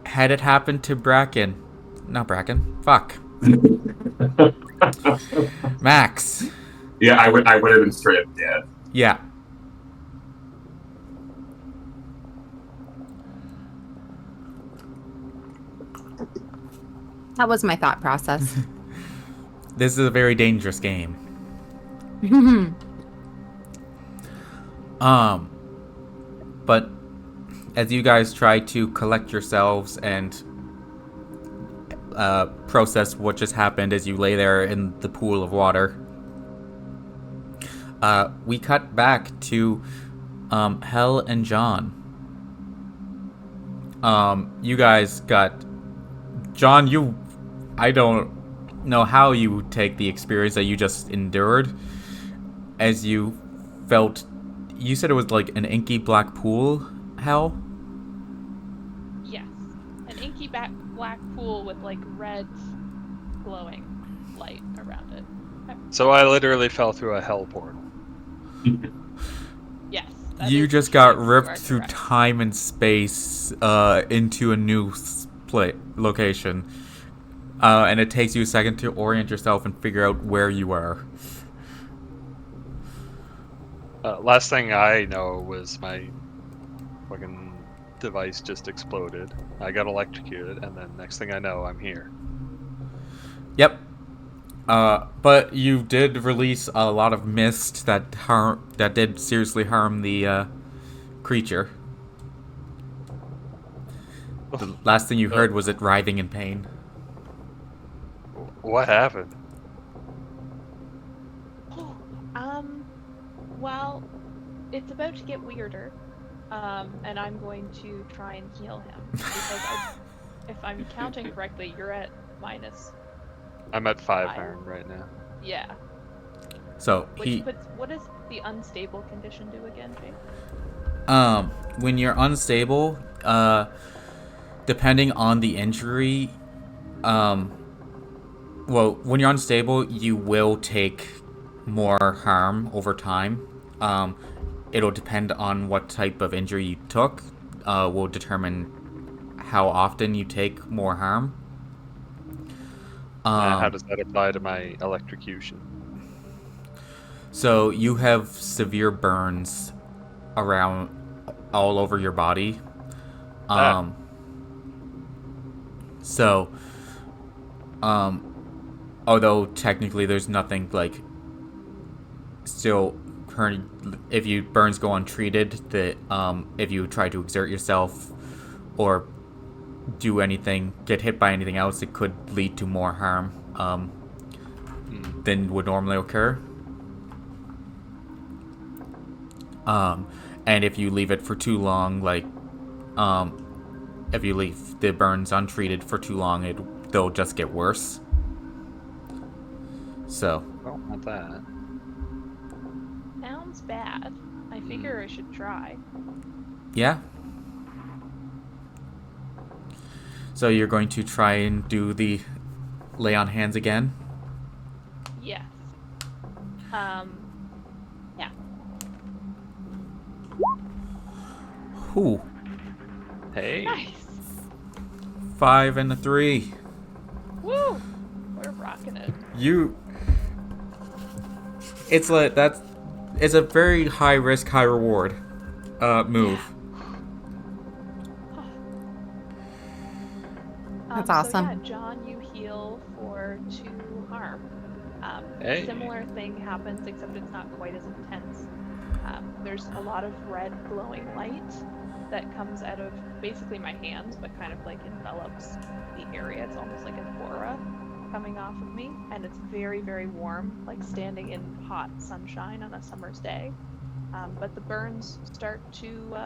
Speaker 2: had it happened to Bracken, not Bracken, fuck, Max.
Speaker 5: Yeah, I would have been straight up dead.
Speaker 2: Yeah.
Speaker 4: That was my thought process.
Speaker 2: This is a very dangerous game. But as you guys try to collect yourselves and process what just happened as you lay there in the pool of water, we cut back to Hel and John. You guys got... John, I don't know how you take the experience that you just endured as you felt... You said it was like an inky black pool, Hel?
Speaker 3: Yes. An inky black pool with like red glowing light around it.
Speaker 1: So I literally fell through a hell portal.
Speaker 3: Yes. that
Speaker 2: You
Speaker 3: is
Speaker 2: just
Speaker 3: true.
Speaker 2: got
Speaker 3: You
Speaker 2: ripped
Speaker 3: are
Speaker 2: through
Speaker 3: correct.
Speaker 2: time and space into a new location. And it takes you a second to orient yourself and figure out where you are.
Speaker 1: Last thing I know was my fucking device just exploded. I got electrocuted, and then next thing I know, I'm here.
Speaker 2: Yep. But you did release a lot of mist that did seriously harm the creature. The last thing you heard was it writhing in pain.
Speaker 1: What happened?
Speaker 3: Well, it's about to get weirder, and I'm going to try and heal him because if I'm counting correctly, you're at minus.
Speaker 1: I'm at 5
Speaker 3: Five.
Speaker 1: harm right now.
Speaker 3: Yeah.
Speaker 2: So
Speaker 3: Which puts what does the unstable condition do again, Jake?
Speaker 2: when you're unstable, depending on the injury, well, when you're unstable, you will take more harm over time. It'll depend on what type of injury you took, will determine how often you take more harm.
Speaker 1: How does that apply to my electrocution?
Speaker 2: So you have severe burns around all over your body. So, although technically there's nothing like still current, if you burns go untreated, that if you try to exert yourself or do anything, get hit by anything else, it could lead to more harm than would normally occur. And if you leave it for too long, like if you leave the burns untreated for too long, they'll just get worse. So
Speaker 1: I don't want that.
Speaker 3: Sounds bad. I figure I should try.
Speaker 2: yeah. So you're going to try and do the lay on hands again?
Speaker 3: Yes. Yeah.
Speaker 2: Ooh.
Speaker 1: Hey.
Speaker 3: Nice.
Speaker 2: 5 and a 3.
Speaker 3: Woo! We're rocking it.
Speaker 2: It's like it's a very high risk, high reward move.
Speaker 4: That's
Speaker 3: So
Speaker 4: awesome.
Speaker 3: yeah, John, you heal for 2 harm.
Speaker 1: Hey.
Speaker 3: Similar thing happens, except it's not quite as intense. There's a lot of red glowing light that comes out of basically my hands, but kind of like envelops the area. It's almost like an aura coming off of me, and it's very, very warm, like standing in hot sunshine on a summer's day. But the burns start to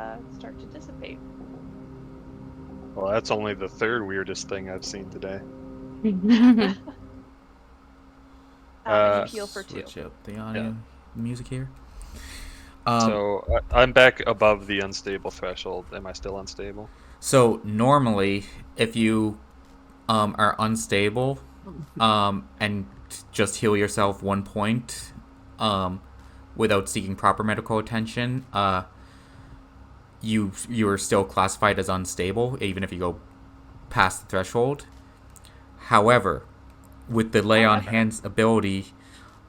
Speaker 3: dissipate.
Speaker 6: Well, that's only the third weirdest thing I've seen today.
Speaker 3: And you heal for 2.
Speaker 2: Switch up the audio music here.
Speaker 6: So I'm back above the unstable threshold. Am I still unstable?
Speaker 2: So normally, if you are unstable and just heal yourself 1 point without seeking proper medical attention, you are still classified as unstable even if you go past the threshold. However, with the lay on hands ability,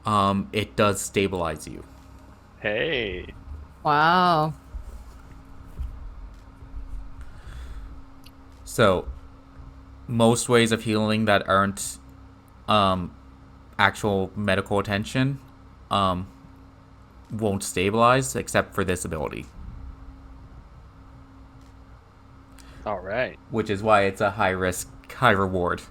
Speaker 2: it does stabilize you.
Speaker 6: Hey.
Speaker 4: Wow.
Speaker 2: So, most ways of healing that aren't actual medical attention won't stabilize except for this ability.
Speaker 6: All right.
Speaker 2: Which is why it's a high risk, high reward.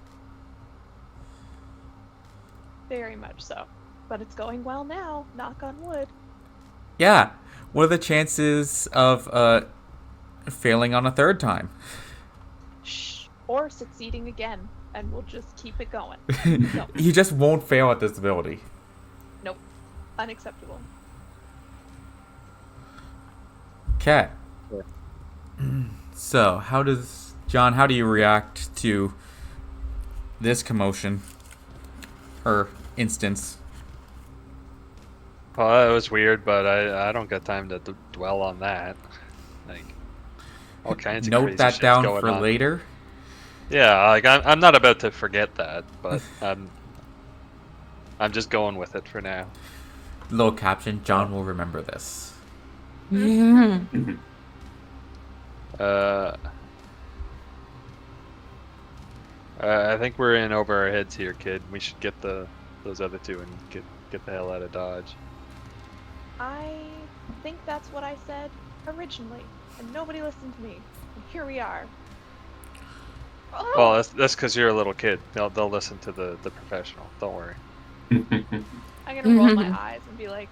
Speaker 3: Very much so. But it's going well now, knock on wood.
Speaker 2: Yeah. What are the chances of failing on a third time?
Speaker 3: Shh. Or succeeding again, and we'll just keep it going. No.
Speaker 2: You just won't fail at this ability.
Speaker 3: Nope. Unacceptable.
Speaker 2: Okay.
Speaker 6: Yeah.
Speaker 2: So, how do you react to this commotion? Or instance?
Speaker 6: Well, that was weird, but I don't got time to dwell on that. Like, all kinds of
Speaker 2: Note
Speaker 6: crazy
Speaker 2: that
Speaker 6: shit's
Speaker 2: down
Speaker 6: going
Speaker 2: for
Speaker 6: on.
Speaker 2: later.
Speaker 6: Yeah, like I'm not about to forget that, but I'm just going with it for now.
Speaker 2: Little caption, John will remember this.
Speaker 6: I think we're in over our heads here, kid. We should get those other two and get the hell out of Dodge.
Speaker 3: I think that's what I said originally, and nobody listened to me. And here we are. Oh!
Speaker 6: Well, that's because you're a little kid. They'll listen to the professional. Don't worry.
Speaker 3: I'm gonna roll my eyes and be like,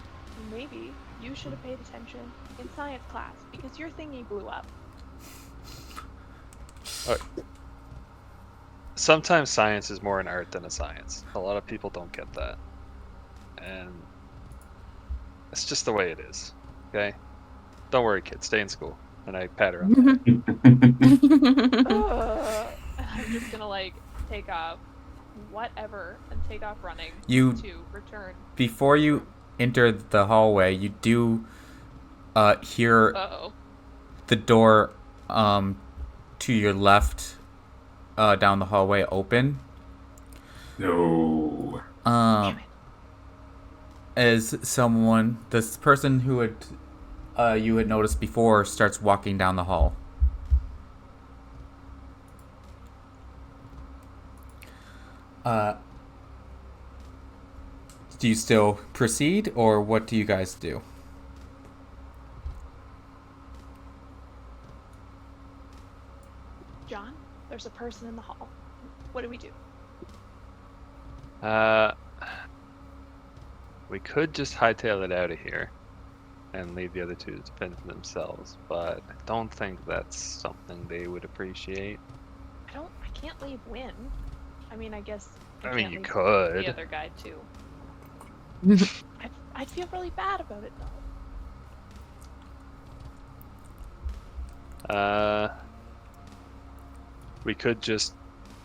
Speaker 3: maybe you should have paid attention in science class because your thingy blew up.
Speaker 6: Sometimes science is more an art than a science. A lot of people don't get that. And it's just the way it is. Okay? Don't worry, kid. Stay in school. And I pat her on the head.
Speaker 3: I'm just gonna like take off whatever and take off running
Speaker 2: You-
Speaker 3: to return.
Speaker 2: Before you enter the hallway, you do hear
Speaker 3: Uh-oh.
Speaker 2: the door to your left down the hallway open.
Speaker 5: No.
Speaker 3: Damn it.
Speaker 2: As this person who you had noticed before starts walking down the hall. Do you still proceed, or what do you guys do?
Speaker 3: John, there's a person in the hall. What do we do?
Speaker 6: We could just hightail it out of here and leave the other two to fend for themselves, but I don't think that's something they would appreciate.
Speaker 3: I can't leave Win. I mean, I guess
Speaker 6: I mean,
Speaker 3: can't
Speaker 6: you
Speaker 3: leave
Speaker 6: could.
Speaker 3: the other guy too. I'd feel really bad about it though.
Speaker 6: We could just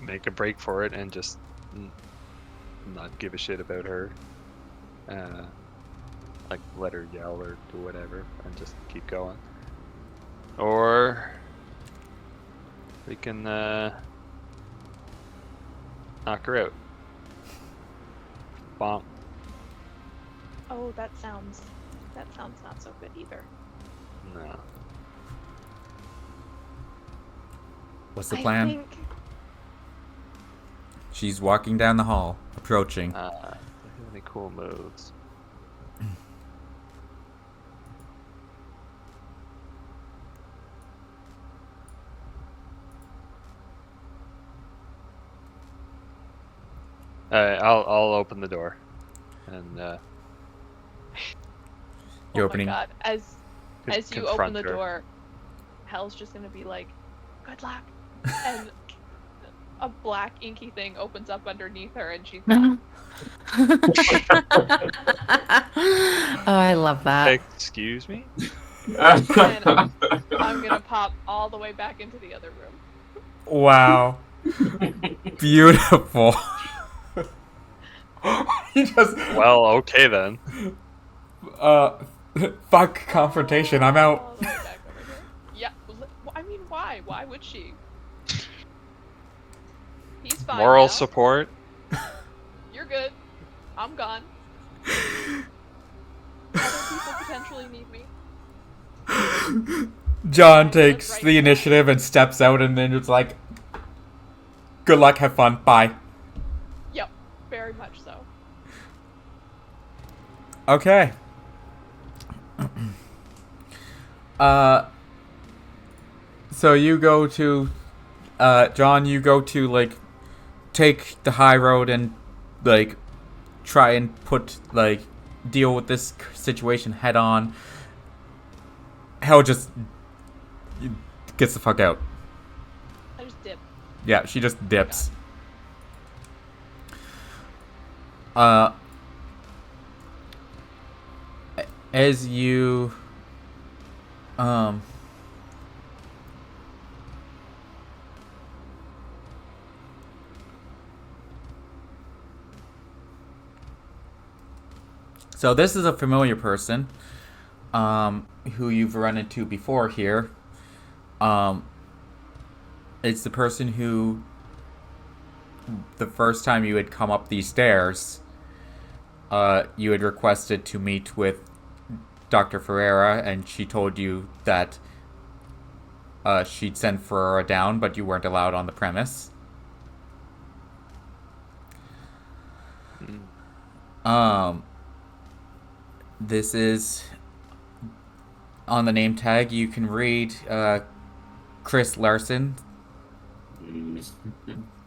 Speaker 6: make a break for it and just not give a shit about her. Like let her yell or do whatever and just keep going. Or we can knock her out. Bonk.
Speaker 3: Oh, that sounds not so good either.
Speaker 6: No.
Speaker 2: What's the
Speaker 3: I
Speaker 2: plan?
Speaker 3: think
Speaker 2: She's walking down the hall, approaching.
Speaker 6: Any cool moves? I'll open the door, and
Speaker 2: You're
Speaker 3: Oh
Speaker 2: opening.
Speaker 3: my god! As you open
Speaker 6: confront
Speaker 3: the
Speaker 6: her.
Speaker 3: door, Hell's just gonna be like, "Good luck," and a black inky thing opens up underneath her, and she's gone.
Speaker 4: Oh, I love that.
Speaker 6: Excuse me?
Speaker 3: I'm gonna pop all the way back into the other room.
Speaker 2: Wow. Beautiful. He just
Speaker 6: Well, okay then.
Speaker 2: fuck confrontation. I'm out.
Speaker 3: All the way back over here. Yeah. I mean, why? Why would she? He's fine.
Speaker 6: Moral
Speaker 3: now.
Speaker 6: support.
Speaker 3: You're good. I'm gone. Other people potentially need me.
Speaker 2: John
Speaker 3: Let's
Speaker 2: takes
Speaker 3: write
Speaker 2: the
Speaker 3: that.
Speaker 2: initiative and steps out, and then it's like, good luck, have fun, bye.
Speaker 3: Yep. Very much so.
Speaker 2: Okay. So you go to, John, you go to, like, take the high road and, like, try and deal with this situation head on. Hell just gets the fuck out.
Speaker 3: I just dip.
Speaker 2: Yeah, she just dips. As you so this is a familiar person who you've run into before here. It's the person who the first time you had come up these stairs, you had requested to meet with Dr. Ferreira, and she told you that she'd send Ferreira down, but you weren't allowed on the premise. This is on the name tag. You can read Chris Larson,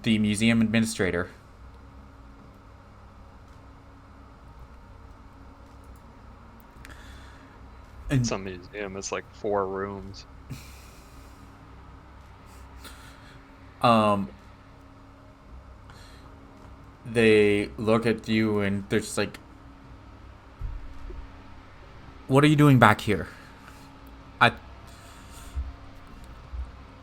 Speaker 2: the museum administrator. And
Speaker 6: Some museum is like 4 rooms.
Speaker 2: they look at you and they're just like, what are you doing back here?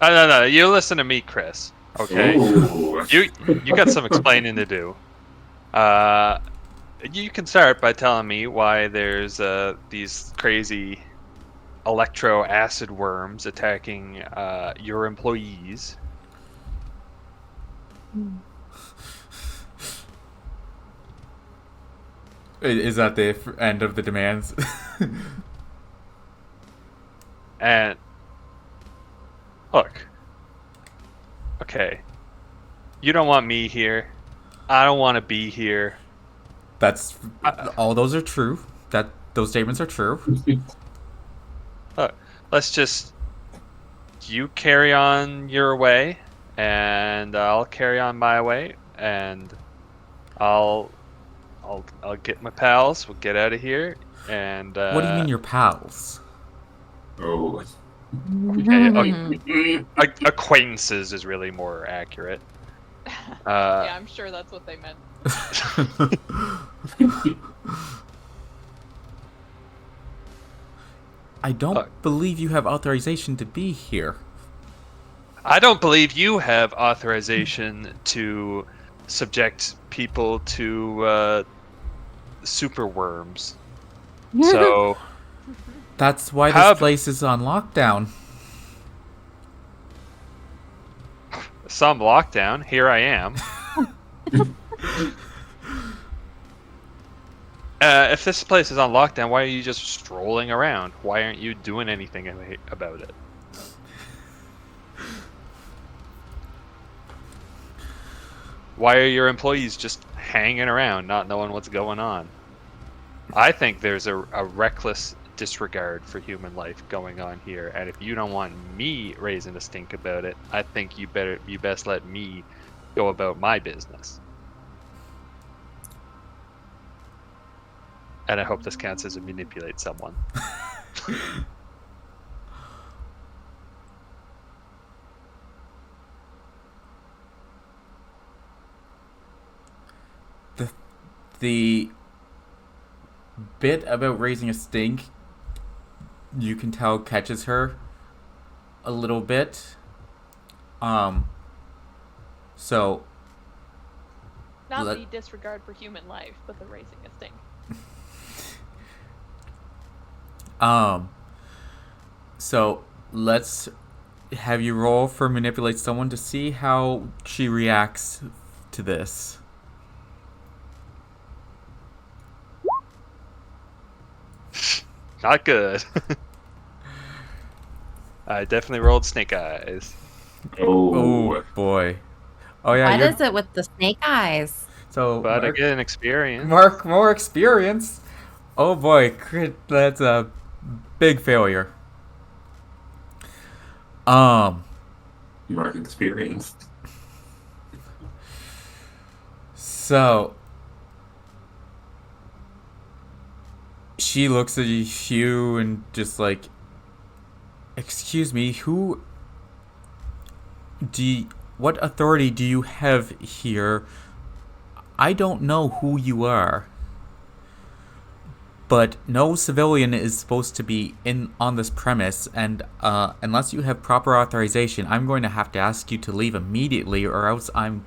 Speaker 6: No. You listen to me, Chris. Okay.
Speaker 5: Ooh.
Speaker 6: You got some explaining to do. You can start by telling me why there's these crazy electro acid worms attacking your employees.
Speaker 2: Is that the end of the demands?
Speaker 6: And look, okay, you don't want me here. I don't want to be here.
Speaker 2: That's all. Those are true. Those statements are true.
Speaker 6: Look, let's just you carry on your way, and I'll carry on my way, and I'll get my pals. We'll get out of here. And
Speaker 2: What do you mean, your pals?
Speaker 5: Oh.
Speaker 6: okay, acquaintances is really more accurate.
Speaker 3: Yeah, I'm sure that's what they meant.
Speaker 2: I don't believe you have authorization to be here.
Speaker 6: I don't believe you have authorization to subject people to super worms. So
Speaker 2: That's why
Speaker 6: How-
Speaker 2: this place is on lockdown.
Speaker 6: some lockdown. Here I am. If this place is on lockdown, why are you just strolling around? Why aren't you doing anything about it? Why are your employees just hanging around, not knowing what's going on. I think there's a reckless disregard for human life going on here, and if you don't want me raising a stink about it, I think you best let me go about my business. And I hope this counts as a manipulate someone.
Speaker 2: The bit about raising a stink, you can tell catches her a little bit. So
Speaker 3: Not the disregard for human life, but the raising a stink.
Speaker 2: So let's have you roll for manipulate someone to see how she reacts to this.
Speaker 6: Not good. I definitely rolled snake eyes.
Speaker 2: Oh boy. Oh yeah.
Speaker 4: What is it with the snake eyes?
Speaker 2: So
Speaker 6: But again, experience.
Speaker 2: Mark, more experience. Oh boy, that's a big failure.
Speaker 5: Mark experienced.
Speaker 2: So she looks at you and just like, excuse me, what authority do you have here? I don't know who you are. But no civilian is supposed to be on this premise, and unless you have proper authorization, I'm going to have to ask you to leave immediately, or else I'm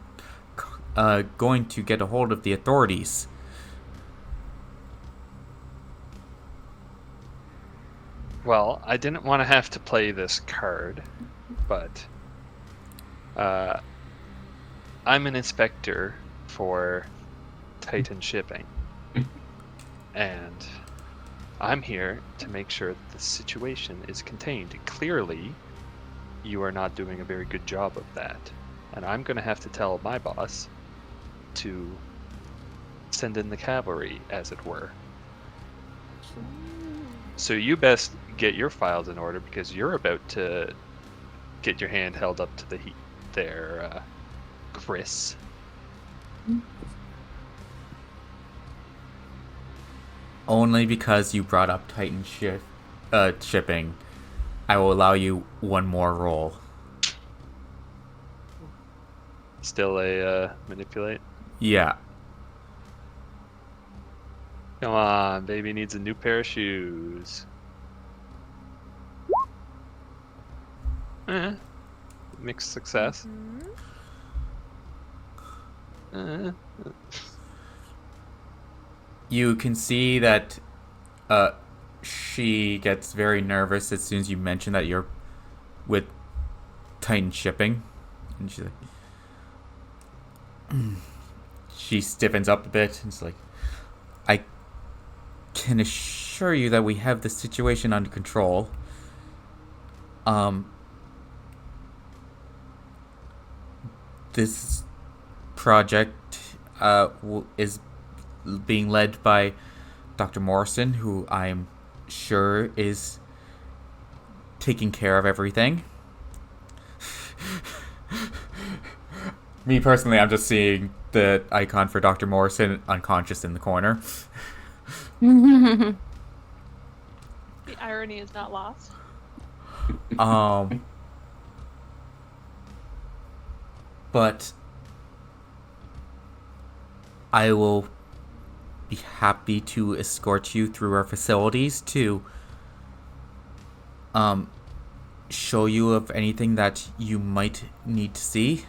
Speaker 2: going to get a hold of the authorities.
Speaker 6: Well, I didn't want to have to play this card, but I'm an inspector for Titan Shipping. And I'm here to make sure that the situation is contained. Clearly, you are not doing a very good job of that. And I'm going to have to tell my boss to send in the cavalry, as it were. So you best get your files in order, because you're about to get your hand held up to the heat there, Chris.
Speaker 2: Only because you brought up Titan shipping, I will allow you one more roll.
Speaker 6: Still a manipulate?
Speaker 2: Yeah.
Speaker 6: Come on, baby needs a new pair of shoes. Mixed success.
Speaker 2: You can see that she gets very nervous as soon as you mention that you're with Titan Shipping. And she's like, she stiffens up a bit and it's like, I can assure you that we have the situation under control. This project is being led by Dr. Morrison, who I'm sure is taking care of everything. Me personally, I'm just seeing the icon for Dr. Morrison unconscious in the corner.
Speaker 3: The irony is not lost.
Speaker 2: But I will be happy to escort you through our facilities to show you of anything that you might need to see.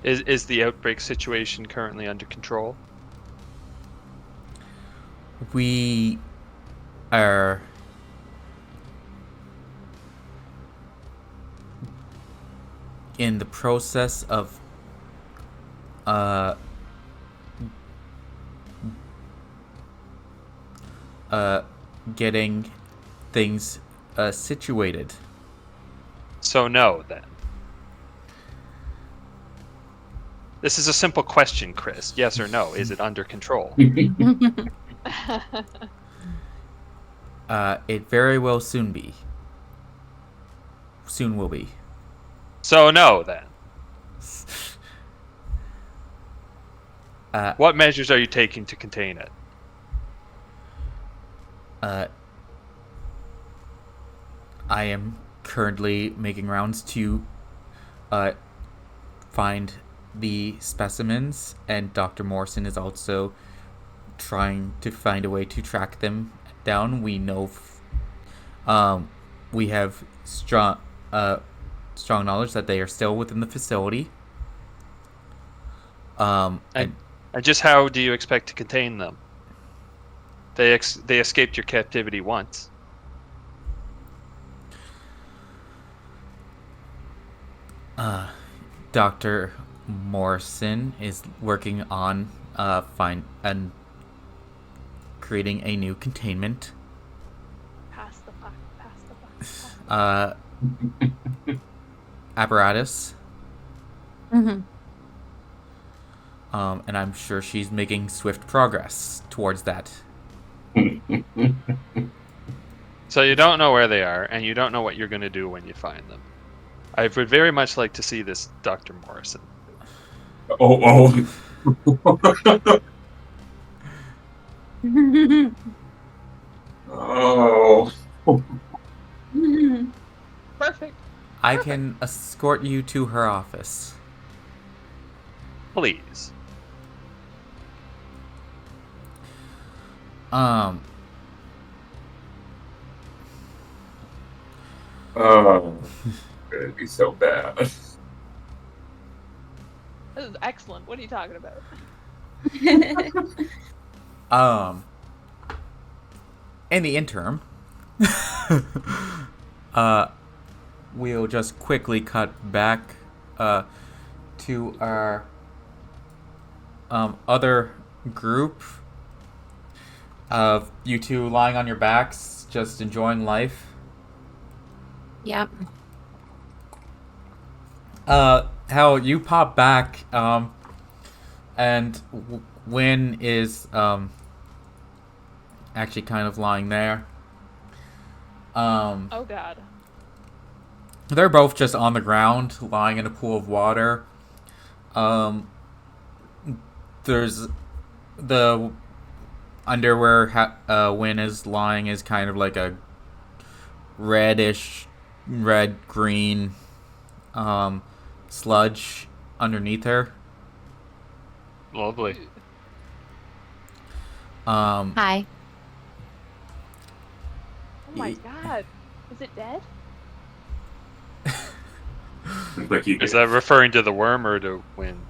Speaker 6: Is the outbreak situation currently under control?
Speaker 2: We are in the process of getting things situated.
Speaker 6: So no, then. This is a simple question, Chris. Yes or no? Is it under control?
Speaker 2: It very well soon be. Soon will be.
Speaker 6: So no, then. What measures are you taking to contain it?
Speaker 2: I am currently making rounds to find the specimens, and Dr. Morrison is also trying to find a way to track them down. We know we have strong knowledge that they are still within the facility.
Speaker 6: And just how do you expect to contain them? They escaped your captivity once.
Speaker 2: Dr. Morrison is working on creating a new containment.
Speaker 3: Pass the buck. Pass the buck.
Speaker 2: Apparatus.
Speaker 4: Mm-hmm.
Speaker 2: And I'm sure she's making swift progress towards that.
Speaker 6: So you don't know where they are, and you don't know what you're going to do when you find them. I would very much like to see this Dr. Morrison.
Speaker 5: Oh. Oh.
Speaker 3: Perfect.
Speaker 2: I can escort you to her office.
Speaker 6: Please.
Speaker 5: Oh. It'd be so bad.
Speaker 3: This is excellent. What are you talking about?
Speaker 2: In the interim, we'll just quickly cut back to our other group of you two lying on your backs, just enjoying life.
Speaker 4: Yep.
Speaker 2: How you pop back, and Wynn is actually kind of lying there.
Speaker 3: Oh God.
Speaker 2: They're both just on the ground, lying in a pool of water. There's the underwear Wynn is lying is kind of like a red-green sludge underneath her.
Speaker 6: Lovely.
Speaker 4: Hi.
Speaker 3: Oh my God. Is it dead?
Speaker 5: Like you
Speaker 6: Is that referring to the worm or to Wynn?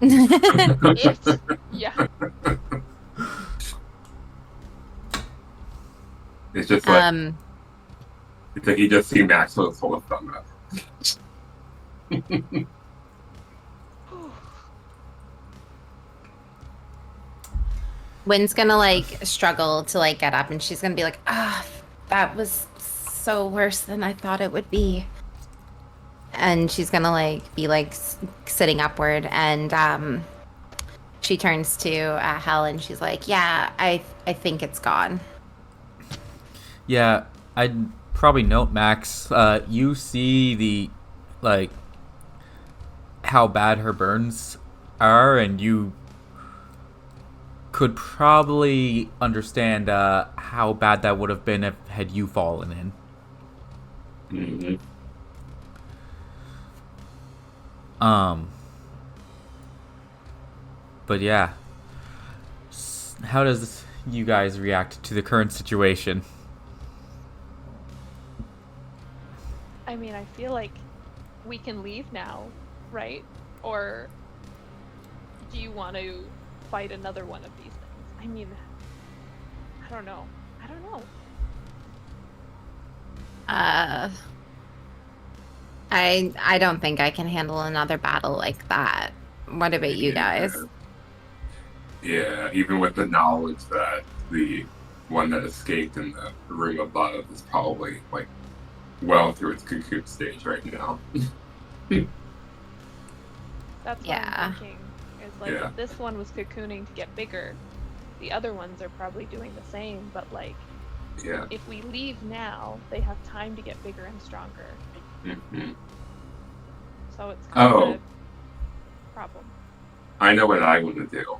Speaker 3: It. Yeah.
Speaker 5: It's just like it's like you just see Maxwell's whole thumb up.
Speaker 4: Wynn's gonna like struggle to like get up, and she's gonna be like, that was so worse than I thought it would be. And she's gonna like be like sitting upward, and she turns to Hal, and she's like, yeah, I think it's gone.
Speaker 2: Yeah, I'd probably note, Max, you see the, like, how bad her burns are, and you could probably understand how bad that would have been if had you fallen in.
Speaker 5: Mm-hmm.
Speaker 2: But yeah. How does you guys react to the current situation?
Speaker 3: I mean, I feel like we can leave now, right? Or do you want to fight another one of these things? I mean, I don't know.
Speaker 4: I don't think I can handle another battle like that. What about you guys?
Speaker 5: Yeah, even with the knowledge that the one that escaped in the room above is probably like well through its cocoon stage right now.
Speaker 3: That's what
Speaker 4: Yeah.
Speaker 3: I'm thinking. Like,
Speaker 5: Yeah.
Speaker 3: if this one was cocooning to get bigger, the other ones are probably doing the same, but like,
Speaker 5: Yeah.
Speaker 3: if we leave now, they have time to get bigger and stronger.
Speaker 5: Hmm.
Speaker 3: So it's kind
Speaker 5: Oh.
Speaker 3: of a problem.
Speaker 5: I know what I want to do.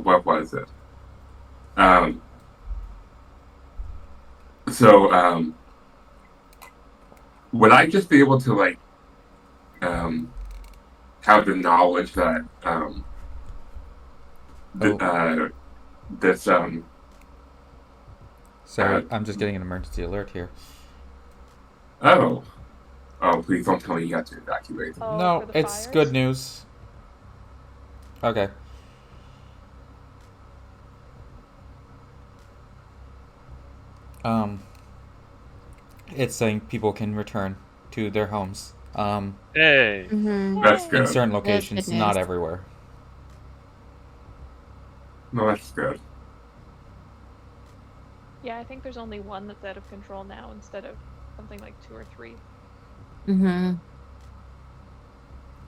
Speaker 5: What was it? So, would I just be able to like have the knowledge that this
Speaker 2: Sorry, I'm just getting an emergency alert here.
Speaker 5: oh please don't tell me you have to evacuate.
Speaker 3: Oh,
Speaker 2: No,
Speaker 3: for the
Speaker 2: it's
Speaker 3: fires?
Speaker 2: good news. Okay. It's saying people can return to their homes.
Speaker 6: Hey.
Speaker 4: Mm-hmm.
Speaker 5: That's
Speaker 3: Yay!
Speaker 5: good.
Speaker 2: In certain
Speaker 4: That is
Speaker 2: locations,
Speaker 4: good
Speaker 2: not
Speaker 4: news.
Speaker 2: everywhere.
Speaker 5: No, that's good.
Speaker 3: Yeah, I think there's only one that's out of control now instead of something like 2 or 3.
Speaker 4: Mm-hmm.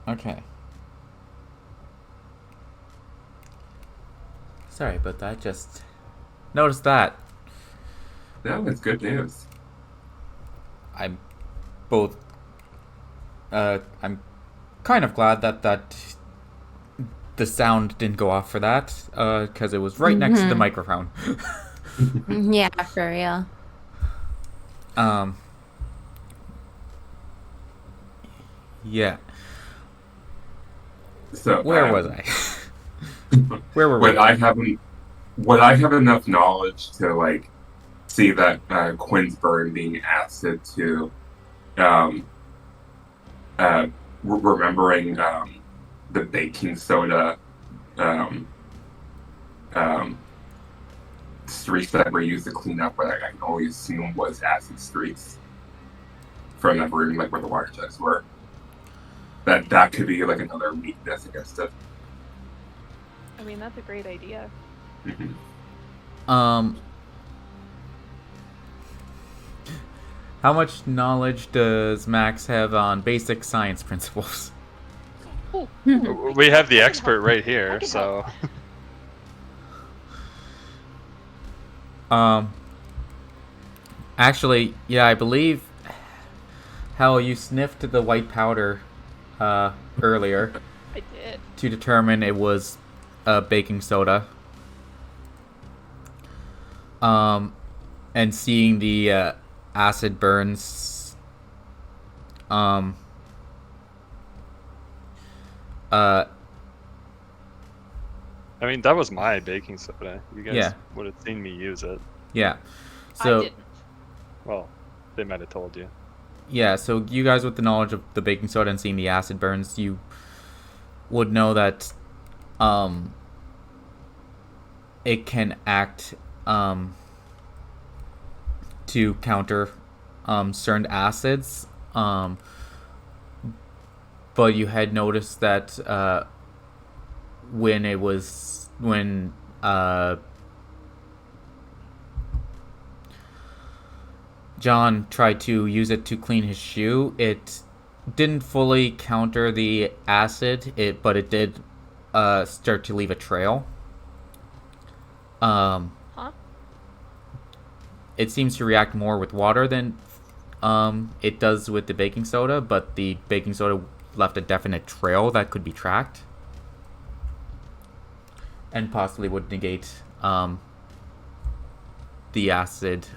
Speaker 2: Okay. Sorry about that. Just noticed that.
Speaker 5: No, it's good news.
Speaker 2: I'm both. I'm kind of glad that the sound didn't go off for that, because it was right next to the
Speaker 4: Mhm.
Speaker 2: microphone.
Speaker 4: Yeah, for real.
Speaker 2: Yeah.
Speaker 5: So
Speaker 2: Where was I? Where were we?
Speaker 5: Would I have enough knowledge to like see that Quinn's burn being acid to remembering the baking soda um, streaks that were used to clean up what I can only assume was acid streaks from that room, like where the water jugs were. That could be like another weakness against it.
Speaker 3: I mean, that's a great idea.
Speaker 5: Mm-hmm.
Speaker 2: How much knowledge does Max have on basic science principles?
Speaker 3: Ooh,
Speaker 6: We have the
Speaker 3: I can
Speaker 6: expert
Speaker 3: help.
Speaker 6: right
Speaker 3: I
Speaker 6: here,
Speaker 3: can
Speaker 6: so
Speaker 2: Actually, yeah, I believe how you sniffed the white powder earlier
Speaker 3: I did.
Speaker 2: to determine it was baking soda. And seeing the acid burns.
Speaker 6: I mean that was my baking soda. You guys
Speaker 2: Yeah.
Speaker 6: would have seen me use it.
Speaker 2: Yeah.
Speaker 3: I
Speaker 2: So
Speaker 3: didn't.
Speaker 6: Well, they might have told you.
Speaker 2: yeah, so you guys with the knowledge of the baking soda and seeing the acid burns, you would know that it can act to counter certain acids. But you had noticed that when John tried to use it to clean his shoe, it didn't fully counter the acid, but it did start to leave a trail.
Speaker 3: Huh?
Speaker 2: It seems to react more with water than it does with the baking soda, but the baking soda left a definite trail that could be tracked and possibly would negate the acid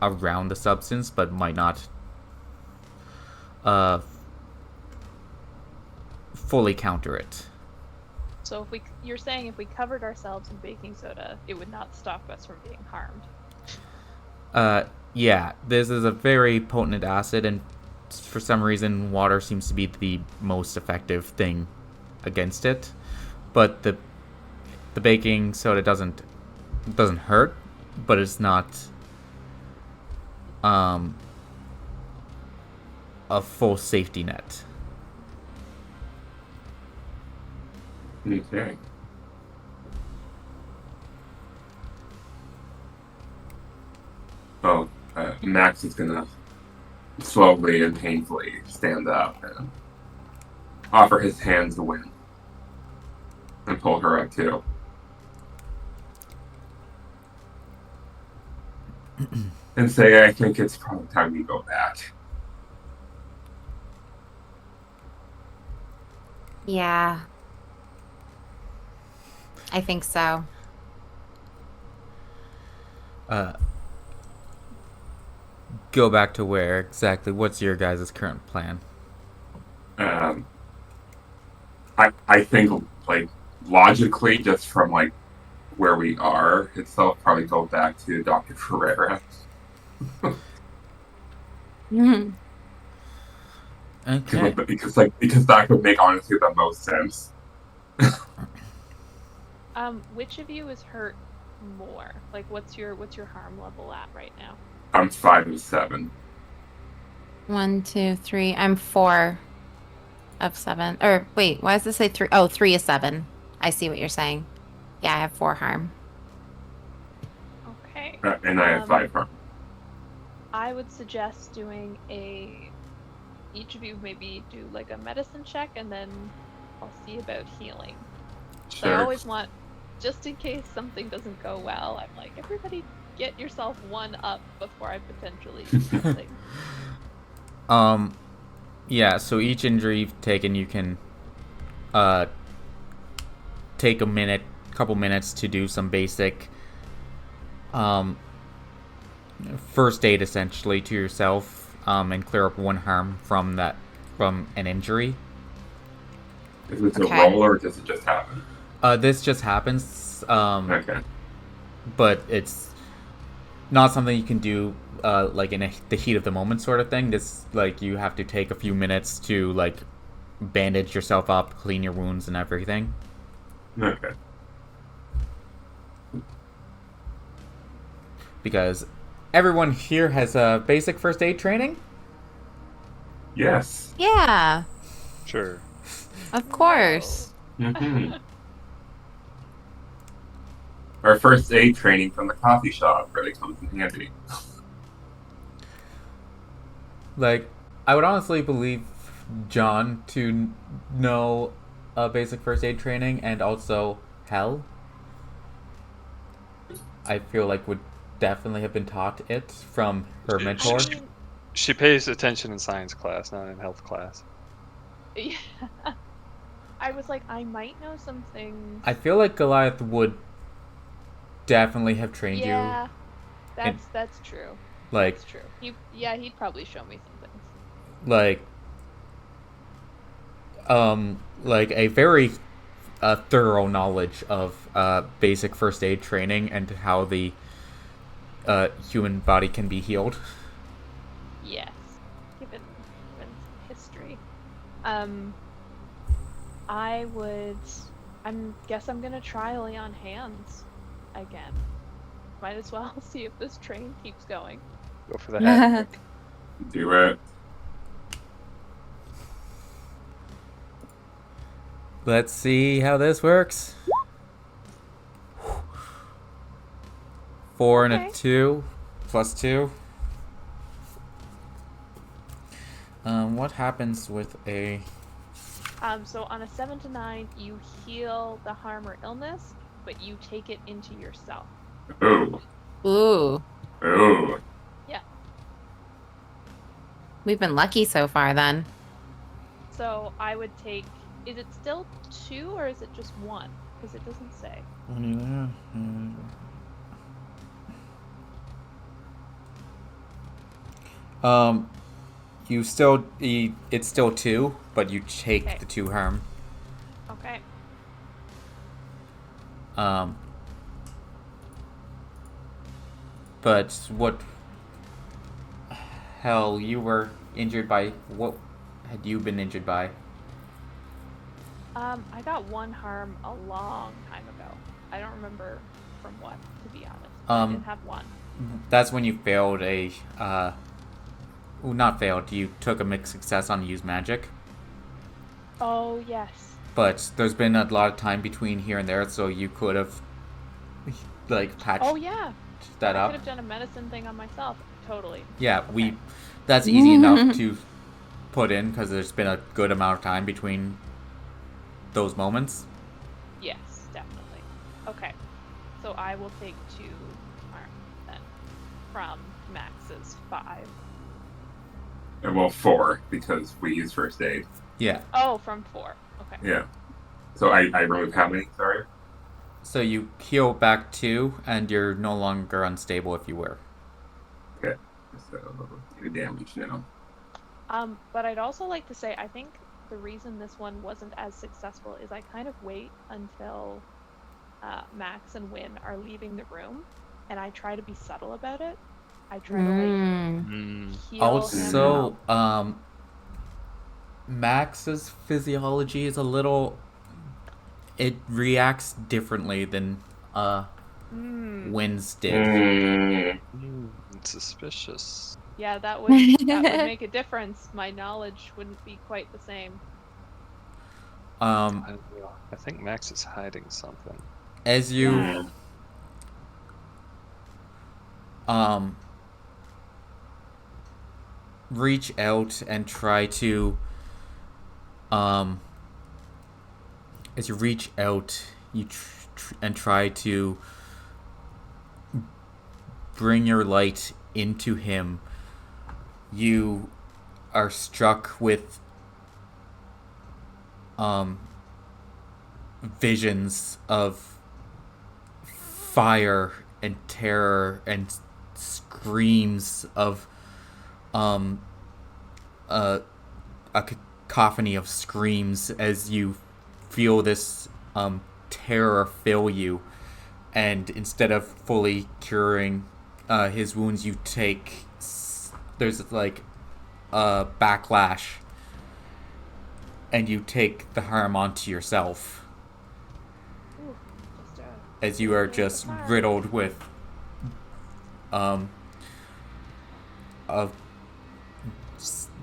Speaker 2: around the substance, but might not fully counter it.
Speaker 3: So you're saying if we covered ourselves in baking soda, it would not stop us from being harmed.
Speaker 2: Yeah, this is a very potent acid, and for some reason, water seems to be the most effective thing against it. But the baking soda doesn't hurt, but it's not a full safety net.
Speaker 5: Okay. Max is gonna slowly and painfully stand up and offer his hand to Win and pull her up too. And say, I think it's probably time we go back.
Speaker 4: Yeah. I think so.
Speaker 2: Go back to where exactly? What's your guys' current plan?
Speaker 5: I think, like, logically, just from, like, where we are itself, probably go back to Dr. Ferreira.
Speaker 4: Mhm.
Speaker 2: Okay.
Speaker 5: Because that would make, honestly, the most sense.
Speaker 3: Which of you is hurt more? Like, what's your harm level at right now?
Speaker 5: I'm 5 of 7.
Speaker 4: 1, 2, 3. I'm 4 of 7. Or wait, why does this say 3? Oh, 3 is 7. I see what you're saying. Yeah, I have 4 harm.
Speaker 3: Okay.
Speaker 5: And I have 5 harm.
Speaker 3: I would suggest doing each of you maybe do like a medicine check, and then I'll see about healing. So
Speaker 5: Sure.
Speaker 3: I always want, just in case something doesn't go well, I'm like, everybody get yourself 1 up before I potentially do something.
Speaker 2: Yeah, so each injury you've taken, you can take couple minutes to do some basic first aid essentially to yourself, and clear up 1 harm from an injury.
Speaker 5: Is it a
Speaker 4: Okay.
Speaker 5: roll or does it just happen?
Speaker 2: This just happens,
Speaker 5: Okay.
Speaker 2: but it's not something you can do like in the heat of the moment sort of thing. This, like, you have to take a few minutes to, like, bandage yourself up, clean your wounds and everything.
Speaker 5: Okay.
Speaker 2: Because everyone here has a basic first aid training.
Speaker 5: Yes.
Speaker 4: Yeah,
Speaker 6: Sure.
Speaker 4: of course.
Speaker 5: Mm-hmm. Our first aid training from the coffee shop really comes in handy.
Speaker 2: Like, I would honestly believe John to know basic first aid training, and also Hell, I feel like would definitely have been taught it from her
Speaker 6: She-
Speaker 2: mentor.
Speaker 6: she- She pays attention in science class, not in health class.
Speaker 3: Yeah. I was like, I might know some things.
Speaker 2: I feel like Goliath would definitely have trained
Speaker 3: Yeah,
Speaker 2: And-
Speaker 3: that's true.
Speaker 2: you, like,
Speaker 3: That's true. He'd probably show me some things.
Speaker 2: like a very thorough knowledge of basic first aid training and how the human body can be healed.
Speaker 3: Yes, given history. Guess I'm gonna try lay on hands again. Might as well see if this train keeps going.
Speaker 6: Go for the hat trick.
Speaker 5: Do it.
Speaker 2: Let's see how this works. 4 and
Speaker 3: Okay.
Speaker 2: a 2 plus 2. What happens with a...
Speaker 3: So on a 7 to 9, you heal the harm or illness, but you take it into yourself.
Speaker 5: Ooh.
Speaker 4: Ooh,
Speaker 5: Ooh.
Speaker 3: Yeah.
Speaker 4: we've been lucky so far then.
Speaker 3: So I would take. Is it still 2 or is it just 1? Because it doesn't say.
Speaker 2: It's still 2, but you take
Speaker 3: Okay.
Speaker 2: the 2 harm.
Speaker 3: Okay.
Speaker 2: But what... Hell, you were injured by... What had you been injured by?
Speaker 3: I got 1 harm a long time ago. I don't remember from what, to be honest. I did have 1.
Speaker 2: That's when you failed a... not failed, you took a mixed success on use magic.
Speaker 3: Oh yes.
Speaker 2: But there's been a lot of time between here and there, so you could have, like, patched
Speaker 3: Oh yeah.
Speaker 2: that
Speaker 3: I
Speaker 2: up.
Speaker 3: could have done a medicine thing on myself. Totally.
Speaker 2: Yeah,
Speaker 3: Okay.
Speaker 2: that's easy enough to put in, because there's been a good amount of time between those moments.
Speaker 3: Yes, definitely. Okay. So I will take 2 harm then from Max's 5.
Speaker 5: And well, 4 because we use first aid.
Speaker 2: Yeah.
Speaker 3: Oh, from 4. Okay.
Speaker 5: Yeah. So I remove how many? Sorry.
Speaker 2: So you heal back 2, and you're no longer unstable if you were.
Speaker 5: Okay. So 2 damage now.
Speaker 3: But I'd also like to say I think the reason this one wasn't as successful is I kind of wait until Max and Win are leaving the room, and I try to be subtle about it. I try to heal him
Speaker 2: Also,
Speaker 3: up.
Speaker 2: Max's physiology is a little. It reacts differently than Win's did.
Speaker 6: Suspicious.
Speaker 3: Yeah, that would make a difference. My knowledge wouldn't be quite the same.
Speaker 6: I think Max is hiding something.
Speaker 2: As you reach out and try to as you reach out, you and try to bring your light into him, you are struck with visions of fire and terror and screams of a cacophony of screams as you feel this terror fill you, and instead of fully curing his wounds, you take there's like a backlash, and you take the harm onto yourself.
Speaker 3: Ooh,
Speaker 2: as you are just riddled with of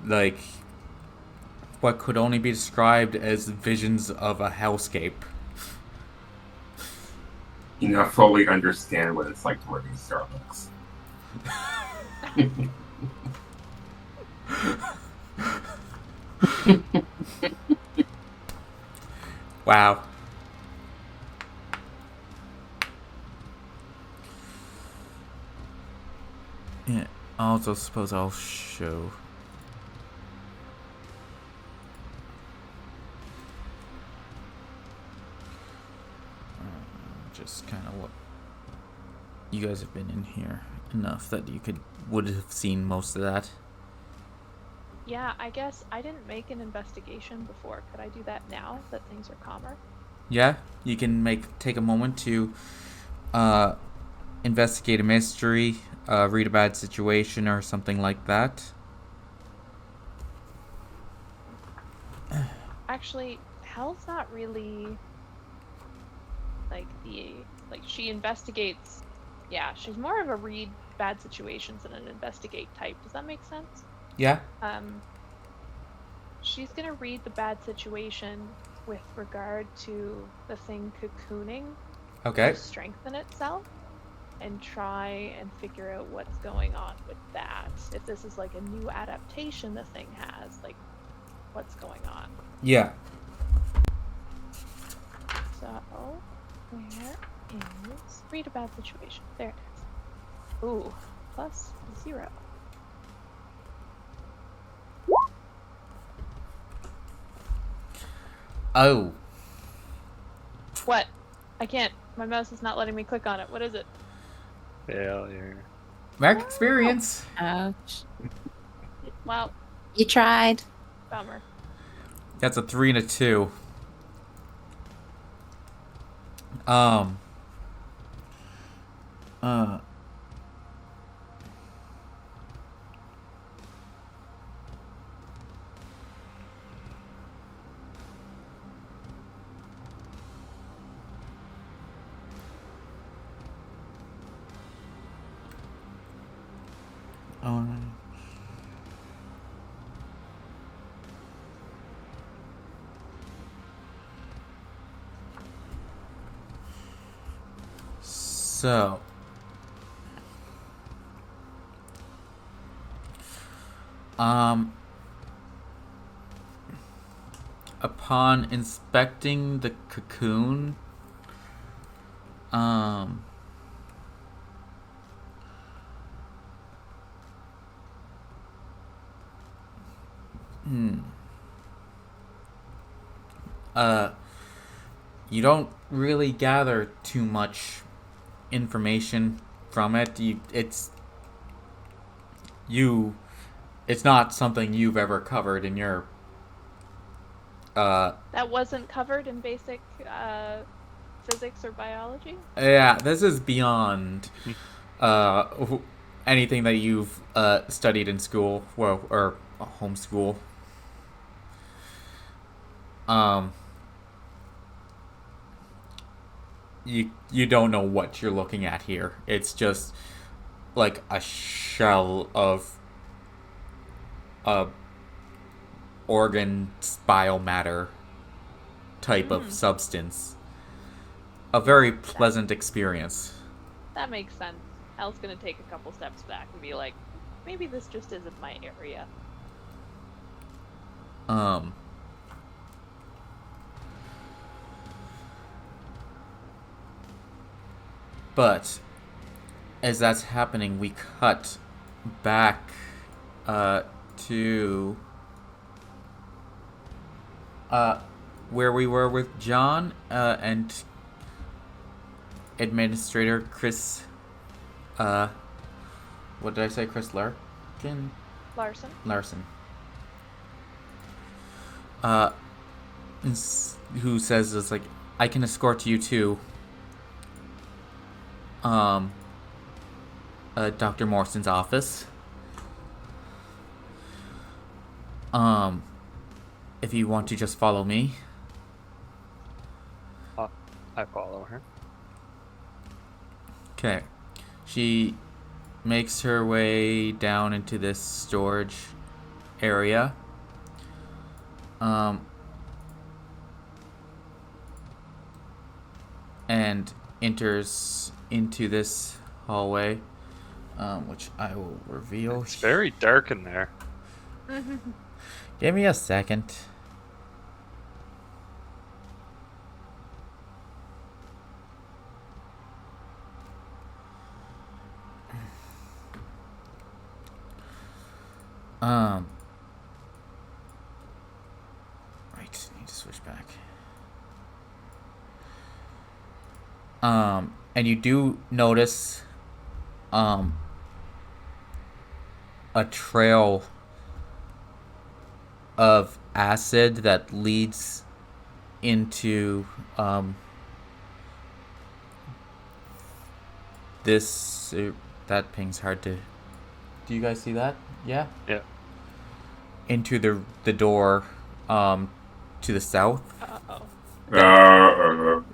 Speaker 2: like what could only be described as visions of a hellscape.
Speaker 5: You now fully understand what it's like to work in Starbucks.
Speaker 2: Wow. Yeah, I also suppose I'll show. Just kind of what you guys have been in here enough that you would have seen most of that.
Speaker 3: Yeah, I guess I didn't make an investigation before. Could I do that now that things are calmer?
Speaker 2: Yeah, you can take a moment to investigate a mystery, read a bad situation, or something like that.
Speaker 3: Actually, Hell's not really she investigates. Yeah, she's more of a read bad situations than an investigate type. Does that make sense?
Speaker 2: Yeah.
Speaker 3: She's gonna read the bad situation with regard to the thing cocooning
Speaker 2: Okay.
Speaker 3: to strengthen itself, and try and figure out what's going on with that. If this is like a new adaptation the thing has, like what's going on.
Speaker 2: Yeah.
Speaker 3: So, where is read a bad situation? There it is. Ooh, +0.
Speaker 2: Oh.
Speaker 3: What? I can't. My mouse is not letting me click on it. What is it?
Speaker 6: Failure.
Speaker 2: Mark experience.
Speaker 4: Ouch.
Speaker 3: Wow.
Speaker 4: You tried.
Speaker 3: Bummer.
Speaker 2: That's a 3 and a 2. So, upon inspecting the cocoon, you don't really gather too much information from it. It's not something you've ever covered in your
Speaker 3: That wasn't covered in basic physics or biology?
Speaker 2: yeah, this is beyond anything that you've studied in school, well, or homeschool. You don't know what you're looking at here. It's just like a shell of organ biomatter type of substance. A very pleasant experience.
Speaker 3: That makes sense. Hal's gonna take a couple steps back and be like, maybe this just isn't my area.
Speaker 2: But as that's happening, we cut back to where we were with John and Administrator Chris. What did I say? Chris Larkin? Larson. Who says it's like, I can escort you to Dr. Morrison's office. If you want to just follow me.
Speaker 6: I follow her.
Speaker 2: Okay. She makes her way down into this storage area. And enters into this hallway, which I will reveal.
Speaker 6: It's very dark in there.
Speaker 2: Give me a second. Right, need to switch back. And you do notice a trail of acid that leads into this. That ping's hard to. Do you guys see that? Yeah.
Speaker 6: Yeah.
Speaker 2: Into the door to the south.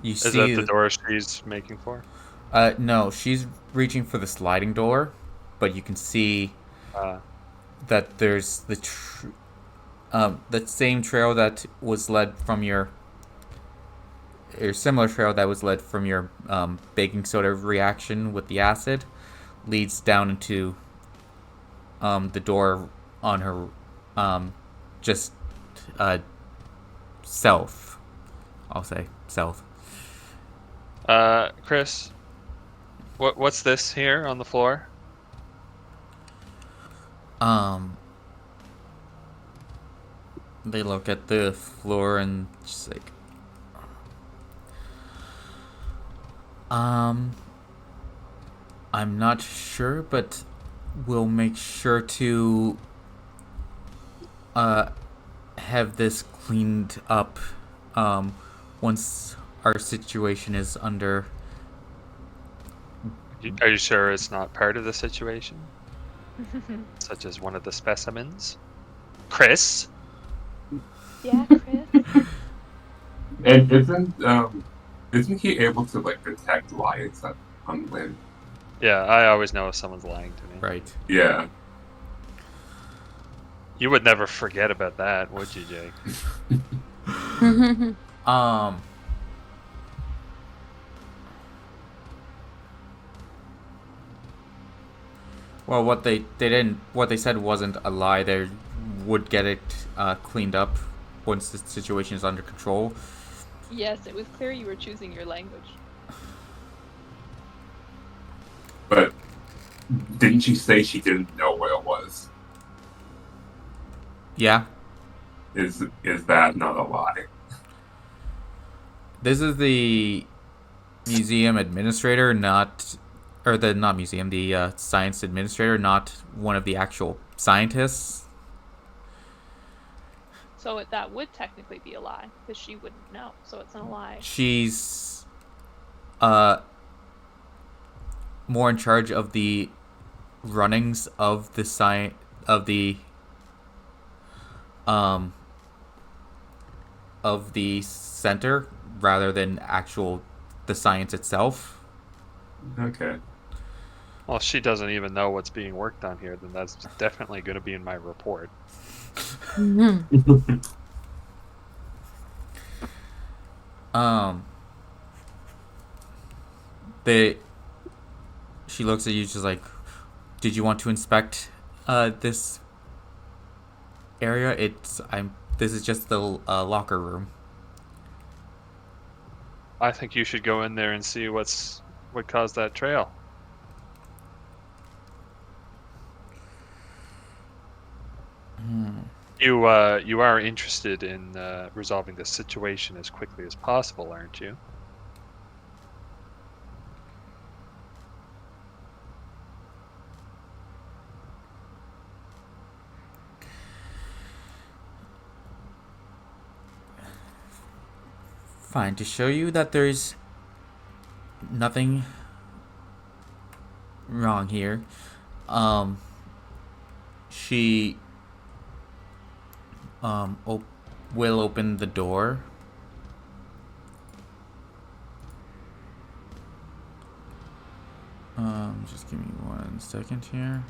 Speaker 2: You
Speaker 6: Is
Speaker 2: see
Speaker 6: that the door she's making for?
Speaker 2: No, she's reaching for the sliding door, but you can see that there's the same trail that was led from your similar trail that was led from your baking soda reaction with the acid leads down into the door on her just south. I'll say south.
Speaker 6: Chris, what's this here on the floor?
Speaker 2: They look at the floor and just like, I'm not sure, but we'll make sure to have this cleaned up once our situation is under.
Speaker 6: Are you sure it's not part of the situation? Such as one of the specimens? Chris?
Speaker 3: Yeah, Chris.
Speaker 5: And isn't he able to like detect lies on the wind?
Speaker 6: Yeah, I always know if someone's lying to me.
Speaker 2: Right.
Speaker 5: Yeah.
Speaker 6: You would never forget about that, would you, Jake?
Speaker 2: Well, what they said wasn't a lie. They would get it cleaned up once the situation is under control.
Speaker 3: Yes, it was clear you were choosing your language.
Speaker 5: But didn't you say she didn't know what it was?
Speaker 2: Yeah,
Speaker 5: Is that not a lie?
Speaker 2: this is the museum administrator, not the science administrator, not one of the actual scientists.
Speaker 3: So that would technically be a lie, because she wouldn't know, so it's not a lie.
Speaker 2: She's more in charge of the runnings of the of the center rather than the science itself.
Speaker 5: Okay.
Speaker 6: Well, if she doesn't even know what's being worked on here, then that's definitely going to be in my report.
Speaker 2: She looks at you just like, did you want to inspect this area? This is just the locker room.
Speaker 6: I think you should go in there and see what caused that trail. You are interested in resolving this situation as quickly as possible, aren't you?
Speaker 2: Fine, to show you that there's nothing wrong here, she will open the door. Just give me 1 second here.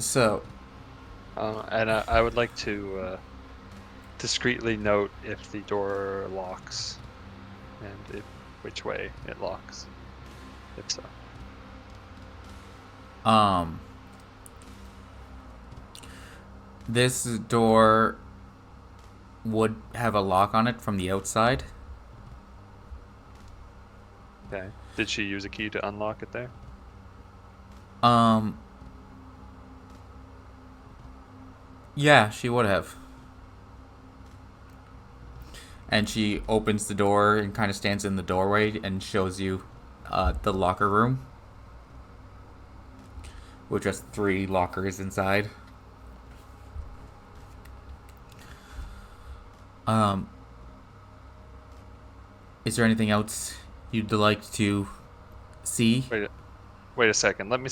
Speaker 2: So,
Speaker 6: and I would like to discreetly note if the door locks and which way it locks, if so.
Speaker 2: This door would have a lock on it from the outside.
Speaker 6: Okay. Did she use a key to unlock it there?
Speaker 2: Yeah, she would have. And she opens the door and kind of stands in the doorway and shows you the locker room with just 3 lockers inside. Is there anything else you'd like to see?
Speaker 6: Wait a second. Let me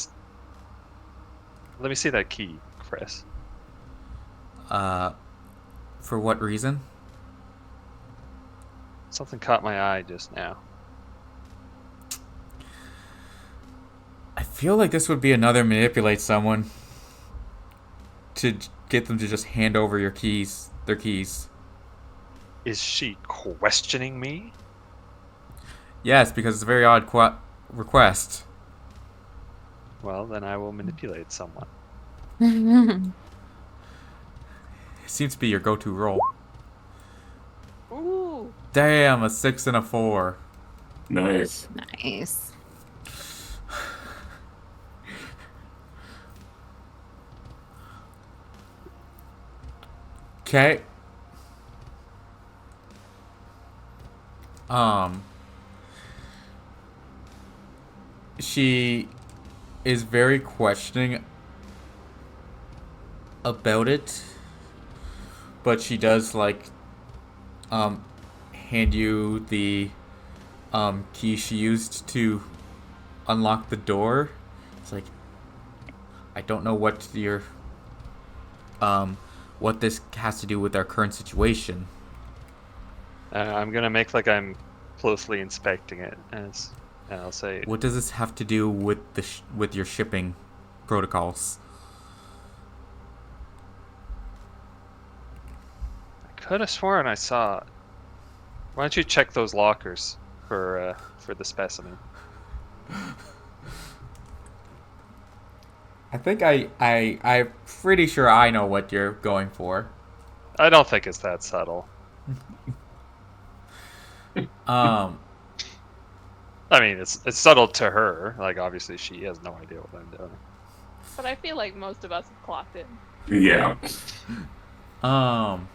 Speaker 6: see that key, Chris.
Speaker 2: For what reason?
Speaker 6: Something caught my eye just now.
Speaker 2: I feel like this would be another manipulate someone to get them to just hand over their keys.
Speaker 6: Is she questioning me?
Speaker 2: Yes, because it's a very odd request.
Speaker 6: Well, then I will manipulate someone.
Speaker 2: It seems to be your go-to role.
Speaker 3: Ooh.
Speaker 2: Damn, a 6 and a 4.
Speaker 5: Nice.
Speaker 4: Nice.
Speaker 2: Okay. She is very questioning about it, but she does hand you the key she used to unlock the door. It's like, I don't know what what this has to do with our current situation.
Speaker 6: I'm gonna make like I'm closely inspecting it, and I'll say,
Speaker 2: What does this have to do with with your shipping protocols?
Speaker 6: I could have sworn I saw. Why don't you check those lockers for the specimen?
Speaker 2: I think I'm pretty sure I know what you're going for.
Speaker 6: I don't think it's that subtle.
Speaker 2: Um,
Speaker 6: I mean, it's subtle to her. Like, obviously, she has no idea what I'm doing.
Speaker 3: But I feel like most of us have clocked it.
Speaker 5: Yeah.
Speaker 2: um,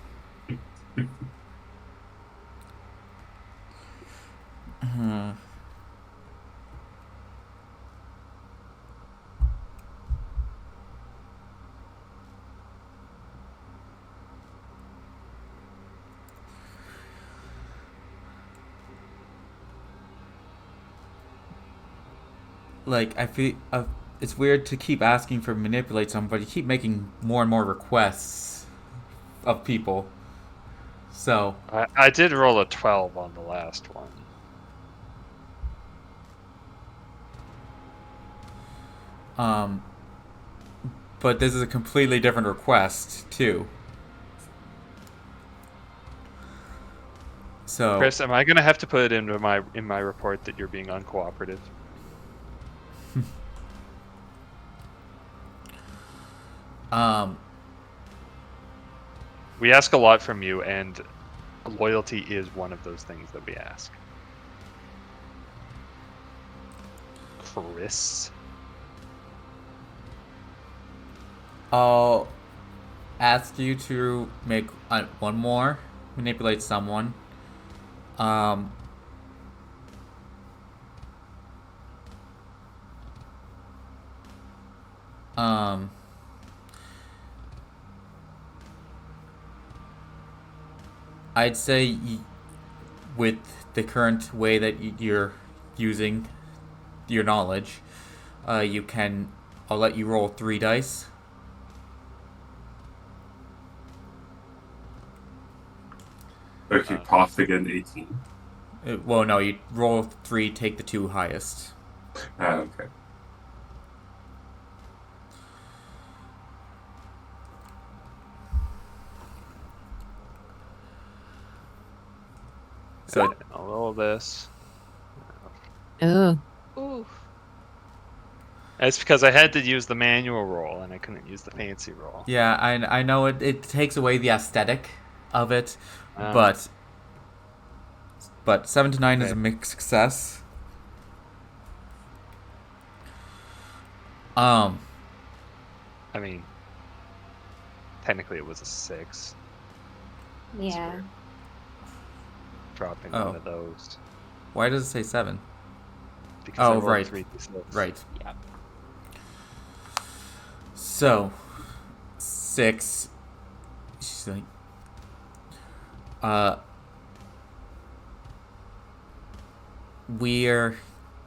Speaker 2: like I feel it's weird to keep asking for manipulate someone, but you keep making more and more requests of people. So
Speaker 6: I did roll a 12 on the last one.
Speaker 2: but this is a completely different request too. So
Speaker 6: Chris, am I gonna have to put it into my report that you're being uncooperative? We ask a lot from you, and loyalty is one of those things that we ask. Chris?
Speaker 2: I'll ask you to make one more manipulate someone. I'd say with the current way that you're using your knowledge, you can. I'll let you roll 3 dice.
Speaker 5: Okay, tossed again 18.
Speaker 2: Well, no, you roll 3, take the 2 highest.
Speaker 5: Okay.
Speaker 2: So
Speaker 6: I'll roll this.
Speaker 4: Ooh.
Speaker 3: Oof.
Speaker 6: It's because I had to use the manual roll, and I couldn't use the fancy roll.
Speaker 2: yeah, I know it takes away the aesthetic of it,
Speaker 6: Ah.
Speaker 2: but 7 to 9 is
Speaker 6: Okay.
Speaker 2: a mixed success. Um,
Speaker 6: I mean, technically it was a 6.
Speaker 4: Yeah.
Speaker 6: Dropping
Speaker 2: Oh.
Speaker 6: one of those.
Speaker 2: why does it say 7?
Speaker 6: Because I
Speaker 2: Oh,
Speaker 6: rolled
Speaker 2: right.
Speaker 6: 3d6.
Speaker 2: Right.
Speaker 3: Yep.
Speaker 2: So 6. She's like, we're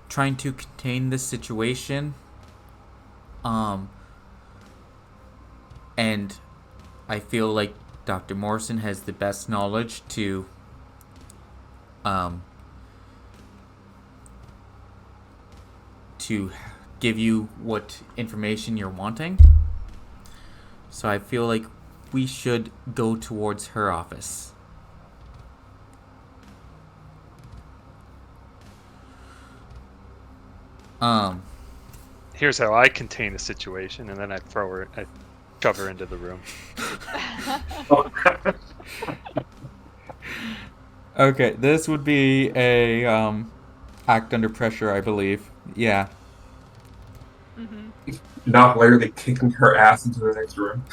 Speaker 2: trying to contain this situation. And I feel like Dr. Morrison has the best knowledge to give you what information you're wanting. So I feel like we should go towards her office.
Speaker 6: Here's how I contain a situation, and then I shove her into the room.
Speaker 2: Okay, this would be a act under pressure, I believe. Yeah.
Speaker 3: Mm-hmm.
Speaker 5: Not literally kicking her ass into the next room.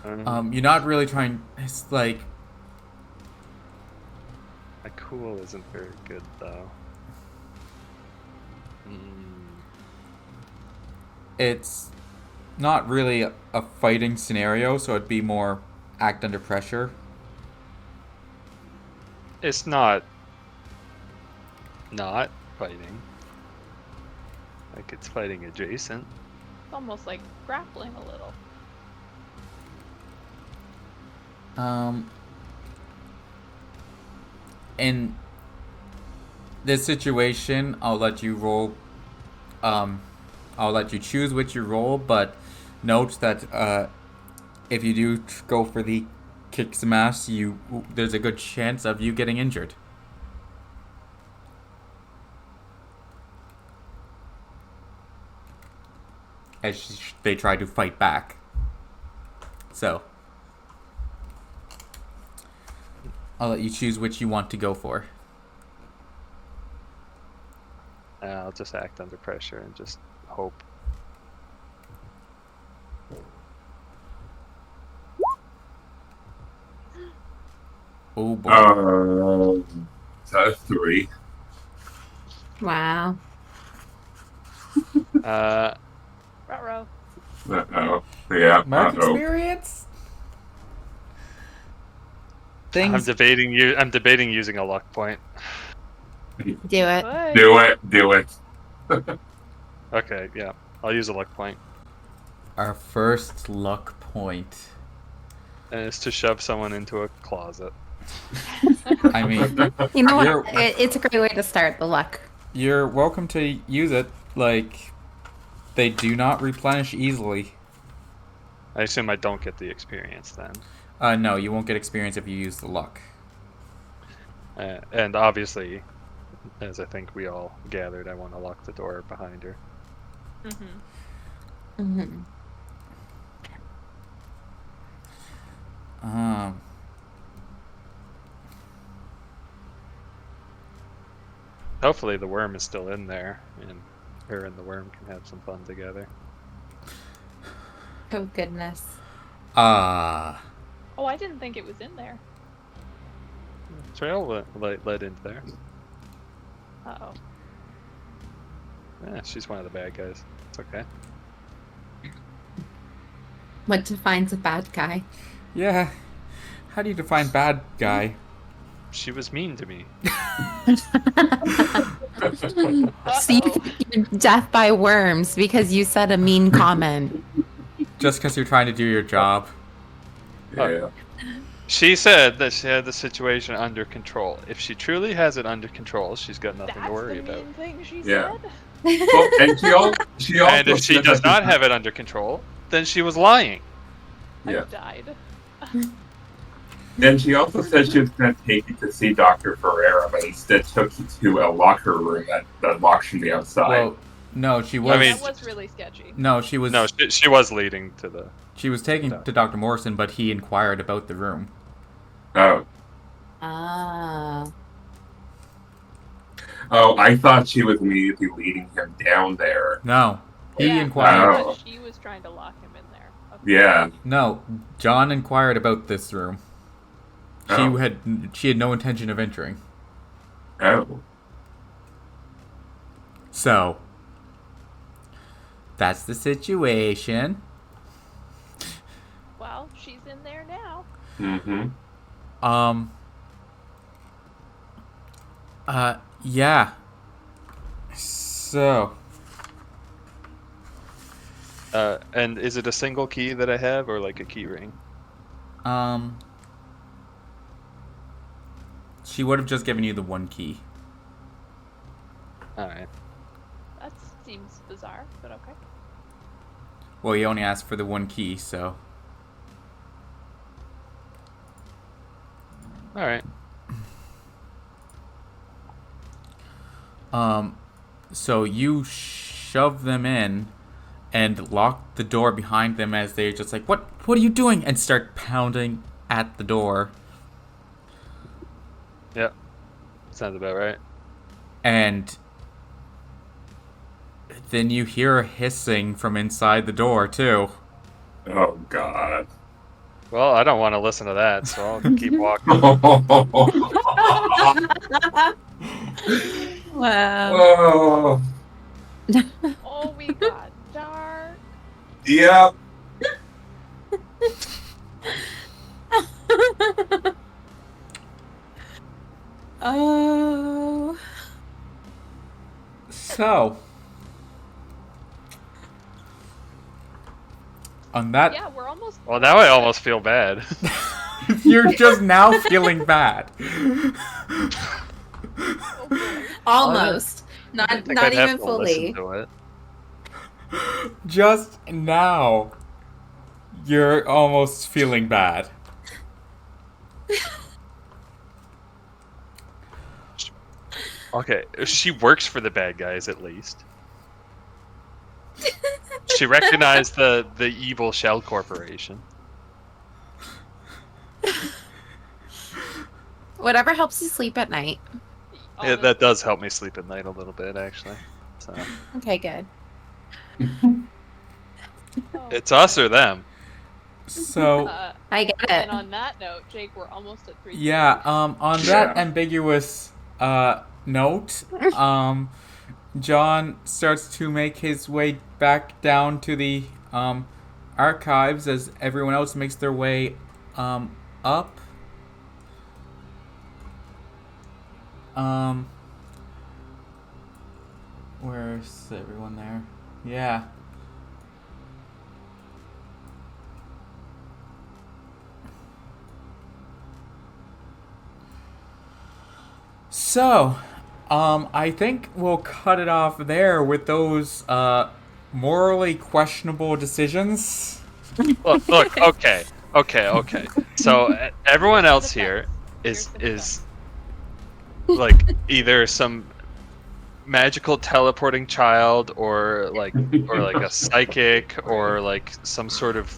Speaker 2: You're not really trying. It's like
Speaker 6: My cool isn't very good, though.
Speaker 2: it's not really a fighting scenario, so it'd be more act under pressure.
Speaker 6: It's not fighting. Like, it's fighting adjacent.
Speaker 3: It's almost like grappling a little.
Speaker 2: In this situation, I'll let you roll. I'll let you choose which you roll, but note that if you do go for the kick some ass, there's a good chance of you getting injured. As they try to fight back. So, I'll let you choose which you want to go for.
Speaker 6: I'll just act under pressure and just hope.
Speaker 2: Oh boy.
Speaker 5: That's 3.
Speaker 4: Wow.
Speaker 3: Ruh-roh.
Speaker 5: Uh-oh. Yeah,
Speaker 2: Mark
Speaker 5: uh-oh.
Speaker 2: experience?
Speaker 6: I'm debating using a luck point.
Speaker 4: Do it.
Speaker 3: Good.
Speaker 5: Do it.
Speaker 6: Okay, yeah. I'll use a luck point.
Speaker 2: Our first luck point.
Speaker 6: And it's to shove someone into a closet.
Speaker 2: I mean,
Speaker 4: You know
Speaker 2: You're-
Speaker 4: what? It's a great way to start the luck.
Speaker 2: you're welcome to use it. Like, they do not replenish easily.
Speaker 6: I assume I don't get the experience then.
Speaker 2: No, you won't get experience if you use the luck.
Speaker 6: And obviously, as I think we all gathered, I want to lock the door behind her.
Speaker 3: Mm-hmm.
Speaker 4: Mm-hmm.
Speaker 6: Hopefully the worm is still in there, and her and the worm can have some fun together.
Speaker 4: Oh, goodness.
Speaker 3: Oh, I didn't think it was in there.
Speaker 6: Trail led into there.
Speaker 3: Uh-oh.
Speaker 6: Yeah, she's one of the bad guys. It's okay.
Speaker 4: What defines a bad guy?
Speaker 2: Yeah. How do you define bad guy?
Speaker 6: She was mean to me.
Speaker 4: So you think death by worms because you said a mean comment.
Speaker 2: Just because you're trying to do your job.
Speaker 5: Yeah.
Speaker 6: She said that she had the situation under control. If she truly has it under control, she's got nothing
Speaker 3: That's
Speaker 6: to worry
Speaker 3: the
Speaker 6: about.
Speaker 3: mean thing she
Speaker 5: Yeah.
Speaker 3: said?
Speaker 5: Well, and she also
Speaker 6: And if she
Speaker 5: said
Speaker 6: does
Speaker 5: that
Speaker 6: not have it under control, then she was lying.
Speaker 5: Yeah.
Speaker 3: I died.
Speaker 5: And she also said she was going to take you to see Dr. Ferreira, but instead took you to a locker room that locks from the outside.
Speaker 2: Well, no, she was.
Speaker 6: I mean-
Speaker 3: That was really sketchy.
Speaker 2: no, she was.
Speaker 6: No, she was leading to the.
Speaker 2: She was taken to Dr. Morrison, but he inquired about the room.
Speaker 5: Oh.
Speaker 4: Ah.
Speaker 5: Oh, I thought she was immediately leading him down there.
Speaker 2: No, he
Speaker 3: Yeah,
Speaker 2: inquired.
Speaker 5: Oh.
Speaker 3: but she was trying to lock him in there. Okay.
Speaker 5: Yeah.
Speaker 2: No, John inquired about this room.
Speaker 5: Oh.
Speaker 2: She had no intention of entering.
Speaker 5: Oh.
Speaker 2: So, that's the situation.
Speaker 3: Well, she's in there now.
Speaker 5: Mm-hmm.
Speaker 2: Yeah. So,
Speaker 6: And is it a single key that I have, or like a key ring?
Speaker 2: she would have just given you the one key.
Speaker 6: All right.
Speaker 3: That seems bizarre, but okay.
Speaker 2: Well, you only asked for the one key, so.
Speaker 6: All right.
Speaker 2: So you shove them in and lock the door behind them as they're just like, what are you doing? And start pounding at the door.
Speaker 6: Yep. Sounds about right.
Speaker 2: And then you hear a hissing from inside the door, too.
Speaker 5: Oh, God.
Speaker 6: Well, I don't want to listen to that, so I'll keep walking.
Speaker 4: Wow.
Speaker 5: Oh.
Speaker 3: Oh, we got dark.
Speaker 5: Yep.
Speaker 4: Oh.
Speaker 2: So, on that,
Speaker 3: Yeah, we're almost.
Speaker 6: Well, now I almost feel bad.
Speaker 2: You're just now feeling bad.
Speaker 3: Oh boy.
Speaker 4: Almost.
Speaker 6: I
Speaker 4: Not
Speaker 6: think
Speaker 4: not
Speaker 6: I'd have
Speaker 4: even
Speaker 6: to
Speaker 4: fully.
Speaker 6: listen to it.
Speaker 2: Just now. You're almost feeling bad.
Speaker 6: Okay, she works for the bad guys at least. She recognized the evil shell corporation.
Speaker 4: Whatever helps you sleep at night.
Speaker 6: Yeah, that does help me sleep at night a little bit, actually. So
Speaker 4: Okay, good.
Speaker 3: Oh,
Speaker 6: it's us or them.
Speaker 2: So,
Speaker 4: I get it.
Speaker 3: And on that note, Jake, we're almost at 3.
Speaker 2: yeah, on that
Speaker 5: Yeah.
Speaker 2: ambiguous note, John starts to make his way back down to the archives as everyone else makes their way up. Where's everyone there? Yeah. So, I think we'll cut it off there with those morally questionable decisions.
Speaker 6: Look, okay. So everyone else here
Speaker 3: Here's
Speaker 6: is
Speaker 3: the
Speaker 6: like either some magical teleporting child or like a psychic or like some sort of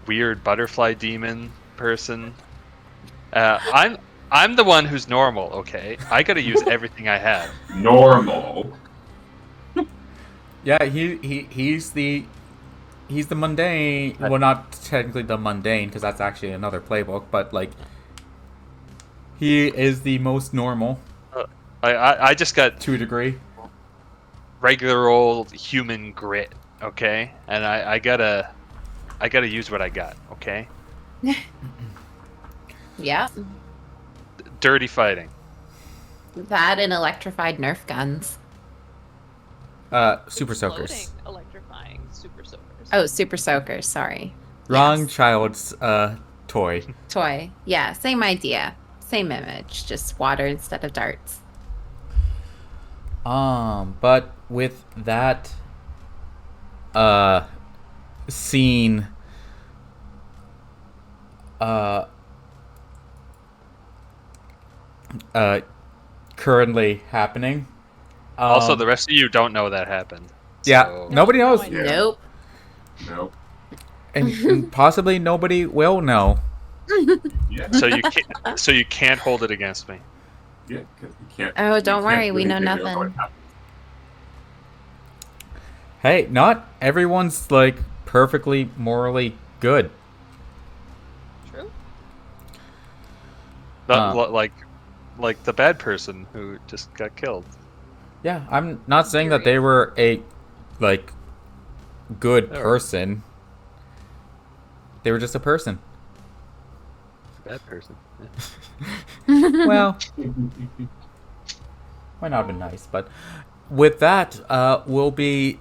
Speaker 6: weird butterfly demon person. I'm the one who's normal, okay? I gotta use everything I have.
Speaker 5: Normal.
Speaker 2: Yeah, he's the mundane. Well, not technically the mundane because that's actually another playbook, but like he is the most normal
Speaker 6: I just got
Speaker 2: to a degree.
Speaker 6: regular old human grit, okay? And I gotta use what I got, okay?
Speaker 4: Yeah.
Speaker 6: Dirty fighting.
Speaker 4: That and electrified Nerf guns.
Speaker 2: Super soakers.
Speaker 3: Exploding, electrifying super soakers.
Speaker 4: Oh, super soakers. Sorry.
Speaker 2: Wrong
Speaker 4: Yes.
Speaker 2: child's toy.
Speaker 4: Toy. Yeah, same idea. Same image. Just water instead of darts.
Speaker 2: But with that scene currently happening.
Speaker 6: Also, the rest of you don't know that happened.
Speaker 2: Yeah,
Speaker 6: So-
Speaker 2: nobody
Speaker 3: No,
Speaker 2: knows,
Speaker 3: I know.
Speaker 5: Yeah.
Speaker 4: Nope.
Speaker 5: Nope.
Speaker 2: and possibly nobody will know.
Speaker 5: Yeah.
Speaker 6: So you can't hold it against me.
Speaker 5: Yeah, 'cause you can't.
Speaker 4: Oh,
Speaker 5: you
Speaker 4: don't
Speaker 5: can't
Speaker 4: worry, we know
Speaker 5: really figure out what
Speaker 4: nothing.
Speaker 5: happened.
Speaker 2: Hey, not everyone's like perfectly morally good.
Speaker 3: True.
Speaker 6: Not like the bad person who just got killed.
Speaker 2: Yeah, I'm not saying that they were a like good
Speaker 6: They were.
Speaker 2: person. They were just a person.
Speaker 6: Bad person. Yeah.
Speaker 2: Well, might not have been nice, but with that, we'll be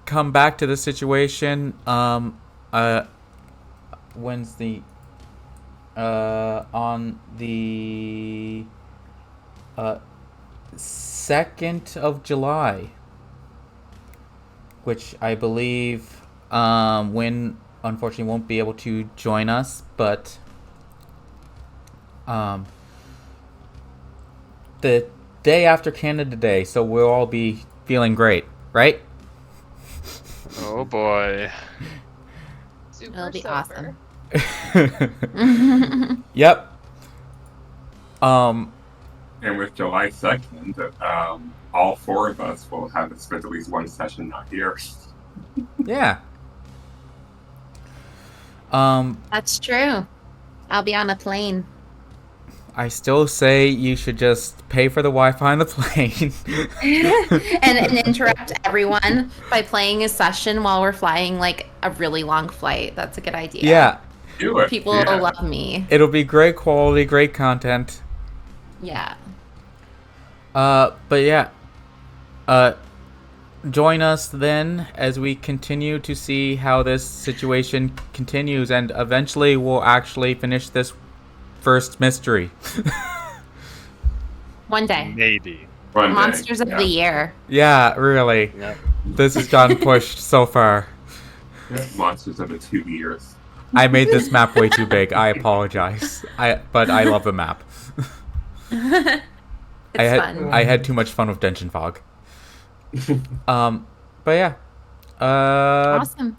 Speaker 2: come back to the situation. When's the on the 2nd of July, which I believe Win unfortunately won't be able to join us, but the day after Canada Day, so we'll all be feeling great, right?
Speaker 6: Oh boy.
Speaker 3: Super
Speaker 4: It'll be
Speaker 3: sober.
Speaker 4: awesome.
Speaker 2: Yep.
Speaker 5: And with July 2nd, all 4 of us will have spent at least one session not here.
Speaker 2: Yeah.
Speaker 4: That's true. I'll be on a plane.
Speaker 2: I still say you should just pay for the Wi-Fi on the plane.
Speaker 4: and interrupt everyone by playing a session while we're flying like a really long flight. That's a good idea.
Speaker 2: Yeah,
Speaker 5: Do it.
Speaker 4: People
Speaker 5: yeah.
Speaker 4: will love me.
Speaker 2: it'll be great quality, great content.
Speaker 4: Yeah.
Speaker 2: But yeah. Join us then as we continue to see how this situation continues, and eventually we'll actually finish this first mystery.
Speaker 4: One day.
Speaker 6: Maybe.
Speaker 5: One day,
Speaker 4: Monsters of
Speaker 5: yeah.
Speaker 4: the Year.
Speaker 2: Yeah, really.
Speaker 6: Yep.
Speaker 2: This has gotten pushed so far.
Speaker 5: Yeah, Monsters of the 2 years.
Speaker 2: I made this map way too big. I apologize. But I love the map.
Speaker 4: It's fun.
Speaker 2: I had too much fun with Dungeon Fog. But yeah.
Speaker 4: Awesome.